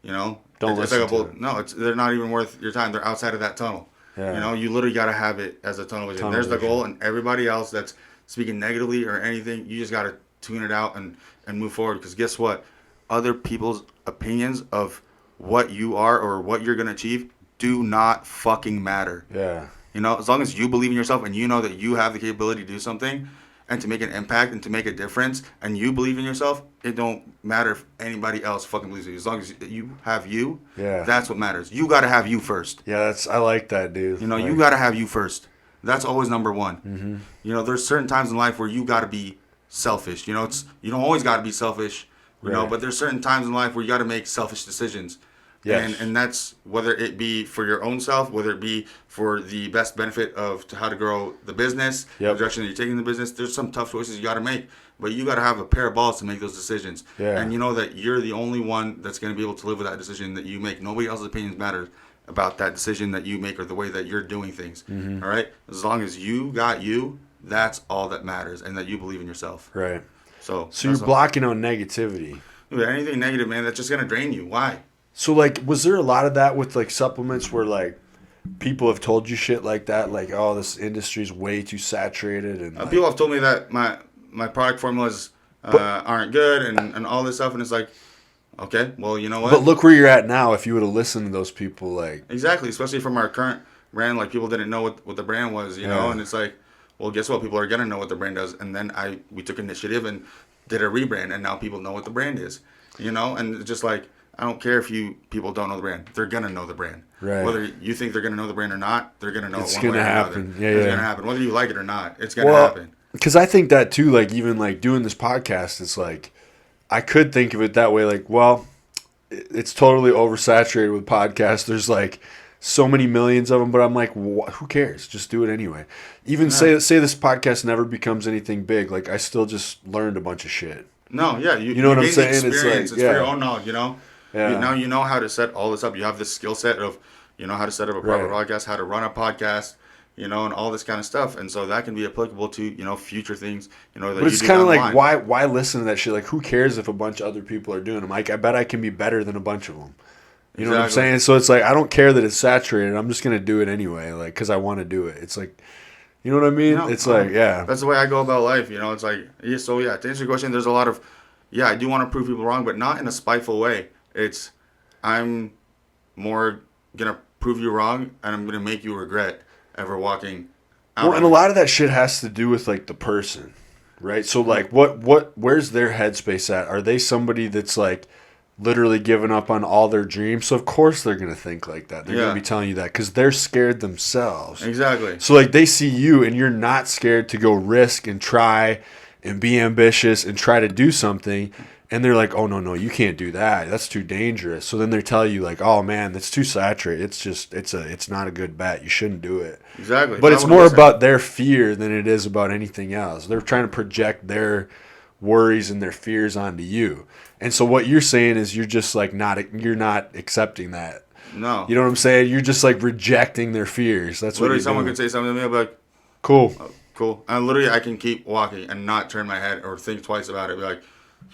you know. Don't listen to it. No, they're not even worth your time. They're outside of that tunnel. Yeah. You know, you literally got to have it as a tunnel vision. There's the goal, and everybody else that's speaking negatively or anything, you just got to tune it out and move forward, because guess what? Other people's opinions of what you are or what you're going to achieve do not fucking matter. Yeah. You know, as long as you believe in yourself and you know that you have the capability to do something and to make an impact and to make a difference, and you believe in yourself, it don't matter if anybody else fucking believes in you. As long as you have you, that's what matters. You got to have you first. Yeah, I like that, dude. You know, you got to have you first. That's always number one. Mm-hmm. You know, there's certain times in life where you got to be selfish. You know, you don't always got to be selfish, you know, but there's certain times in life where you got to make selfish decisions. Yes. And that's whether it be for your own self, whether it be for the best benefit of how to grow the business, the direction that you're taking the business. There's some tough choices you got to make, but you got to have a pair of balls to make those decisions. Yeah. And you know that you're the only one that's going to be able to live with that decision that you make. Nobody else's opinions matter about that decision that you make or the way that you're doing things. Mm-hmm. All right? As long as you got you, that's all that matters, and that you believe in yourself. Right. So you're blocking out negativity. Dude, anything negative, man, that's just going to drain you. Why? So, like, was there a lot of that with, like, supplements where, like, people have told you shit like that? Like, oh, this industry's way too saturated? And like, people have told me that my product formulas aren't good and all this stuff, and it's like, okay, well, you know what? But look where you're at now if you would have listened to those people, like... Exactly, especially from our current brand. Like, people didn't know what the brand was, you know? And it's like, well, guess what? People are going to know what the brand does. And then we took initiative and did a rebrand, and now people know what the brand is, you know? And it's just like, I don't care if people don't know the brand. They're going to know the brand. Right. Whether you think they're going to know the brand or not, they're going to know it's one way or another. It's going to happen. Whether you like it or not, it's going to happen. Because I think that, too, like, even, like, doing this podcast, it's like, I could think of it that way, like, well, it's totally oversaturated with podcasts. There's, like, so many millions of them, but I'm like, who cares? Just do it anyway. Even say this podcast never becomes anything big. Like, I still just learned a bunch of shit. No, yeah. You know what I'm saying? It's like, it's for your own knowledge, you know? Yeah. Now you know how to set all this up. You have this skill set of, you know, how to set up a proper podcast, how to run a podcast, you know, and all this kind of stuff. And so that can be applicable to, you know, future things, you know, that but it's kind of like, why listen to that shit? Like, who cares if a bunch of other people are doing them? Like, I bet I can be better than a bunch of them. You know what I'm saying? So it's like, I don't care that it's saturated. I'm just going to do it anyway, like, because I want to do it. It's like, you know what I mean? It's like, yeah. That's the way I go about life, you know? It's like, so yeah, to answer your question, there's a lot of, I do want to prove people wrong, but not in a spiteful way. It's, I'm more going to prove you wrong, and I'm going to make you regret ever walking out. Well, and a lot of that shit has to do with, like, the person, right? So, like, where's their headspace at? Are they somebody that's, like, literally giving up on all their dreams? So, of course, they're going to think like that. They're going to be telling you that because they're scared themselves. Exactly. So, like, they see you, and you're not scared to go risk and try and be ambitious and try to do something. And they're like, oh, no, you can't do that. That's too dangerous. So then they tell you like, oh, man, that's too saturated. It's not a good bet. You shouldn't do it. Exactly. But it's more about their fear than it is about anything else. They're trying to project their worries and their fears onto you. And so what you're saying is you're just like you're not accepting that. No. You know what I'm saying? You're just like rejecting their fears. That's literally what someone could say something to me, I'll be like, cool. Cool. And literally I can keep walking and not turn my head or think twice about it. Be like,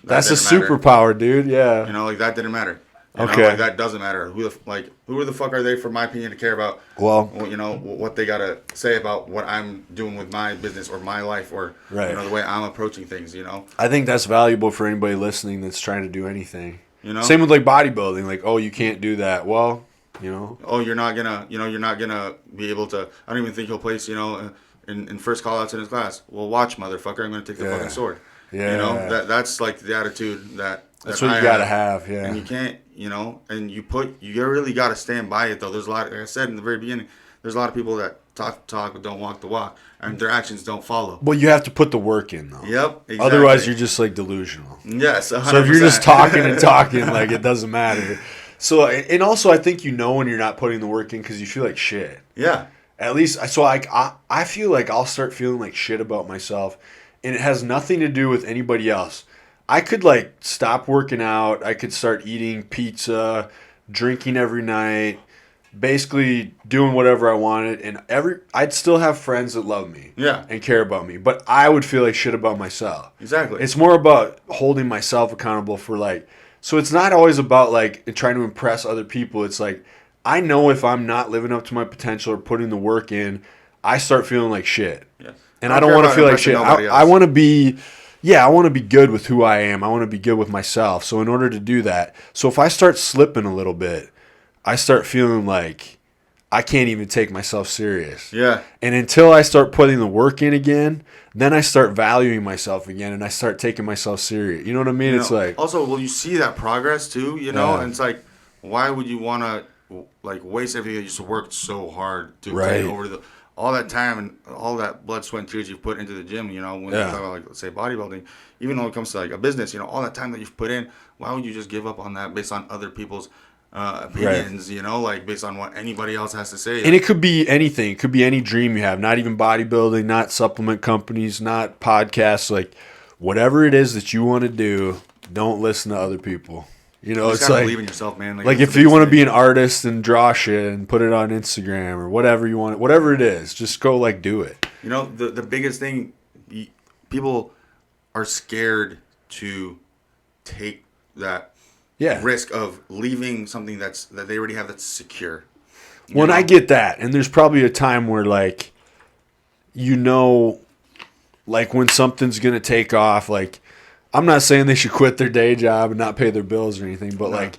that's a superpower, dude. Yeah. You know, like that didn't matter. Okay. Like that doesn't matter. Who the fuck are they for my opinion to care about? Well, you know, what they gotta say about what I'm doing with my business or my life or right. You know, the way I'm approaching things. You know. I think that's valuable for anybody listening that's trying to do anything. You know. Same with like bodybuilding. Like, oh, you can't do that. Well, you know. Oh, you're not gonna be able to. I don't even think he'll place. You know, in first call outs in his class. Well, watch, motherfucker. I'm gonna take the fucking sword. Yeah. You know, that's like the attitude that's what you gotta have, yeah. And you can't, you know, and you really gotta stand by it though. There's a lot, like I said in the very beginning, there's a lot of people that talk but don't walk the walk, and their actions don't follow. Well, you have to put the work in though. Yep. Exactly. Otherwise, you're just like delusional. Yes. 100%. So if you're just talking and talking, like it doesn't matter. So and also, I think you know when you're not putting the work in because you feel like shit. Yeah. At least, so like I feel like I'll start feeling like shit about myself, and it has nothing to do with anybody else. I could like stop working out. I could start eating pizza, drinking every night, basically doing whatever I wanted, and I'd still have friends that love me, and care about me. But I would feel like shit about myself. Exactly. It's more about holding myself accountable for like. So it's not always about like trying to impress other people. It's like I know if I'm not living up to my potential or putting the work in, I start feeling like shit. Yeah. And I don't want to feel like shit. I want to be. Yeah, I want to be good with who I am. I want to be good with myself. So in order to do that, so if I start slipping a little bit, I start feeling like I can't even take myself serious. Yeah. And until I start putting the work in again, then I start valuing myself again and I start taking myself serious. You know what I mean? It's like also, well, you see that progress too, you know, and it's like, why would you want to like waste everything that you just worked so hard to pay over all that time and all that blood, sweat, and tears you've put into the gym, you know, when you talk about, like, let's say, bodybuilding, even though it comes to, like, a business, you know, all that time that you've put in, why would you just give up on that based on other people's opinions, you know, like, based on what anybody else has to say? And it could be anything. It could be any dream you have, not even bodybuilding, not supplement companies, not podcasts, like, whatever it is that you want to do, don't listen to other people. You know, it's like believe in yourself, man. Like if you want to be an artist and draw shit and put it on Instagram or whatever you want, whatever it is, just go like do it. You know, the biggest thing, people are scared to take that risk of leaving something that they already have that's secure. Well, I get that, and there's probably a time where like, you know, like when something's gonna take off, like. I'm not saying they should quit their day job and not pay their bills or anything, but like,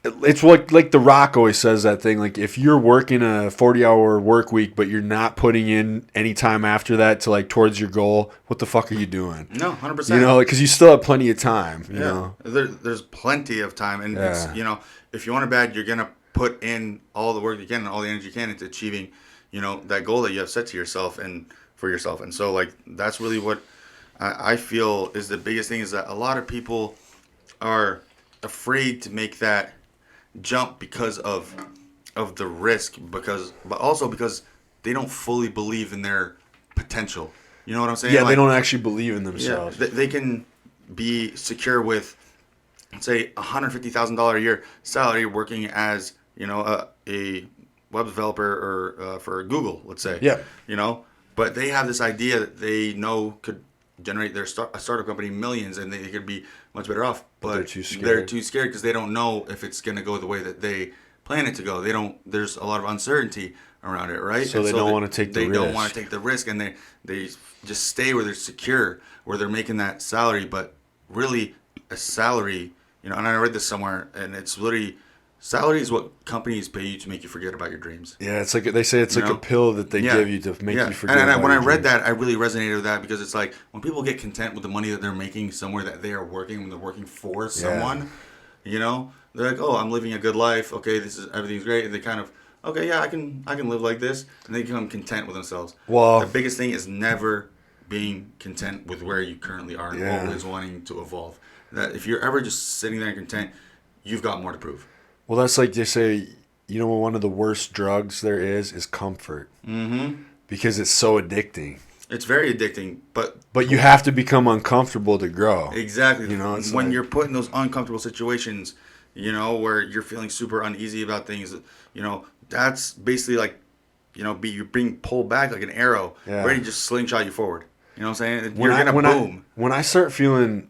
it's like The Rock always says that thing. Like, if you're working a 40-hour work week, but you're not putting in any time after that to like towards your goal, what the fuck are you doing? No, 100%. You know, because you still have plenty of time. You know, there's plenty of time, and it's, you know, if you want it bad, you're gonna put in all the work you can and all the energy you can into achieving, you know, that goal that you have set to yourself and for yourself. And so, like, that's really what I feel is the biggest thing, is that a lot of people are afraid to make that jump because of the risk, but also because they don't fully believe in their potential. You know what I'm saying? Yeah, like, they don't actually believe in themselves. Yeah, they can be secure with, say, $150,000 a year salary working as, you know, a web developer or for Google, let's say. Yeah. You know, but they have this idea that they know could generate a startup company millions, and they could be much better off, but they're too scared because they don't know if it's going to go the way that they plan it to go. There's a lot of uncertainty around it, right? So they don't want to take the risk. They don't want to take the risk, and they just stay where they're secure, where they're making that salary. But really, a salary, you know, and I read this somewhere, and it's literally, salary is what companies pay you to make you forget about your dreams. Yeah, it's like they say it's like a pill that they give you to make you forget. And when I read that, I really resonated with that, because it's like when people get content with the money that they're making somewhere that they are working, when they're working for someone, you know, they're like, oh, I'm living a good life. Okay, everything's great. And they kind of, okay, yeah, I can live like this, and they become content with themselves. Well, the biggest thing is never being content with where you currently are and always wanting to evolve. that if you're ever just sitting there and content, you've got more to prove. Well, that's like they say, one of the worst drugs there is comfort. Mm-hmm. Because it's so addicting. It's very addicting, but you have to become uncomfortable to grow. Exactly. It's when you're put in those uncomfortable situations, where you're feeling super uneasy about things, that's basically like, you're being pulled back like an arrow, ready to just slingshot you forward. You know what I'm saying? You're gonna boom. When I start feeling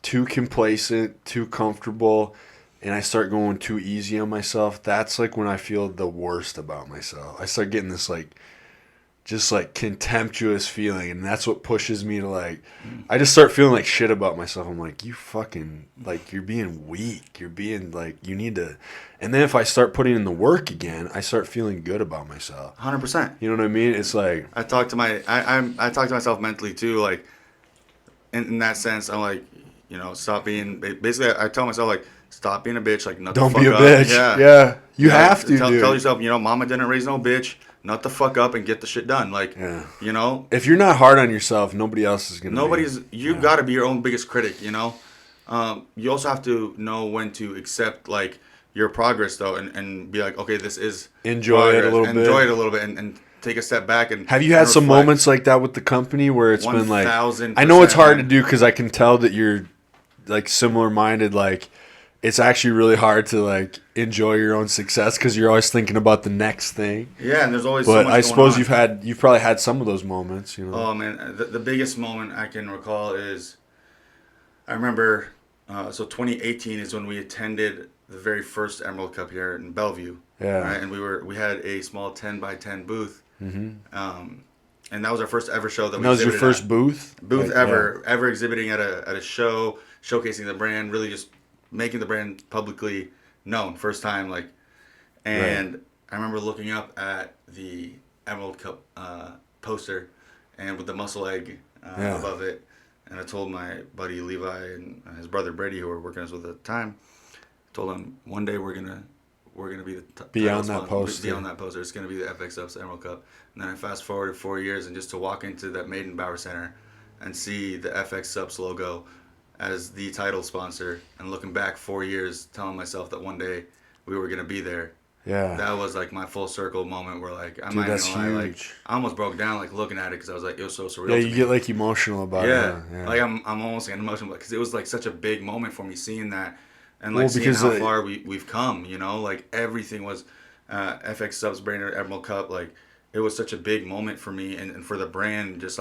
too complacent, too comfortable, and I start going too easy on myself, that's like when I feel the worst about myself. I start getting this just contemptuous feeling, and that's what pushes me to I just start feeling like shit about myself. I'm like, you fucking, you're being weak. You're being you need to. And then if I start putting in the work again, I start feeling good about myself. 100%. You know what I mean? It's like I talk to myself mentally too. In that sense, I'm like, stop being. Basically, I tell myself stop being a bitch. Nut the fuck up. Don't be a bitch. Yeah. You have to. Tell yourself, mama didn't raise no bitch. Nut the fuck up and get the shit done. If you're not hard on yourself, nobody else is gonna. You've got to be your own biggest critic. You also have to know when to accept your progress though, and be like, okay, this is enjoy progress. it a little bit, and take a step back. And have you had some moments like that with the company where it's 1,000%, been I know it's hard to do because I can tell that you're similar minded. It's actually really hard to enjoy your own success because you're always thinking about the next thing. Yeah, and there's always. But so much I suppose going you've probably had some of those moments. Oh man, the biggest moment I can recall is, I remember, so 2018 is when we attended the very first Emerald Cup here in Bellevue. Yeah. Right, and we had a small 10x10 booth. Mm-hmm. And that was our first ever show that was your first booth ever exhibiting at a show, showcasing the brand, really just making the brand publicly known, first time, and right. I remember looking up at the Emerald Cup poster, and with the muscle egg above it, and I told my buddy Levi and his brother Brady, who were working us with at the time, told them one day we're gonna be on that poster. Be on that poster. It's gonna be the FX Ups Emerald Cup. And then I fast forwarded 4 years, and just to walk into that Maidenbauer Center and see the FX Ups logo as the title sponsor, and looking back 4 years, telling myself that one day we were gonna be there. Yeah, that was my full circle moment where that's huge. I almost broke down looking at it because I was it was so surreal. Yeah, you get emotional about it. Yeah, I'm almost getting emotional because it was such a big moment for me seeing that, and seeing how far we've come. Everything was FX Subs Brainer Emerald Cup. It was such a big moment for me and for the brand, just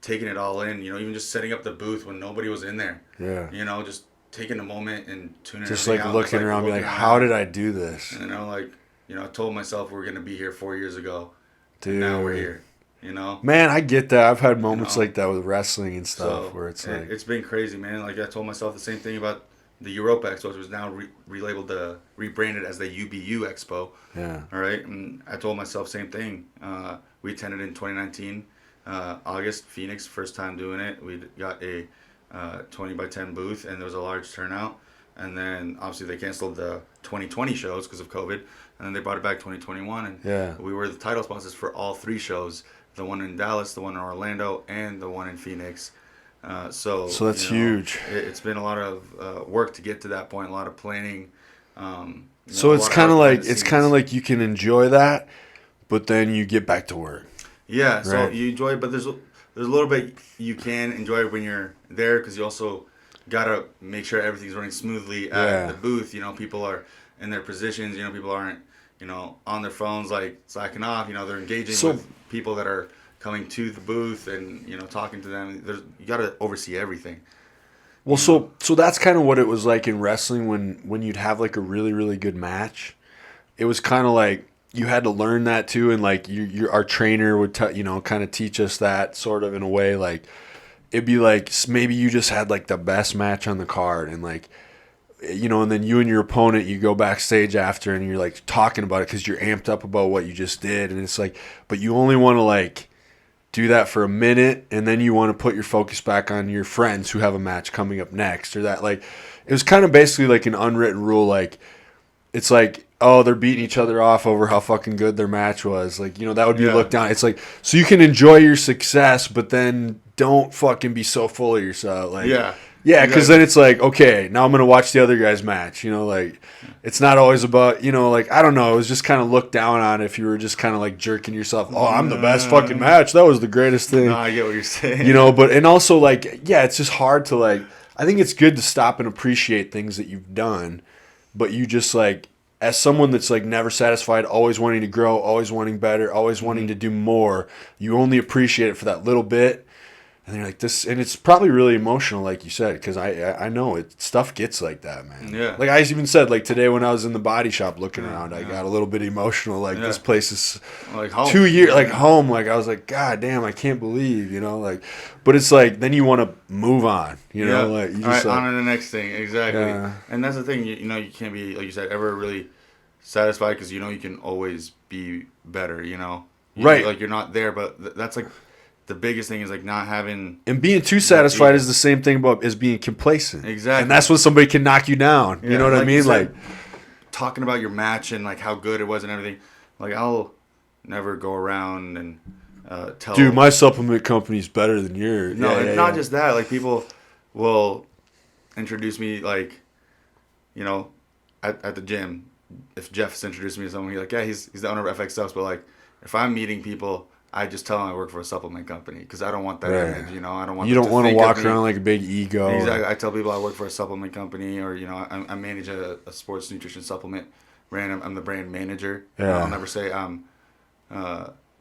taking it all in, even just setting up the booth when nobody was in there. Yeah. Just taking a moment and tuning just everything out. Looking around, be how did I do this? I told myself we were going to be here 4 years ago. Dude. And now we're here, Man, I get that. I've had moments like that with wrestling and stuff where it's it's been crazy, man. I told myself the same thing about the Europa Expo, which was now relabeled, rebranded as the UBU Expo. Yeah. All right. And I told myself same thing. We attended in 2019, August, Phoenix, first time doing it. We got a 20x10 booth, and there was a large turnout. And then obviously they canceled the 2020 shows because of COVID, and then they brought it back 2021. And we were the title sponsors for all three shows: the one in Dallas, the one in Orlando, and the one in Phoenix. So that's huge. It's been a lot of work to get to that point, a lot of planning. So it's kind of like you can enjoy that, but then you get back to work. Yeah, right? So you enjoy it, but there's a little bit you can enjoy when you're there, because you also gotta make sure everything's running smoothly at the booth. People are in their positions. People aren't on their phones slacking off. They're engaging with people that are coming to the booth and talking to them. You got to oversee everything. Well, so that's kind of what it was like in wrestling when you'd have a really, really good match. It was kind of you had to learn that too, and our trainer would kind of teach us that sort of in a way. It'd be maybe you just had the best match on the card, and and then you and your opponent, you go backstage after and you're talking about it because you're amped up about what you just did, and it's but you only want to do that for a minute, and then you want to put your focus back on your friends who have a match coming up next, or that it was kind of basically an unwritten rule. It's oh, they're beating each other off over how fucking good their match was. That would be looked down. It's so you can enjoy your success, but then don't fucking be so full of yourself. Yeah, because then it's like, okay, now I'm going to watch the other guy's match. You know, like, it's not always about, you know, like, I don't know. It was just kind of looked down on if you were just kind of like jerking yourself. Oh, I'm the best fucking match. That was the greatest thing. No, I get what you're saying. You know, but, and also, like, yeah, it's just hard to, like, I think it's good to stop and appreciate things that you've done, but you just, like, as someone that's, like, never satisfied, always wanting to grow, always wanting better, always wanting to do more, you only appreciate it for that little bit. And they're like this, and it's probably really emotional, like you said, because I know it. Stuff gets like that, man. Yeah. Like I even said, like today when I was in the body shop looking around, I got a little bit emotional. Like this place is like home. 2 years, like home. Like I was like, God damn, I can't believe, you know, like. But it's like then you want to move on, you know, like you just on to the next thing, exactly. Yeah. And that's the thing, you know, you can't be like you said ever really satisfied because you know you can always be better, you know. Right. Like you're not there, but that's like. The biggest thing is like not having and being too satisfied is the same thing as being complacent. Exactly, and that's when somebody can knock you down. Yeah, you know what I mean? Said, like talking about your match and like how good it was and everything. Like I'll never go around and tell. Dude, my supplement company's better than yours. No, it's not just that. Like people will introduce me like, you know, at the gym. If Jeff's introduced me to someone, he's like, yeah, he's the owner of FX Subs. But like, if I'm meeting people. I just tell them I work for a supplement company because I don't want that image, you know. I don't want. You don't want to walk around like a big ego. Exactly. I tell people I work for a supplement company, or you know, I manage a sports nutrition supplement brand. I'm the brand manager. Yeah. I'll never say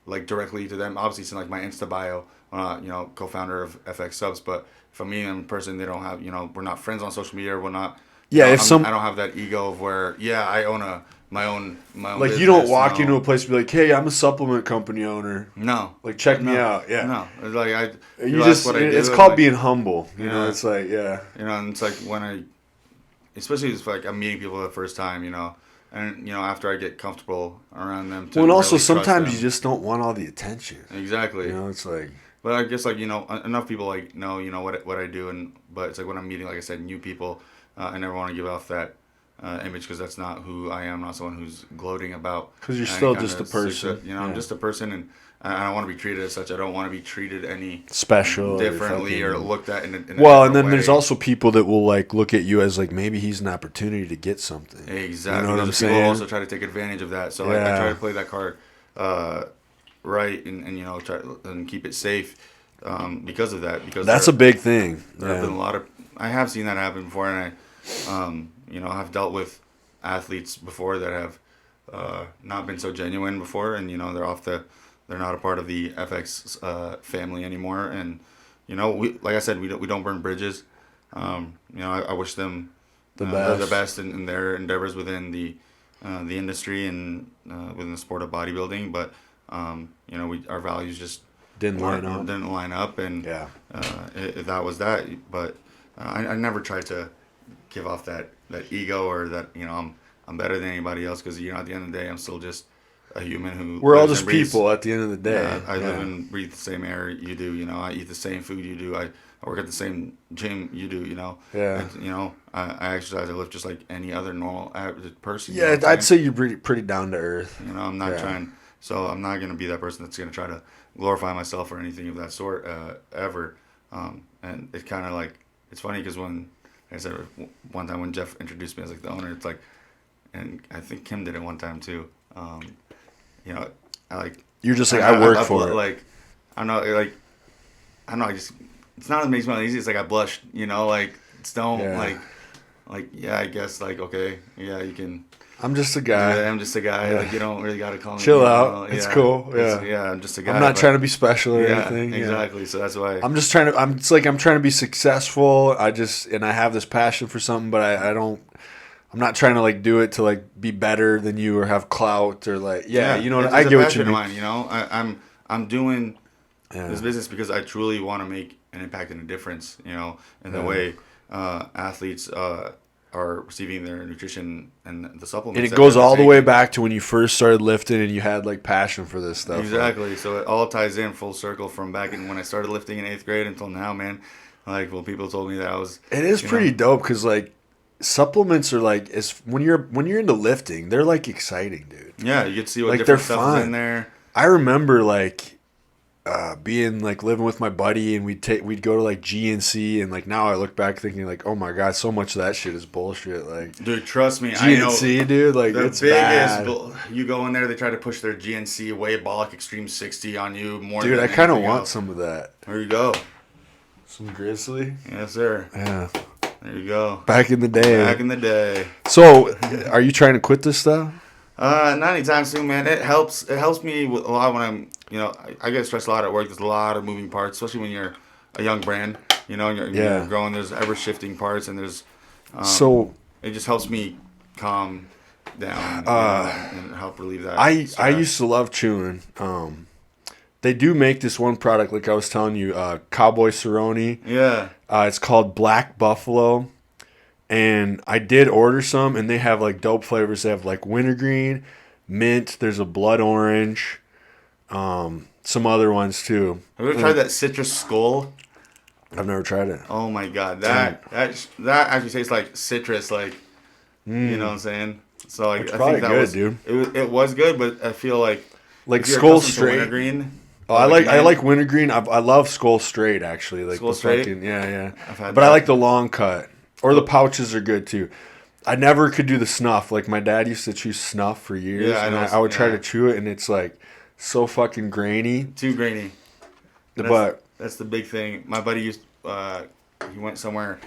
like directly to them. Obviously, it's in like my Insta bio. You know, co-founder of FX Subs. But if I'm meeting them in person, they don't have. You know, we're not friends on social media. We're not. Yeah. I don't have that ego of where I own my own like business, you don't walk into a place and be like, hey, I'm a supplement company owner. No. Like check me out. Yeah. No. It's like you just what I do. It's called like, being humble. You know, it's like you know, and it's like when especially it's like I'm meeting people the first time, you know. And you know, after I get comfortable around them and also sometimes you just don't want all the attention. Exactly. You know, it's like but I guess like, you know, enough people like know, you know, what I do but it's like when I'm meeting, like I said, new people, I never want to give off that image because that's not who I am. I'm not someone who's gloating about. Because you're still just a person. You know, I'm just a person, and I don't want to be treated as such. I don't want to be treated any special, differently, or looked at in a well. And then there's also people that will like look at you as like maybe he's an opportunity to get something. Exactly. You know what I'm saying? People also try to take advantage of that. So I try to play that card right, and you know, try and keep it safe because of that. Because that's a big thing. There have been a lot of. I have seen that happen before, and you know, I've dealt with athletes before that have not been so genuine before, and you know, they're not a part of the FX family anymore, and you know, like I said, we don't burn bridges. You know, I wish them the best in their endeavors within the industry and within the sport of bodybuilding, but you know, our values just didn't line up, and that was that. But I never tried to give off that ego or that, you know, I'm better than anybody else because, you know, at the end of the day, I'm still just a human who we're all just people at the end of the day. I live and breathe the same air you do, you know. I eat the same food you do. I work at the same gym you do, you know. Yeah. And, you know, I exercise. I live just like any other normal average person. Yeah, I'd say you're pretty down to earth. You know, I'm not trying. So I'm not going to be that person that's going to try to glorify myself or anything of that sort ever. And it's kind of like, it's funny because when I said one time when Jeff introduced me as like the owner, it's like, and I think Kim did it one time too. You know, you're just like I work for it. Like I don't know, like I don't know. I just it's not that makes me easy. It's like I blushed. You know, like don't like yeah. I guess like okay, yeah, you can. I'm just a guy. Yeah, I'm just a guy. Yeah. Like you don't really gotta call me. Chill out. It's cool. Yeah, I'm just a guy. I'm not trying to be special or anything. Exactly. Yeah. So that's why I'm just trying to. It's like I'm trying to be successful. I have this passion for something, but I don't. I'm not trying to like do it to like be better than you or have clout or like you know. I get what you mean. Mine, you know, I'm doing this business because I truly want to make an impact and a difference. You know, in the way athletes are receiving their nutrition and the supplements. And it goes all the way back to when you first started lifting and you had like passion for this stuff. Exactly. Right? So it all ties in full circle from back in when I started lifting in 8th grade until now, man. Like, well, people told me that I was. It is pretty dope because like supplements are like when you're into lifting, they're like exciting, dude. Yeah, you get to see what like different stuff is in there. I remember like being like living with my buddy, and we'd go to like GNC, and like now I look back thinking like, oh my god, so much of that shit is bullshit. Like, dude, trust me, GNC, I know, dude, like the it's bad. you go in there, they try to push their GNC Waybolic Extreme 60 on you more. Dude, than I kind of anything want else. some of that. There you go. Some Grizzly. Yes, sir. Yeah. There you go. Back in the day. Back in the day. So, are you trying to quit this stuff? Not anytime soon, man. It helps. It helps me with a lot when I'm, I get stressed a lot at work. There's a lot of moving parts, especially when you're a young brand. And you're growing. There's ever shifting parts, and there's. So it just helps me calm down and help relieve that. I used to love chewing. They do make this one product, like I was telling you, Cowboy Cerrone. Yeah. It's called Black Buffalo. And I did order some, and they have like dope flavors. They have like wintergreen, mint, there's a blood orange, some other ones too. Have you ever tried that citrus skull? I've never tried it. Oh my god, that actually tastes like citrus, like you know what I'm saying? So like, It's I probably think that good, was dude. It was good, but I feel like if you're Skull accustomed to Straight. wintergreen. Oh, I like wintergreen. I love Skull Straight actually. Like Skull the Straight? fucking, yeah. I've had But I that. like the long cut. Or the pouches are good too. I never could do the snuff. Like my dad used to chew snuff for years, Yeah, I and know, I would try yeah. to chew it, and it's like so fucking grainy. Too grainy. That's the big thing. My buddy he went somewhere.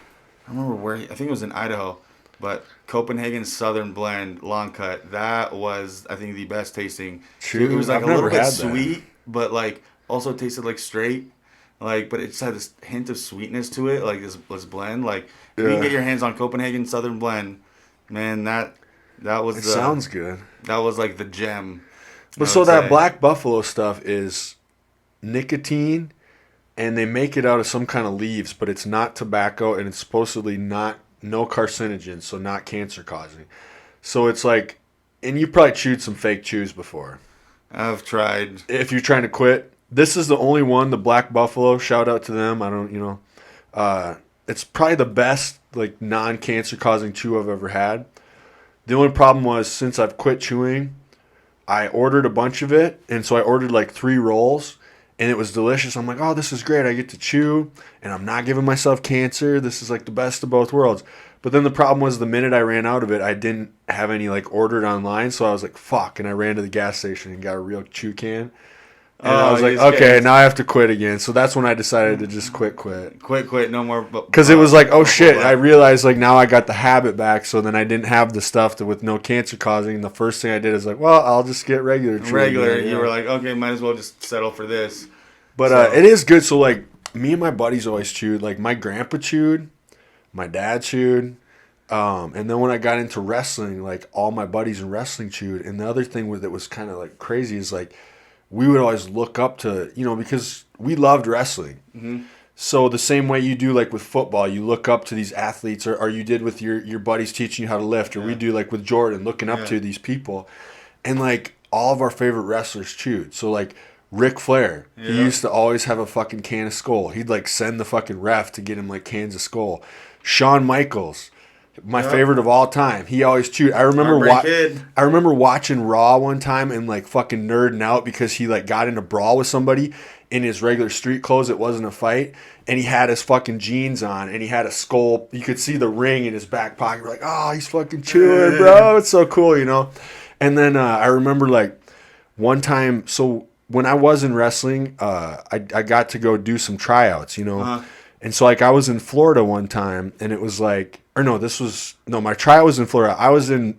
I don't remember where. I think it was in Idaho, but Copenhagen Southern Blend long cut. That was, I think, the best tasting. True. It was like I've a little never bit had that. sweet, but like also tasted like straight. Like, but it just had this hint of sweetness to it. Like this blend. Like if you can get your hands on Copenhagen Southern Blend, man, that was. It sounds good. That was like the gem. But so that Black Buffalo stuff is nicotine, and they make it out of some kind of leaves, but it's not tobacco, and it's supposedly no carcinogens, so not cancer causing. So it's like, and you probably chewed some fake chews before. I've tried. If you're trying to quit, this is the only one, the Black Buffalo. Shout out to them. I don't, it's probably the best like non-cancer causing chew I've ever had. The only problem was since I've quit chewing, I ordered a bunch of it, and so I ordered like 3 rolls, and it was delicious. I'm like, oh, this is great. I get to chew, and I'm not giving myself cancer. This is like the best of both worlds. But then the problem was the minute I ran out of it, I didn't have any like ordered online, so I was like, fuck, and I ran to the gas station and got a real chew can. And I was like, okay, now I have to quit again. So that's when I decided to just quit. Quit, no more. Because it was like, oh shit, I realized like now I got the habit back, so then I didn't have the stuff with no cancer causing. And the first thing I did is like, well, I'll just get regular. You were like, okay, might as well just settle for this. But it is good. So like me and my buddies always chewed. Like my grandpa chewed, my dad chewed. And then when I got into wrestling, like all my buddies in wrestling chewed. And the other thing that was kind of like crazy is like, we would always look up to, because we loved wrestling. Mm-hmm. So the same way you do like with football, you look up to these athletes, or you did with your buddies teaching you how to lift, or we do like with Jordan, looking up to these people. And like all of our favorite wrestlers chewed. So like Ric Flair, he used to always have a fucking can of Skull. He'd like send the fucking ref to get him like cans of Skull. Shawn Michaels, my favorite of all time. He always chewed. I remember watching Raw one time and like fucking nerding out because he like got in a brawl with somebody in his regular street clothes. It wasn't a fight, and he had his fucking jeans on, and he had a Skull. You could see the ring in his back pocket. We're like, oh, he's fucking chewing, bro. It's so cool, And then I remember like one time. So when I was in wrestling, I got to go do some tryouts, And so like I was in Florida one time, and it was like. My trial was in Florida. I was in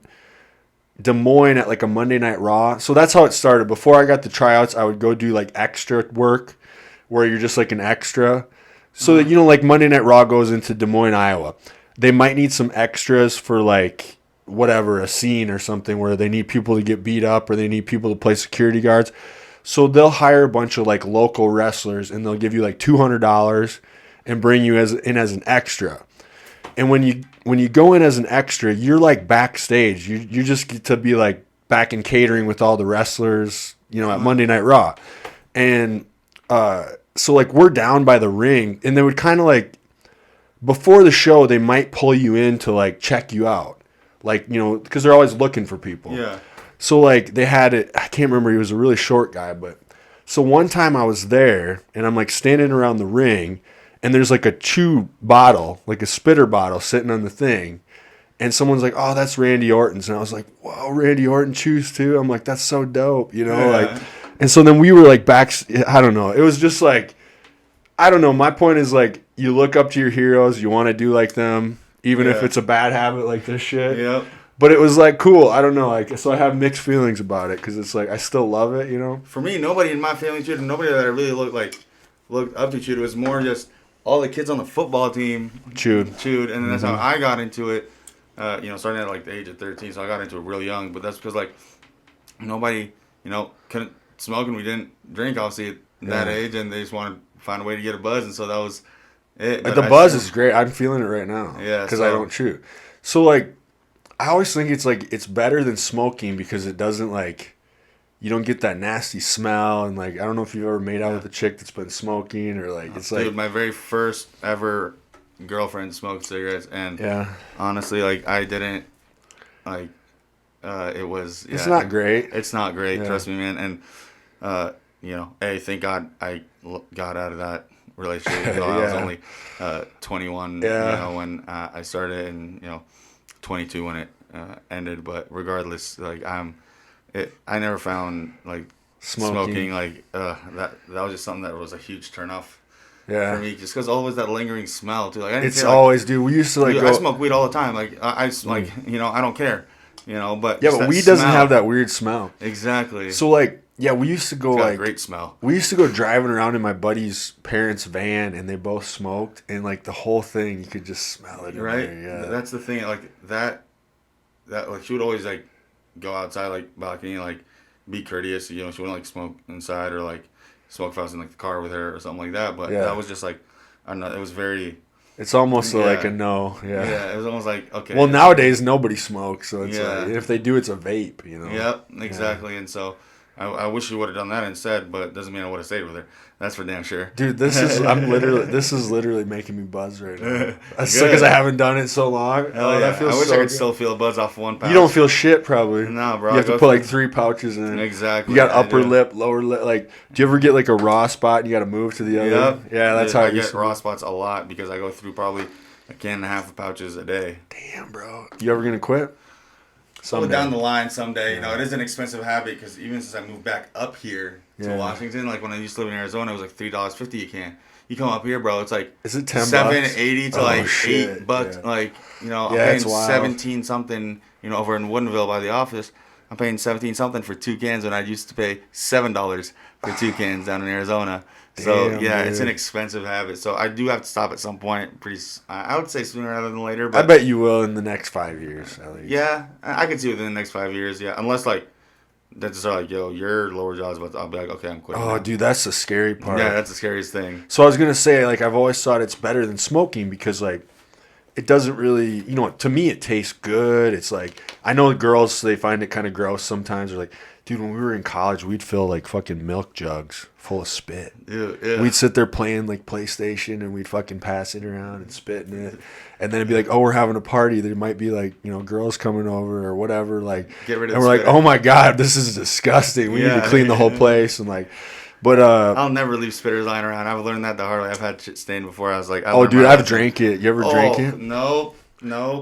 Des Moines at like a Monday Night Raw. So that's how it started. Before I got the tryouts, I would go do like extra work where you're just like an extra. So that, like Monday Night Raw goes into Des Moines, Iowa. They might need some extras for like whatever, a scene or something where they need people to get beat up or they need people to play security guards. So they'll hire a bunch of like local wrestlers and they'll give you like $200 and bring you as an extra. And when you go in as an extra, you're like backstage. You just get to be like back in catering with all the wrestlers, at Monday Night Raw. And so like we're down by the ring, and they would kind of like before the show they might pull you in to like check you out, like because they're always looking for people. Yeah. So like they had it. I can't remember. He was a really short guy, but So one time I was there, and I'm like standing around the ring, and there's like a chew bottle, like a spitter bottle, sitting on the thing. And someone's like, "Oh, that's Randy Orton's," and I was like, "Whoa, Randy Orton chews too." I'm like, "That's so dope," like. And so then we were like back. I don't know. It was just like, I don't know. My point is like, you look up to your heroes, you want to do like them, even if it's a bad habit like this shit. Yep. But it was like cool. I don't know. Like, so I have mixed feelings about it because it's like I still love it. For me, nobody in my family chewed, and nobody that I really looked up to chewed. It was more just all the kids on the football team chewed, and then that's how I got into it. Starting at like the age of 13, so I got into it real young. But that's because like nobody, couldn't smoke, and we didn't drink obviously at that age, and they just wanted to find a way to get a buzz, and so that was it. Like, the buzz is great. I'm feeling it right now. Yeah, because I don't chew. So like, I always think it's better than smoking because it doesn't like. You don't get that nasty smell, and like I don't know if you've ever made out with a chick that's been smoking or like it's like. Dude, my very first ever girlfriend smoked cigarettes, and honestly, like I didn't like. It was. It's not great. It's not great. Trust me, man. And thank God I got out of that relationship. I was only 21. When I started, and 22 when it ended. But regardless, like I never found like smoking like that was just something that was a huge turnoff for me, just because always that lingering smell too. Like it's always, dude. We used to like I smoke weed all the time. Like I don't care. But but weed doesn't have that weird smell. Exactly. So like we used to go it's got a great smell. We used to go driving around in my buddy's parents' van, and they both smoked, and like the whole thing you could just smell it. Right. There, That's the thing. Like that like she would always like go outside like balcony and like be courteous. She wouldn't like smoke inside or like smoke if I was in like the car with her or something like that. But that was just like I don't know. It was very. It's almost like a no. Yeah. It was almost like okay. Well, nowadays nobody smokes, so it's like if they do, it's a vape. Yep. Exactly. And so I wish you would have done that instead, but it doesn't mean I would have stayed with her. That's for damn sure. Dude, this is literally making me buzz right now. That's because I haven't done it so long. Hell yeah. I wish I could still feel a buzz off one pouch. You don't feel shit probably. No, bro. You have to put like 3 pouches in. Exactly. You got upper lip, lower lip. Like, do you ever get like a raw spot and you got to move to the other? Yep. Yeah, that's how I get raw spots a lot because I go through probably a can and a half of pouches a day. Damn, bro. You ever gonna quit? Someday. Down the line someday. It is an expensive habit because even since I moved back up here to Washington, like when I used to live in Arizona, it was like $3.50 a can. You come up here, bro, it's like is it $10? $7.80 to like $8. Yeah. Like I'm paying 17 something. Over in Woodinville by the office, I'm paying 17 something for 2 cans when I used to pay $7 for 2 cans down in Arizona. So damn, it's an expensive habit. So I do have to stop at some point. I would say sooner rather than later. But I bet you will in the next 5 years at least. Yeah, I can see within the next 5 years. Yeah, unless like that's just like your lower jaw's about to. I'll be like, okay, I'm quitting. Oh, now. Dude, that's the scary part. Yeah, that's the scariest thing. So I was gonna say like I've always thought it's better than smoking because like it doesn't really to me it tastes good. It's like I know girls they find it kind of gross sometimes. They're like, dude, when we were in college, we'd fill like fucking milk jugs full of spit. Yeah. We'd sit there playing like PlayStation and we'd fucking pass it around and spit in it. And then it'd be like, oh, we're having a party. There might be like, girls coming over or whatever. Like, get rid of and we're like, oh my God, this is disgusting. We need to clean the whole place. And like, but I'll never leave spitters lying around. I've learned that the hard way. I've had shit stained before. I was like, dude, I've drank it. You ever drank it? No.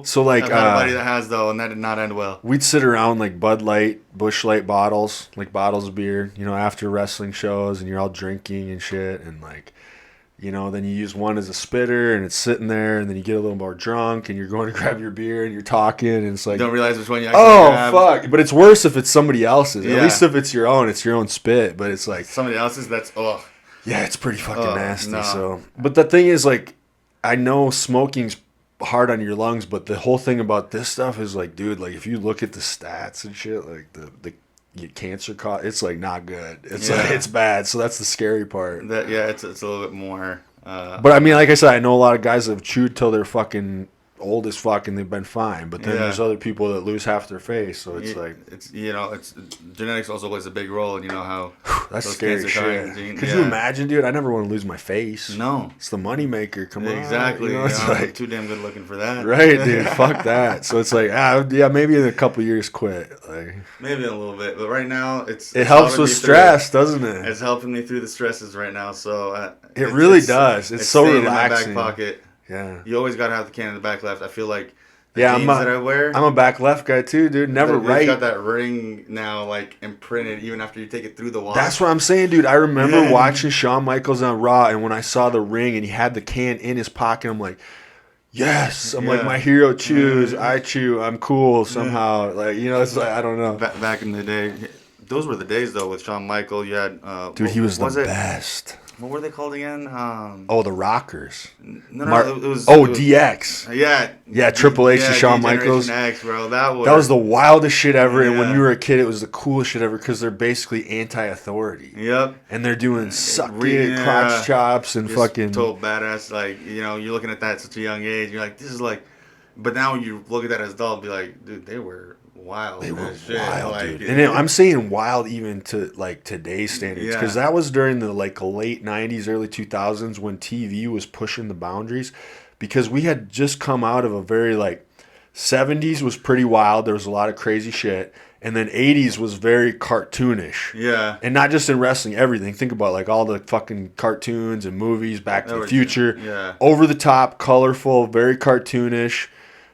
So like, I've had a buddy that has though, and that did not end well. We'd sit around like Bud Light, Busch Light bottles, like bottles of beer, after wrestling shows, and you're all drinking and shit, and like, then you use one as a spitter, and it's sitting there, and then you get a little more drunk, and you're going to grab your beer, and you're talking, and it's like, you don't realize which one you actually grab. Fuck! But it's worse if it's somebody else's. Yeah. At least if it's your own spit. But it's like somebody else's. That's yeah, it's pretty fucking nasty. No. So, but the thing is, like, I know smoking's hard on your lungs, but the whole thing about this stuff is like, dude, like if you look at the stats and shit, like the cancer cause, it's like not good. It's like it's bad. So that's the scary part. It's a little bit more. But I mean, like I said, I know a lot of guys that have chewed till they're fucking old as fuck and they've been fine. But then there's other people that lose half their face. So it's it's genetics also plays a big role, and you know how that's scary shit. Could you imagine, dude? I never want to lose my face. No, it's the money maker. Come on, exactly. It's like too damn good looking for that, right, dude? Fuck that. So it's like, maybe in a couple years, quit. Like maybe a little bit, but right now it helps with stress, doesn't it? It's helping me through the stresses right now. So it really does. It's so relaxing. In my back pocket. Yeah. You always gotta have the can in the back left. I feel like jeans that I wear. I'm a back left guy too, dude. Never right. Got that ring now, like imprinted, even after you take it through the wash. That's what I'm saying, dude. I remember watching Shawn Michaels on Raw, and when I saw the ring and he had the can in his pocket, I'm like, yes. I'm like, my hero chews, I chew, I'm cool somehow. Like, it's like, I don't know. Back in the day, those were the days though with Shawn Michaels. You had dude, he was the best. What were they called again? The Rockers. No, it was. DX. Yeah, Triple H to Shawn Michaels. X, bro. That was the wildest shit ever. And when you were a kid, it was the coolest shit ever because they're basically anti-authority. Yep. And they're doing crotch chops and just fucking total badass. Like you're looking at that at such a young age. You're like, this is like. But now when you look at that as adult, be like, dude, they were wild. They were wild, dude. And I'm saying wild even to like today's standards because that was during the like late 90s, early 2000s when TV was pushing the boundaries because we had just come out of a very like 70s was pretty wild. There was a lot of crazy shit. And then 80s was very cartoonish. Yeah. And not just in wrestling, everything. Think about like all the fucking cartoons and movies, Back to the Future. Yeah. Over the top, colorful, very cartoonish.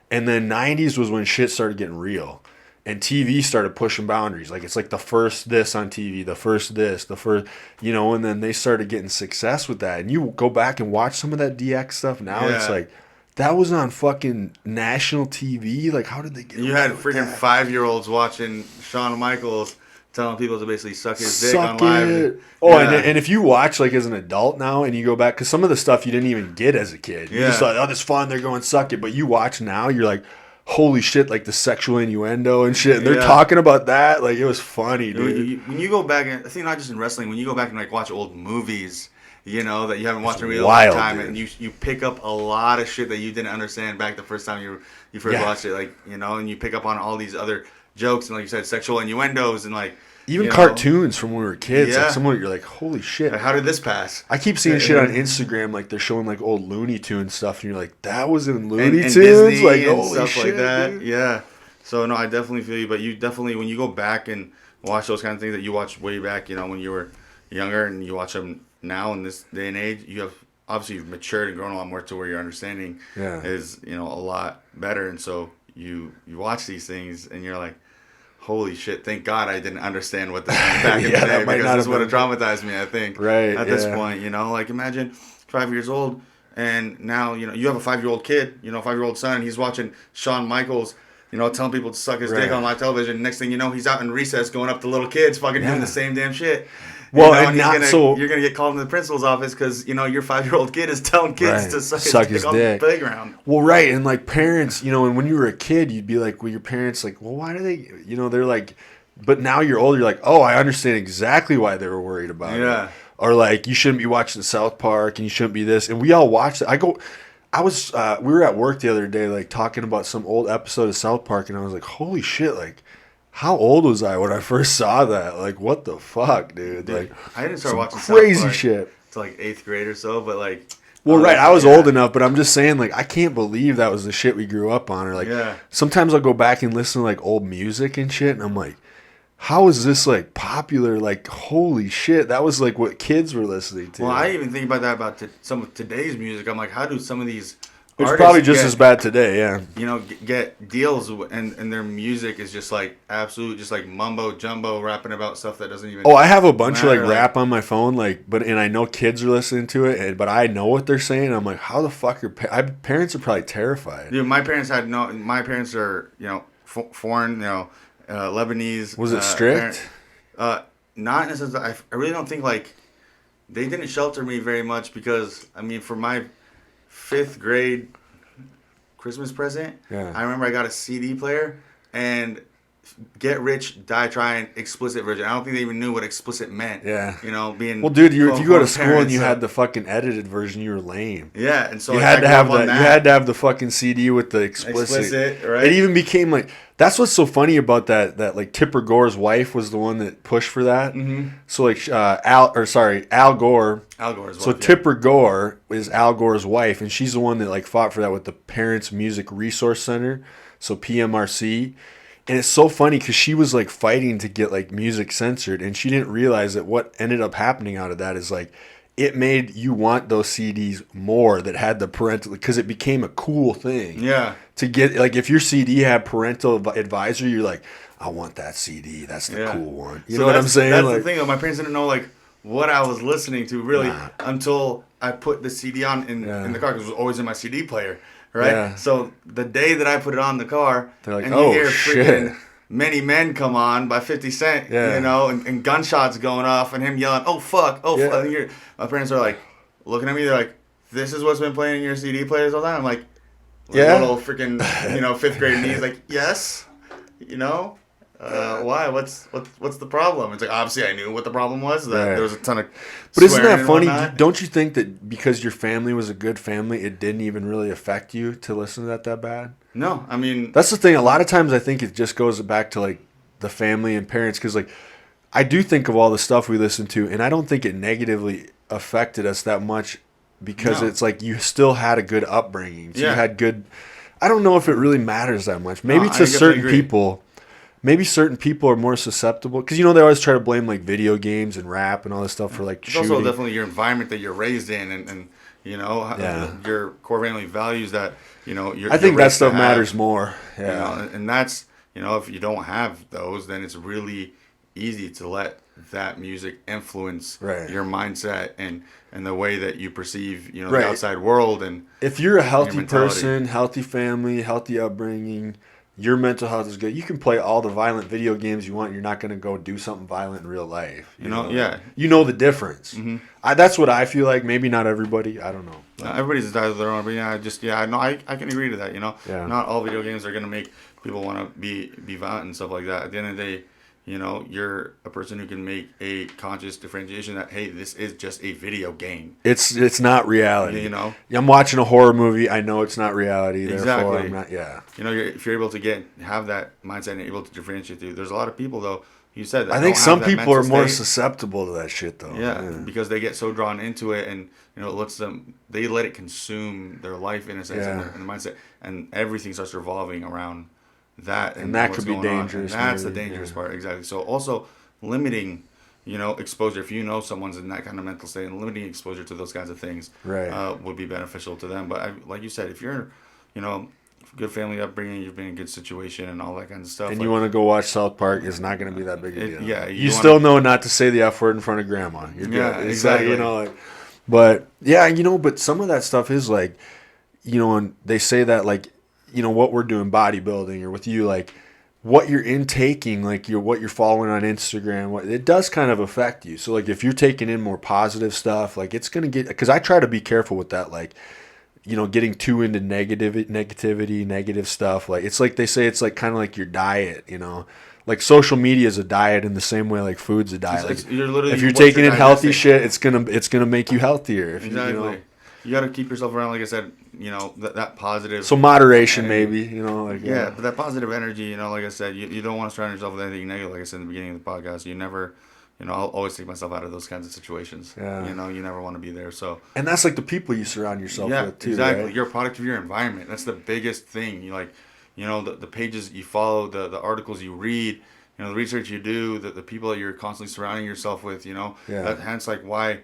And then 90s was when shit started getting real. And TV started pushing boundaries. Like, it's like the first this on TV, the first this, the first, and then they started getting success with that. And you go back and watch some of that DX stuff now, it's like, that was on fucking national TV. Like, how did they get You had freaking 5-year-olds watching Shawn Michaels telling people to basically suck his dick on live. And if you watch, like, as an adult now and you go back, because some of the stuff you didn't even get as a kid. You just thought, this is fun, they're going suck it. But you watch now, you're like, holy shit, like the sexual innuendo and shit. And they're talking about that. Like, it was funny, dude. When you go back, I think not just in wrestling, when you go back and like watch old movies, that you haven't watched in a really long time, dude. And you pick up a lot of shit that you didn't understand back the first time you first watched it. Like, and you pick up on all these other jokes and like you said, sexual innuendos and like, even cartoons from when we were kids. Like some of it, you're like, holy shit. Like, how did this pass? I keep seeing shit on Instagram, like they're showing like old Looney Tunes stuff, and you're like, that was in Looney Tunes? Disney like, and holy stuff shit, like that. Dude. Yeah. So, no, I definitely feel you. But you definitely, when you go back and watch those kind of things that you watched way back, when you were younger, and you watch them now in this day and age, you've matured and grown a lot more to where your understanding is, a lot better. And so you watch these things, and you're like, holy shit, thank God I didn't understand what this was back in the day, because this would have traumatized me, I think. Right. At this point, like imagine 5 years old and now, you have a 5-year-old kid, a 5-year-old son, and he's watching Shawn Michaels, telling people to suck his dick on live television. Next thing you know, he's out in recess going up to little kids fucking doing the same damn shit. Well, and you're gonna get called into the principal's office because your 5-year-old kid is telling kids to suck his dick on the playground. Well, right, and like parents, and when you were a kid, you'd be like, well, your parents like, well, why do they, they're like, but now you're older, you're like, oh, I understand exactly why they were worried about it. Or like, you shouldn't be watching South Park, and you shouldn't be this, and we all watched it. We were at work the other day, like talking about some old episode of South Park, and I was like, holy shit, like, how old was I when I first saw that? Like, what the fuck, dude? Like, I didn't start watching crazy South Park shit. to like 8th grade or so, but like, well, right, I was old enough, but I'm just saying, like, I can't believe that was the shit we grew up on. Or like, sometimes I'll go back and listen to like old music and shit, and I'm like, how is this like popular? Like, holy shit, that was like what kids were listening to. Well, I even think about that about some of today's music. I'm like, how do some of these It's probably just as bad today, yeah. Get deals, and their music is just like absolute, just like mumbo jumbo, rapping about stuff that doesn't even. Oh, I have a bunch of like rap on my phone, and I know kids are listening to it, but I know what they're saying. I'm like, how the fuck are parents are probably terrified. Dude, my parents are foreign, Lebanese. Was it strict? Not in a sense that I really don't think like they didn't shelter me very much because for my 5th grade Christmas present, I remember I got a CD player, and get rich, die trying, explicit version. I don't think they even knew what explicit meant. Yeah. You know, being well, dude, if you go to school and you so, had the fucking edited version, you were lame. Yeah, and so you like, had to have that. You had to have the fucking CD with the explicit. Right? It even became like that's what's so funny about that. That like Tipper Gore's wife was the one that pushed for that. Mm-hmm. So like Al Gore. Al Gore's wife. So Tipper Gore is Al Gore's wife, and she's the one that like fought for that with the Parents Music Resource Center, so PMRC. And it's so funny because she was like fighting to get like music censored, and she didn't realize that what ended up happening out of that is like it made you want those CDs more that had the parental, because it became a cool thing. Yeah. To get like if your CD had parental advisory, you're like, I want that CD. That's the cool one. You know what I'm saying? That's like, the thing. Though. My parents didn't know like what I was listening to really until I put the CD on in the car because it was always in my CD player. Right? Yeah. So the day that I put it on the car, they're like, and you hear freaking Many Men Come On by 50 Cent, you know, and gunshots going off and him yelling, oh, fuck, oh, fuck. And my parents are like, looking at me, they're like, this is what's been playing in your CD players all the time? I'm like, little freaking, you know, 5th grade me. He's like, yes, you know. Why? What's the problem? It's like obviously I knew what the problem was. That there was a ton of. But isn't that funny? Don't you think that because your family was a good family, it didn't even really affect you to listen to that bad? No, I mean that's the thing. A lot of times I think it just goes back to like the family and parents because like I do think of all the stuff we listen to, and I don't think it negatively affected us that much because it's like you still had a good upbringing. So you had good. I don't know if it really matters that much. Maybe to certain people. Maybe certain people are more susceptible because you know they always try to blame like video games and rap and all this stuff for like it's shooting. Also definitely your environment that you're raised in and you know your core family values that you know. I think that stuff matters more. Yeah, you know, and that's you know if you don't have those, then it's really easy to let that music influence your mindset and the way that you perceive you know the outside world. And if you're a healthy person, healthy family, healthy upbringing. Your mental health is good. You can play all the violent video games you want. You're not going to go do something violent in real life. You know? You know the difference. Mm-hmm. That's what I feel like. Maybe not everybody. I don't know. Everybody's entitled to their own. But I can agree to that. You know, not all video games are going to make people want to be violent and stuff like that. At the end of the day, you know, you're a person who can make a conscious differentiation that, hey, this is just a video game. It's not reality. You know? I'm watching a horror movie. I know it's not reality. Exactly. Therefore, I'm not, You know, if you're able to have that mindset and able to differentiate through, there's a lot of people, though, you said that I think some people are more susceptible to that shit, though. Yeah, because they get so drawn into it and, you know, it lets them, they let it consume their life in a sense and their mindset. And everything starts revolving around that and that could be dangerous. That's the dangerous part, exactly. So also limiting, you know, exposure. If you know someone's in that kind of mental state, and limiting exposure to those kinds of things would be beneficial to them. But like you said, if you're, you know, good family upbringing, you've been in a good situation and all that kind of stuff. And you want to go watch South Park, it's not going to be that big a deal. Yeah, you still know not to say the F word in front of grandma. You're good. Exactly. Like, you know, like, but yeah, you know, but some of that stuff is like, you know, and they say that like, you know, what we're doing bodybuilding or with you, like what you're intaking, like what you're following on Instagram, it does kind of affect you. So like if you're taking in more positive stuff, like it's going to get, because I try to be careful with that, like, you know, getting too into negativity, negative stuff. Like it's like they say it's like kind of like your diet, you know. Like social media is a diet in the same way like food's a diet. Like, if you're taking in healthy shit, it's gonna make you healthier. Exactly. You got to keep yourself around, like I said, you know, that positive. So moderation, maybe, you know, like but that positive energy, you know, like I said, you don't want to surround yourself with anything negative. Like I said in the beginning of the podcast, you never, you know, I'll always take myself out of those kinds of situations. Yeah. You know, you never want to be there. So. And that's like the people you surround yourself with too. Exactly. Right? You're a product of your environment. That's the biggest thing. You like, you know, the pages you follow, the articles you read, you know, the research you do, the people that you're constantly surrounding yourself with. You know, hence like why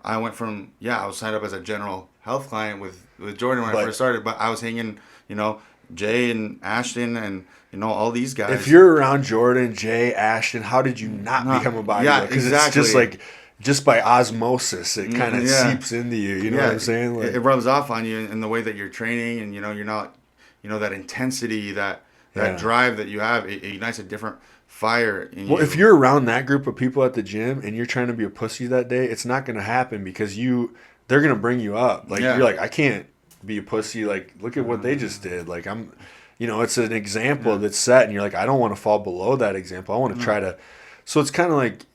I went from I was signed up as a general health client with Jordan when I first started, but I was hanging, you know, Jay and Ashton and, you know, all these guys. If you're around Jordan, Jay, Ashton, how did you not become a bodybuilder? Yeah, exactly. Because it's just like, just by osmosis, it kind of seeps into you. You know what I'm saying? Like, it rubs off on you in the way that you're training and, you know, you're not, you know, that intensity, that drive that you have, it ignites a different fire in you. If you're around that group of people at the gym and you're trying to be a pussy that day, it's not going to happen because they're going to bring you up. Like, you're like, I can't be a pussy. Like, look at what they just did. Like, it's an example that's set, and you're like, I don't want to fall below that example. I want to try to. So it's kind of like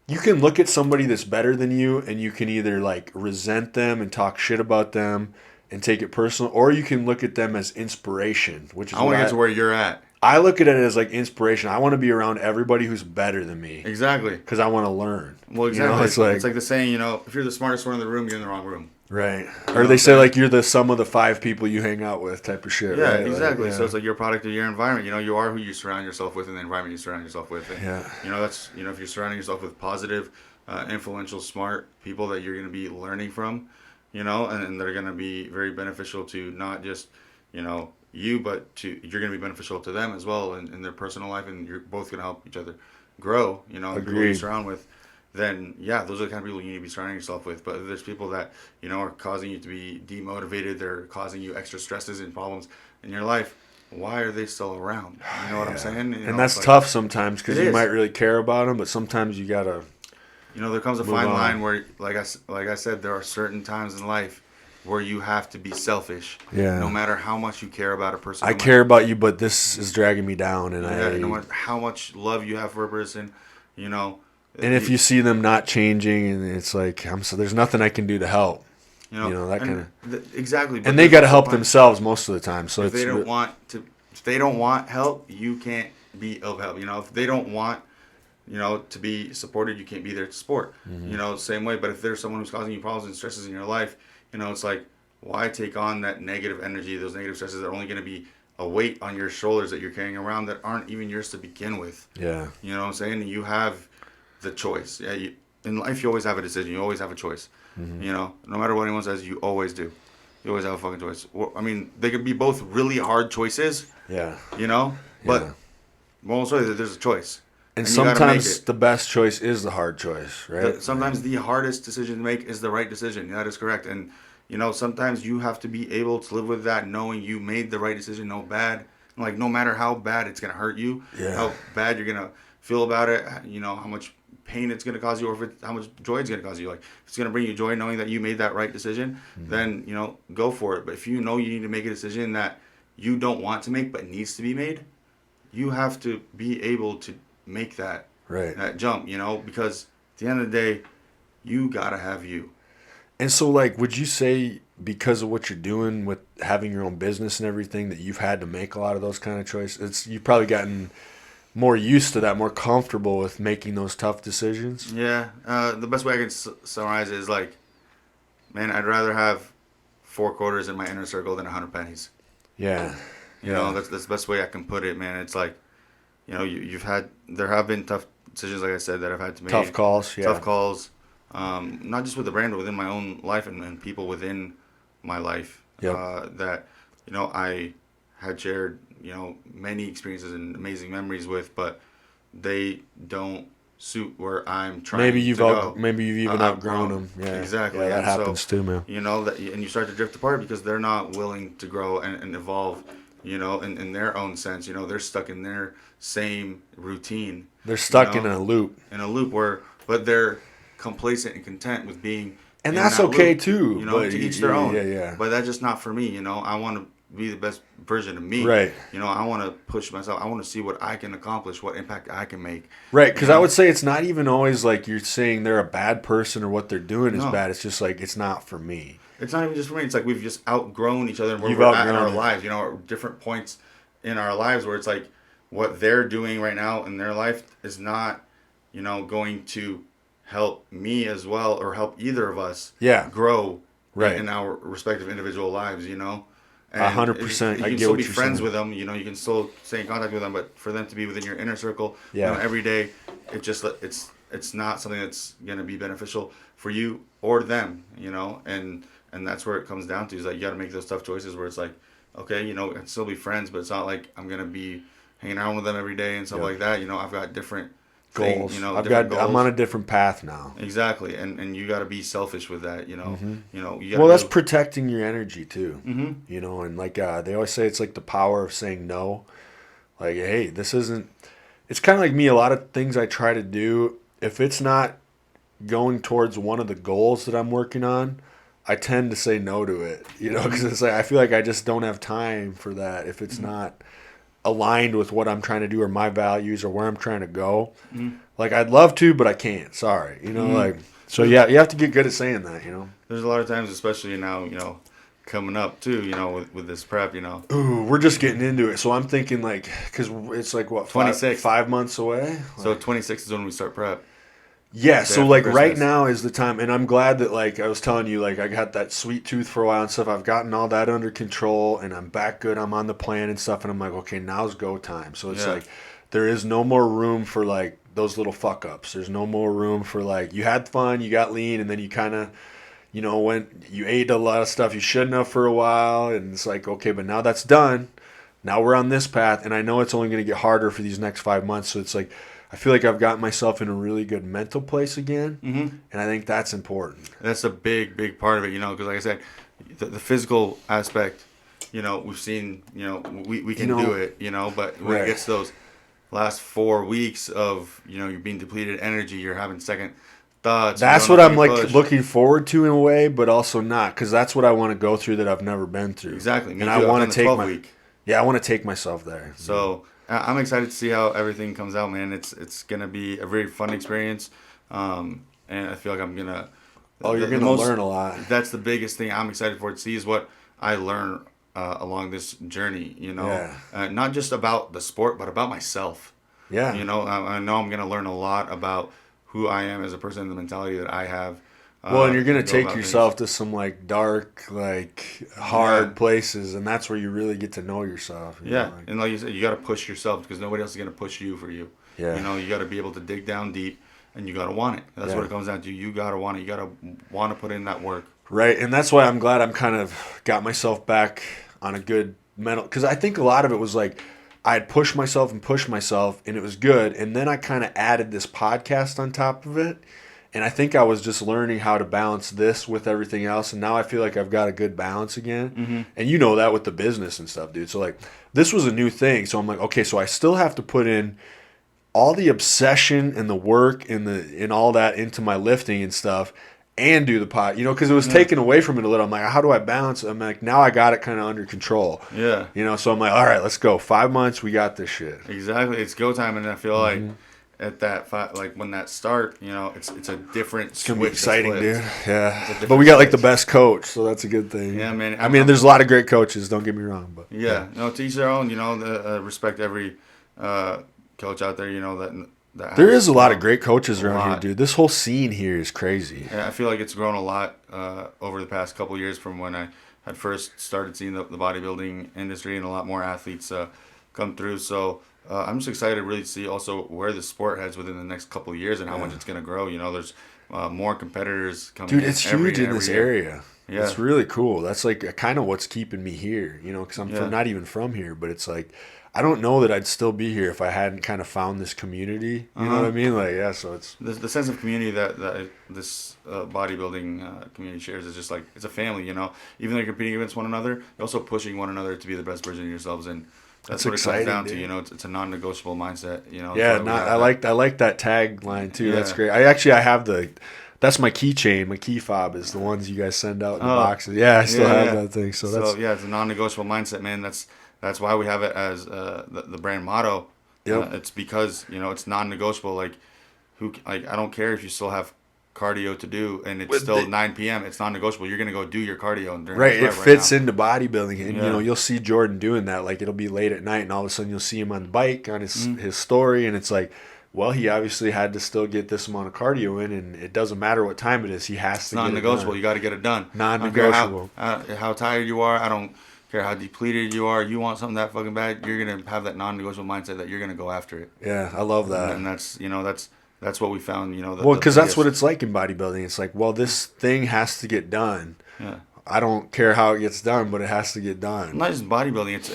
you can look at somebody that's better than you, and you can either like resent them and talk shit about them and take it personal, or you can look at them as inspiration, which is I want to get to where you're at. I look at it as like inspiration. I want to be around everybody who's better than me. Exactly. Because I want to learn. Well, exactly. It's like the saying, if you're the smartest one in the room, you're in the wrong room. Right. Or they say like you're the sum of the 5 people you hang out with type of shit. Yeah, right? exactly. Like, So it's like you're a product of your environment. You are who you surround yourself with and the environment you surround yourself with. And, that's, if you're surrounding yourself with positive, influential, smart people that you're going to be learning from, and they're going to be very beneficial to not just, you, but you're going to be beneficial to them as well in their personal life, and you're both going to help each other grow, the people you surround with, then those are the kind of people you need to be surrounding yourself with. But if there's people that, are causing you to be demotivated, they're causing you extra stresses and problems in your life, why are they still around? You know what I'm saying? And that's tough sometimes because you might really care about them, but sometimes you got to there comes a fine line where, like I said, there are certain times in life where you have to be selfish. Yeah. No matter how much you care about a person. I care about you, but this is dragging me down, and no matter how much love you have for a person, And if you see them not changing, and it's like there's nothing I can do to help. That kind of exactly. And they got to help themselves most of the time. So if they don't want help, you can't be of help. If they don't want to be supported, you can't be there to support. Mm-hmm. Same way. But if there's someone who's causing you problems and stresses in your life, it's like, why take on that negative energy, those negative stresses that are only going to be a weight on your shoulders that you're carrying around that aren't even yours to begin with. Yeah. You know what I'm saying? You have the choice. Yeah. In life, you always have a decision. You always have a choice. Mm-hmm. No matter what anyone says, you always do. You always have a fucking choice. Well, I mean, they could be both really hard choices. Yeah. But most of there's a choice. And sometimes the best choice is the hard choice, right? Sometimes the hardest decision to make is the right decision. That is correct. And, sometimes you have to be able to live with that, knowing you made the right decision, no matter how bad it's going to hurt you, how bad you're going to feel about it, how much pain it's going to cause you, or how much joy it's going to cause you. Like, if it's going to bring you joy knowing that you made that right decision, then, go for it. But if you need to make a decision that you don't want to make but needs to be made, you have to be able to make that jump, because at the end of the day, you gotta have you. And so, like, would you say because of what you're doing with having your own business and everything that you've had to make a lot of those kind of choices? You've probably gotten more used to that, more comfortable with making those tough decisions. Yeah, the best way I can summarize it is like, man, I'd rather have 4 quarters in my inner circle than 100 pennies. Yeah, that's the best way I can put it, man. It's like, there have been tough decisions, like I said, that I've had to make. Tough calls, yeah. Tough calls, not just with the brand, but within my own life and people within my life. Yep. That, I had shared, many experiences and amazing memories with, but they don't suit where I'm trying to go. Maybe you've even outgrown them. Yeah, exactly. Yeah, that happens too, man. And you start to drift apart because they're not willing to grow and evolve. In their own sense, they're stuck in their same routine. They're stuck in a loop. But they're complacent and content with being. And that's okay too. To each their own. Yeah. But that's just not for me. I want to be the best version of me. Right. I want to push myself. I want to see what I can accomplish, what impact I can make. Right. Because I would say it's not even always like you're saying they're a bad person or what they're doing is bad. It's just like, it's not for me. It's not even just for me. It's like we've just outgrown each other and where we're at in our lives. At different points in our lives where it's like what they're doing right now in their life is not, going to help me as well or help either of us grow in our respective individual lives, 100%. You can still be friends with them. You can still stay in contact with them, but for them to be within your inner circle every day, it's not something that's going to be beneficial for you or them, and that's where it comes down to is like you got to make those tough choices where it's like, okay, I can still be friends, but it's not like I'm gonna be hanging out with them every day and stuff like that. I've got different goals. Goals. I'm on a different path now. Exactly, and you got to be selfish with that. That's protecting your energy too. Mm-hmm. And like they always say, it's like the power of saying no. Like, hey, this isn't. It's kind of like me. A lot of things I try to do, if it's not going towards one of the goals that I'm working on, I tend to say no to it, because it's like I feel like I just don't have time for that if it's not aligned with what I'm trying to do or my values or where I'm trying to go. Like I'd love to, but I can't. Sorry, like so. Yeah, you have to get good at saying that. There's a lot of times, especially now, coming up too, with this prep, Ooh, we're just getting into it, so I'm thinking like, because it's like what 26 5 months away. So 26 is when we start prep. Yeah, so like right now is the time, and I'm glad that like I was telling you, like I got that sweet tooth for a while and stuff. I've gotten all that under control, and I'm back good. I'm on the plan and stuff, and I'm like, okay, now's go time. So it's like there is no more room for like those little fuck ups. There's no more room for like you had fun, you got lean, and then you kind of, went you ate a lot of stuff you shouldn't have for a while, and it's like okay, but now that's done. Now we're on this path, and I know it's only going to get harder for these next 5 months. So it's like. I feel like I've got myself in a really good mental place again, and I think that's important. That's a big, big part of it, because like I said, the physical aspect, we've seen, we can do it, but when it gets to those last 4 weeks of, you're being depleted energy, you're having second thoughts. That's what I'm like looking forward to in a way, but also not, because that's what I want to go through that I've never been through. Exactly. And I want to take I want to take myself there. So. I'm excited to see how everything comes out, man. It's gonna be a very fun experience, and I feel like I'm gonna. You're gonna learn a lot. That's the biggest thing I'm excited for to see is what I learn along this journey. Not just about the sport, but about myself. Yeah. I know I'm gonna learn a lot about who I am as a person, the mentality that I have. Well, and you're going to take yourself to some, like, dark, like, hard places, and that's where you really get to know yourself. And like you said, you got to push yourself because nobody else is going to push you for you. Yeah. You got to be able to dig down deep, and you got to want it. That's what it comes down to. You got to want it. You got to want to put in that work. Right, and that's why I'm glad I'm kind of got myself back on a good mental – because I think a lot of it was, like, I had pushed myself, and it was good, and then I kind of added this podcast on top of it. And I think I was just learning how to balance this with everything else. And now I feel like I've got a good balance again. And you know that with the business and stuff, dude. So, like, this was a new thing. So I'm like, okay, so I still have to put in all the obsession and the work and all that into my lifting and stuff and do the pod, because it was taken away from it a little. I'm like, how do I balance it? I'm like, now I got it kind of under control. Yeah. So I'm like, all right, let's go. 5 months, we got this shit. Exactly. It's go time. And I feel like. At that, like when that start, it's a different. It's gonna be exciting, dude. Yeah, but we got like the best coach, so that's a good thing. Yeah, man. I mean, there's a lot of great coaches. Don't get me wrong, but no, to each their own. Respect every coach out there. That there is a lot of great coaches around here, dude. This whole scene here is crazy. Yeah, I feel like it's grown a lot over the past couple years from when I had first started seeing the bodybuilding industry and a lot more athletes come through. So. I'm just excited to really see also where the sport heads within the next couple of years and how much it's going to grow. There's more competitors coming in. Dude, it's huge in this area. Yeah. It's really cool. That's like kind of what's keeping me here, because I'm not even from here. But it's like, I don't know that I'd still be here if I hadn't kind of found this community. You know what I mean? Like, yeah, so it's... The sense of community that this bodybuilding community shares is just like, it's a family, Even though you're competing against one another, you're also pushing one another to be the best version of yourselves. And that's what exciting, it comes down dude. to. It's a non-negotiable mindset. Yeah, I like that tagline too. Yeah. That's great. I have that's my keychain. My key fob is the ones you guys send out in the boxes. Yeah, I still have that thing. So that's it's a non-negotiable mindset, man. That's why we have it as the brand motto. Yep. It's because it's non-negotiable. Like I don't care if you still have cardio to do and it's still 9 p.m. It's non-negotiable. You're gonna go do your cardio and it fits into bodybuilding, and you'll see Jordan doing that. Like it'll be late at night, and all of a sudden you'll see him on the bike on his story, and it's like, well, he obviously had to still get this amount of cardio in, and it doesn't matter what time it is. He has to. Non-negotiable. You got to get it done. Non-negotiable. How tired you are, I don't care how depleted you are. You want something that fucking bad, you're gonna have that non-negotiable mindset that you're gonna go after it. Yeah, I love that. And that's what we found, because that's what it's like in bodybuilding. It's like, well, this thing has to get done. Yeah. I don't care how it gets done, but it has to get done. Not just bodybuilding. It's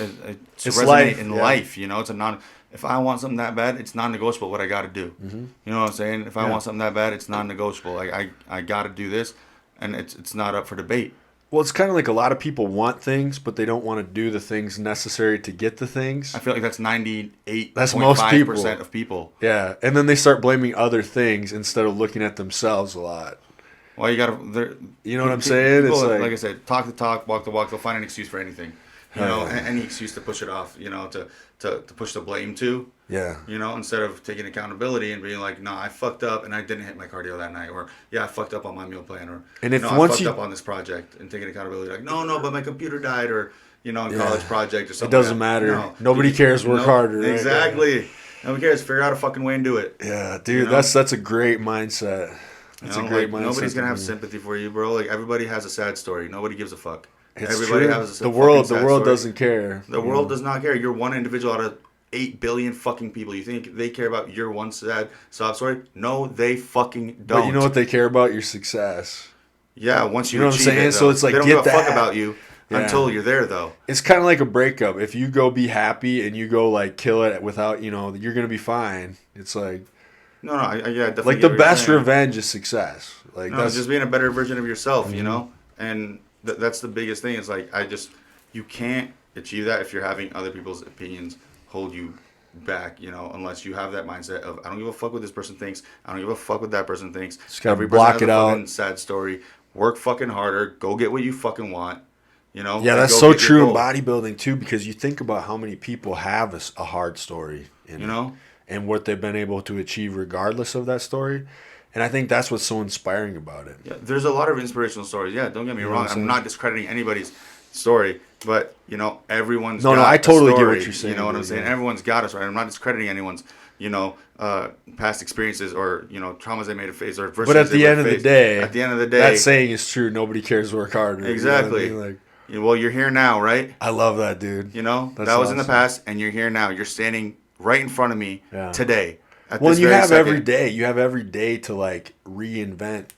resonate in life. It's a if I want something that bad, it's non-negotiable what I got to do. Mm-hmm. You know what I'm saying? If I want something that bad, it's non-negotiable. Like I got to do this, and it's not up for debate. Well, it's kind of like a lot of people want things, but they don't want to do the things necessary to get the things. I feel like that's 98.5% That's most people. Of people. Yeah, and then they start blaming other things instead of looking at themselves a lot. Well, you gotta. You know what I'm saying? People, It's like I said, talk the talk, walk the walk. They'll find an excuse for anything. You know, yeah. any excuse to push it off. You know, to push the blame to. Yeah. You know, instead of taking accountability and being like, "Nah, I fucked up and I didn't hit my cardio that night," or "Yeah, I fucked up on my meal plan," or and if "No, I fucked up on this project," and taking accountability, like, "No, but my computer died," or college project or something. It doesn't matter. No. Nobody cares. Work harder. Right? Exactly. Yeah. Nobody cares. Figure out a fucking way and do it. Yeah, dude, that's a great mindset. That's a great mindset. Nobody's gonna have sympathy for you, bro. Like everybody has a sad story. Nobody gives a fuck. Everybody has the world doesn't care. The world does not care. You're one individual out of 8 billion fucking people. You think they care about your one sad sob story? No, they fucking don't. But you know what they care about? Your success. Yeah, once you know what I'm saying? So it's like, they don't give a fuck about you until you're there, though. It's kind of like a breakup. If you go be happy and you go like kill it without, you're gonna be fine. It's like definitely. Like the best revenge is success. Like that's just being a better version of yourself, you know. And that's the biggest thing. It's like you can't achieve that if you're having other people's opinions hold you back, unless you have that mindset of I don't give a fuck what this person thinks. I don't give a fuck what that person thinks. Just gotta block it out. Fucking sad story. Work fucking harder. Go get what you fucking want. Yeah, that's so true in bodybuilding too, because you think about how many people have a hard story, and what they've been able to achieve regardless of that story. And I think that's what's so inspiring about it. Yeah, there's a lot of inspirational stories. Yeah, don't get me wrong. I'm not discrediting anybody's story, but everyone's got I totally get what you're saying. You know what I'm saying? Everyone's got us, right? I'm not discrediting anyone's past experiences or traumas they may have faced or adversities. But at the end of the day, that saying is true. Nobody cares to work harder. Exactly. Well, you're here now, right? I love that, dude. That was in the past, and you're here now. You're standing right in front of me today. Well, you have every day. You have every day to like reinvent.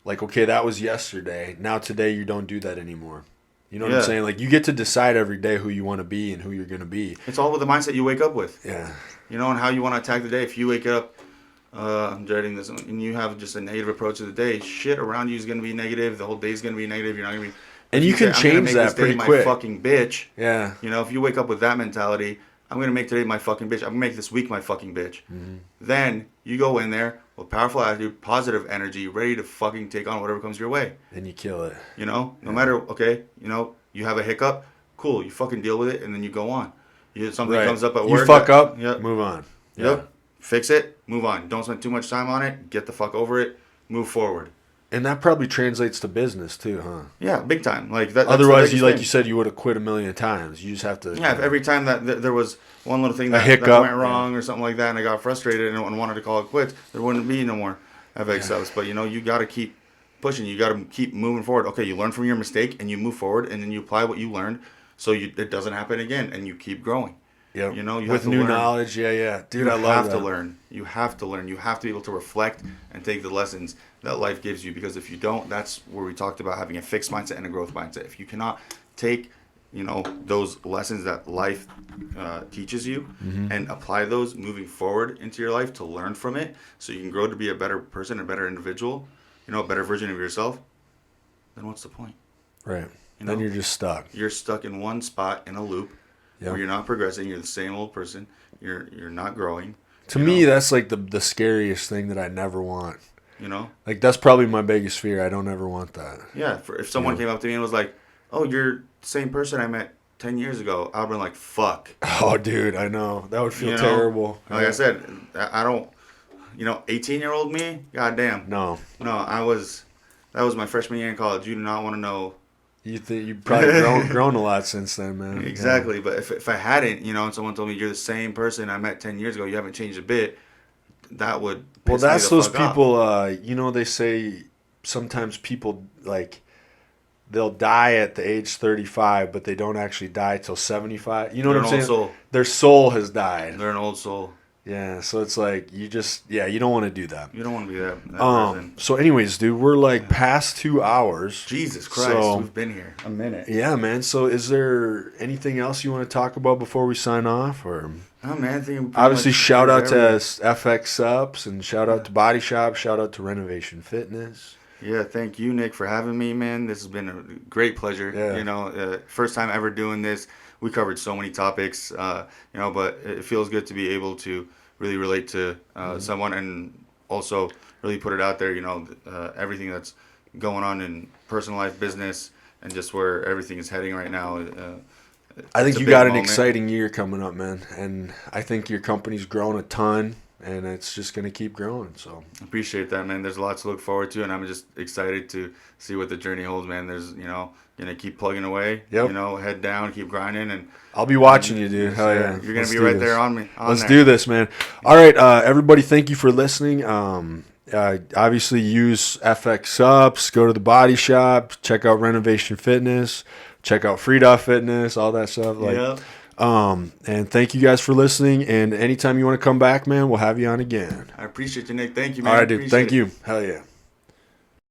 Like, okay, that was yesterday. Now today, you don't do that anymore. You know what I'm saying? Like, you get to decide every day who you want to be and who you're going to be. It's all with the mindset you wake up with. Yeah. And how you want to attack the day. If you wake up, I'm dreading this, and you have just a negative approach to the day, shit around you is going to be negative. The whole day is going to be negative. You're not going to be. And you can change that pretty quick. My fucking bitch. Yeah. If you wake up with that mentality, I'm going to make today my fucking bitch. I'm going to make this week my fucking bitch. Mm-hmm. Then you go in there with powerful attitude, positive energy, ready to fucking take on whatever comes your way. And you kill it. No matter, okay, you have a hiccup, cool, you fucking deal with it, and then you go on. Something comes up at work. You fuck up, move on. Yep. Fix it, move on. Don't spend too much time on it. Get the fuck over it. Move forward. And that probably translates to business too, huh? Yeah, big time. Like that. Otherwise, you said, you would have quit a million times. You just have to. Yeah, if every time that there was one little thing that went wrong or something like that, and I got frustrated and wanted to call it quits, there wouldn't be no more FX subs. But you got to keep pushing. You got to keep moving forward. Okay, you learn from your mistake and you move forward, and then you apply what you learned, so it doesn't happen again, and you keep growing. Yeah. You with have to new learn. knowledge. Yeah. Dude, I love that. You have to learn. You have to learn. You have to be able to reflect and take the lessons that life gives you. Because if you don't, that's where we talked about having a fixed mindset and a growth mindset. If you cannot take, those lessons that life teaches you and apply those moving forward into your life to learn from it, so you can grow to be a better person, a better individual, a better version of yourself, then what's the point? Right. Then you're just stuck. You're stuck in one spot in a loop. Where you're not progressing, you're the same old person, you're not growing. To me, that's like the scariest thing that I never want. Like that's probably my biggest fear. I don't ever want that. Yeah, if someone came up to me and was like, "Oh, you're the same person I met 10 years ago," I'd be like, "Fuck." Oh, dude, I know that would feel terrible. Like I said, I don't. 18-year-old me, goddamn. No, that was my freshman year in college. You do not want to know. You've probably grown a lot since then, man. Exactly, yeah. But if I hadn't, and someone told me you're the same person I met 10 years ago, you haven't changed a bit, that would piss well, that's me the those fuck people. off. They say sometimes people they'll die at the age 35, but they don't actually die till 75. You know what I'm saying? Soul. Their soul has died. They're an old soul. Yeah, so it's like you don't want to do that. You don't want to be that person. So anyways, dude, we're like past 2 hours. Jesus Christ, we've been here a minute. Yeah, man. So is there anything else you want to talk about before we sign off? Or oh, man, I think obviously shout out to FX Subs and shout out to Body Shop, shout out to Renovation Fitness. Yeah, thank you, Nick, for having me, man. This has been a great pleasure. Yeah. First time ever doing this. We covered so many topics, but it feels good to be able to really relate to someone and also really put it out there, everything that's going on in personal life, business, and just where everything is heading right now. I think It's a you big got an moment. exciting year coming up, man. And I think your company's grown a ton, and it's just going to keep growing. So Appreciate that, man. There's a lot to look forward to, and I'm just excited to see what the journey holds, man. There's, gonna keep plugging away, Yep. Head down, keep grinding, and I'll be watching you, dude. Hell yeah. You're gonna Let's be do right this. there on me. Let's do this, man. All right, everybody, thank you for listening. Obviously, use FX Subs, go to the body shop, check out Renovation Fitness, check out Freedom Fitness, all that stuff. Yeah. And thank you guys for listening. And anytime you want to come back, man, we'll have you on again. I appreciate you, Nick. Thank you, man. All right, dude. Appreciate Thank it. you. Hell yeah.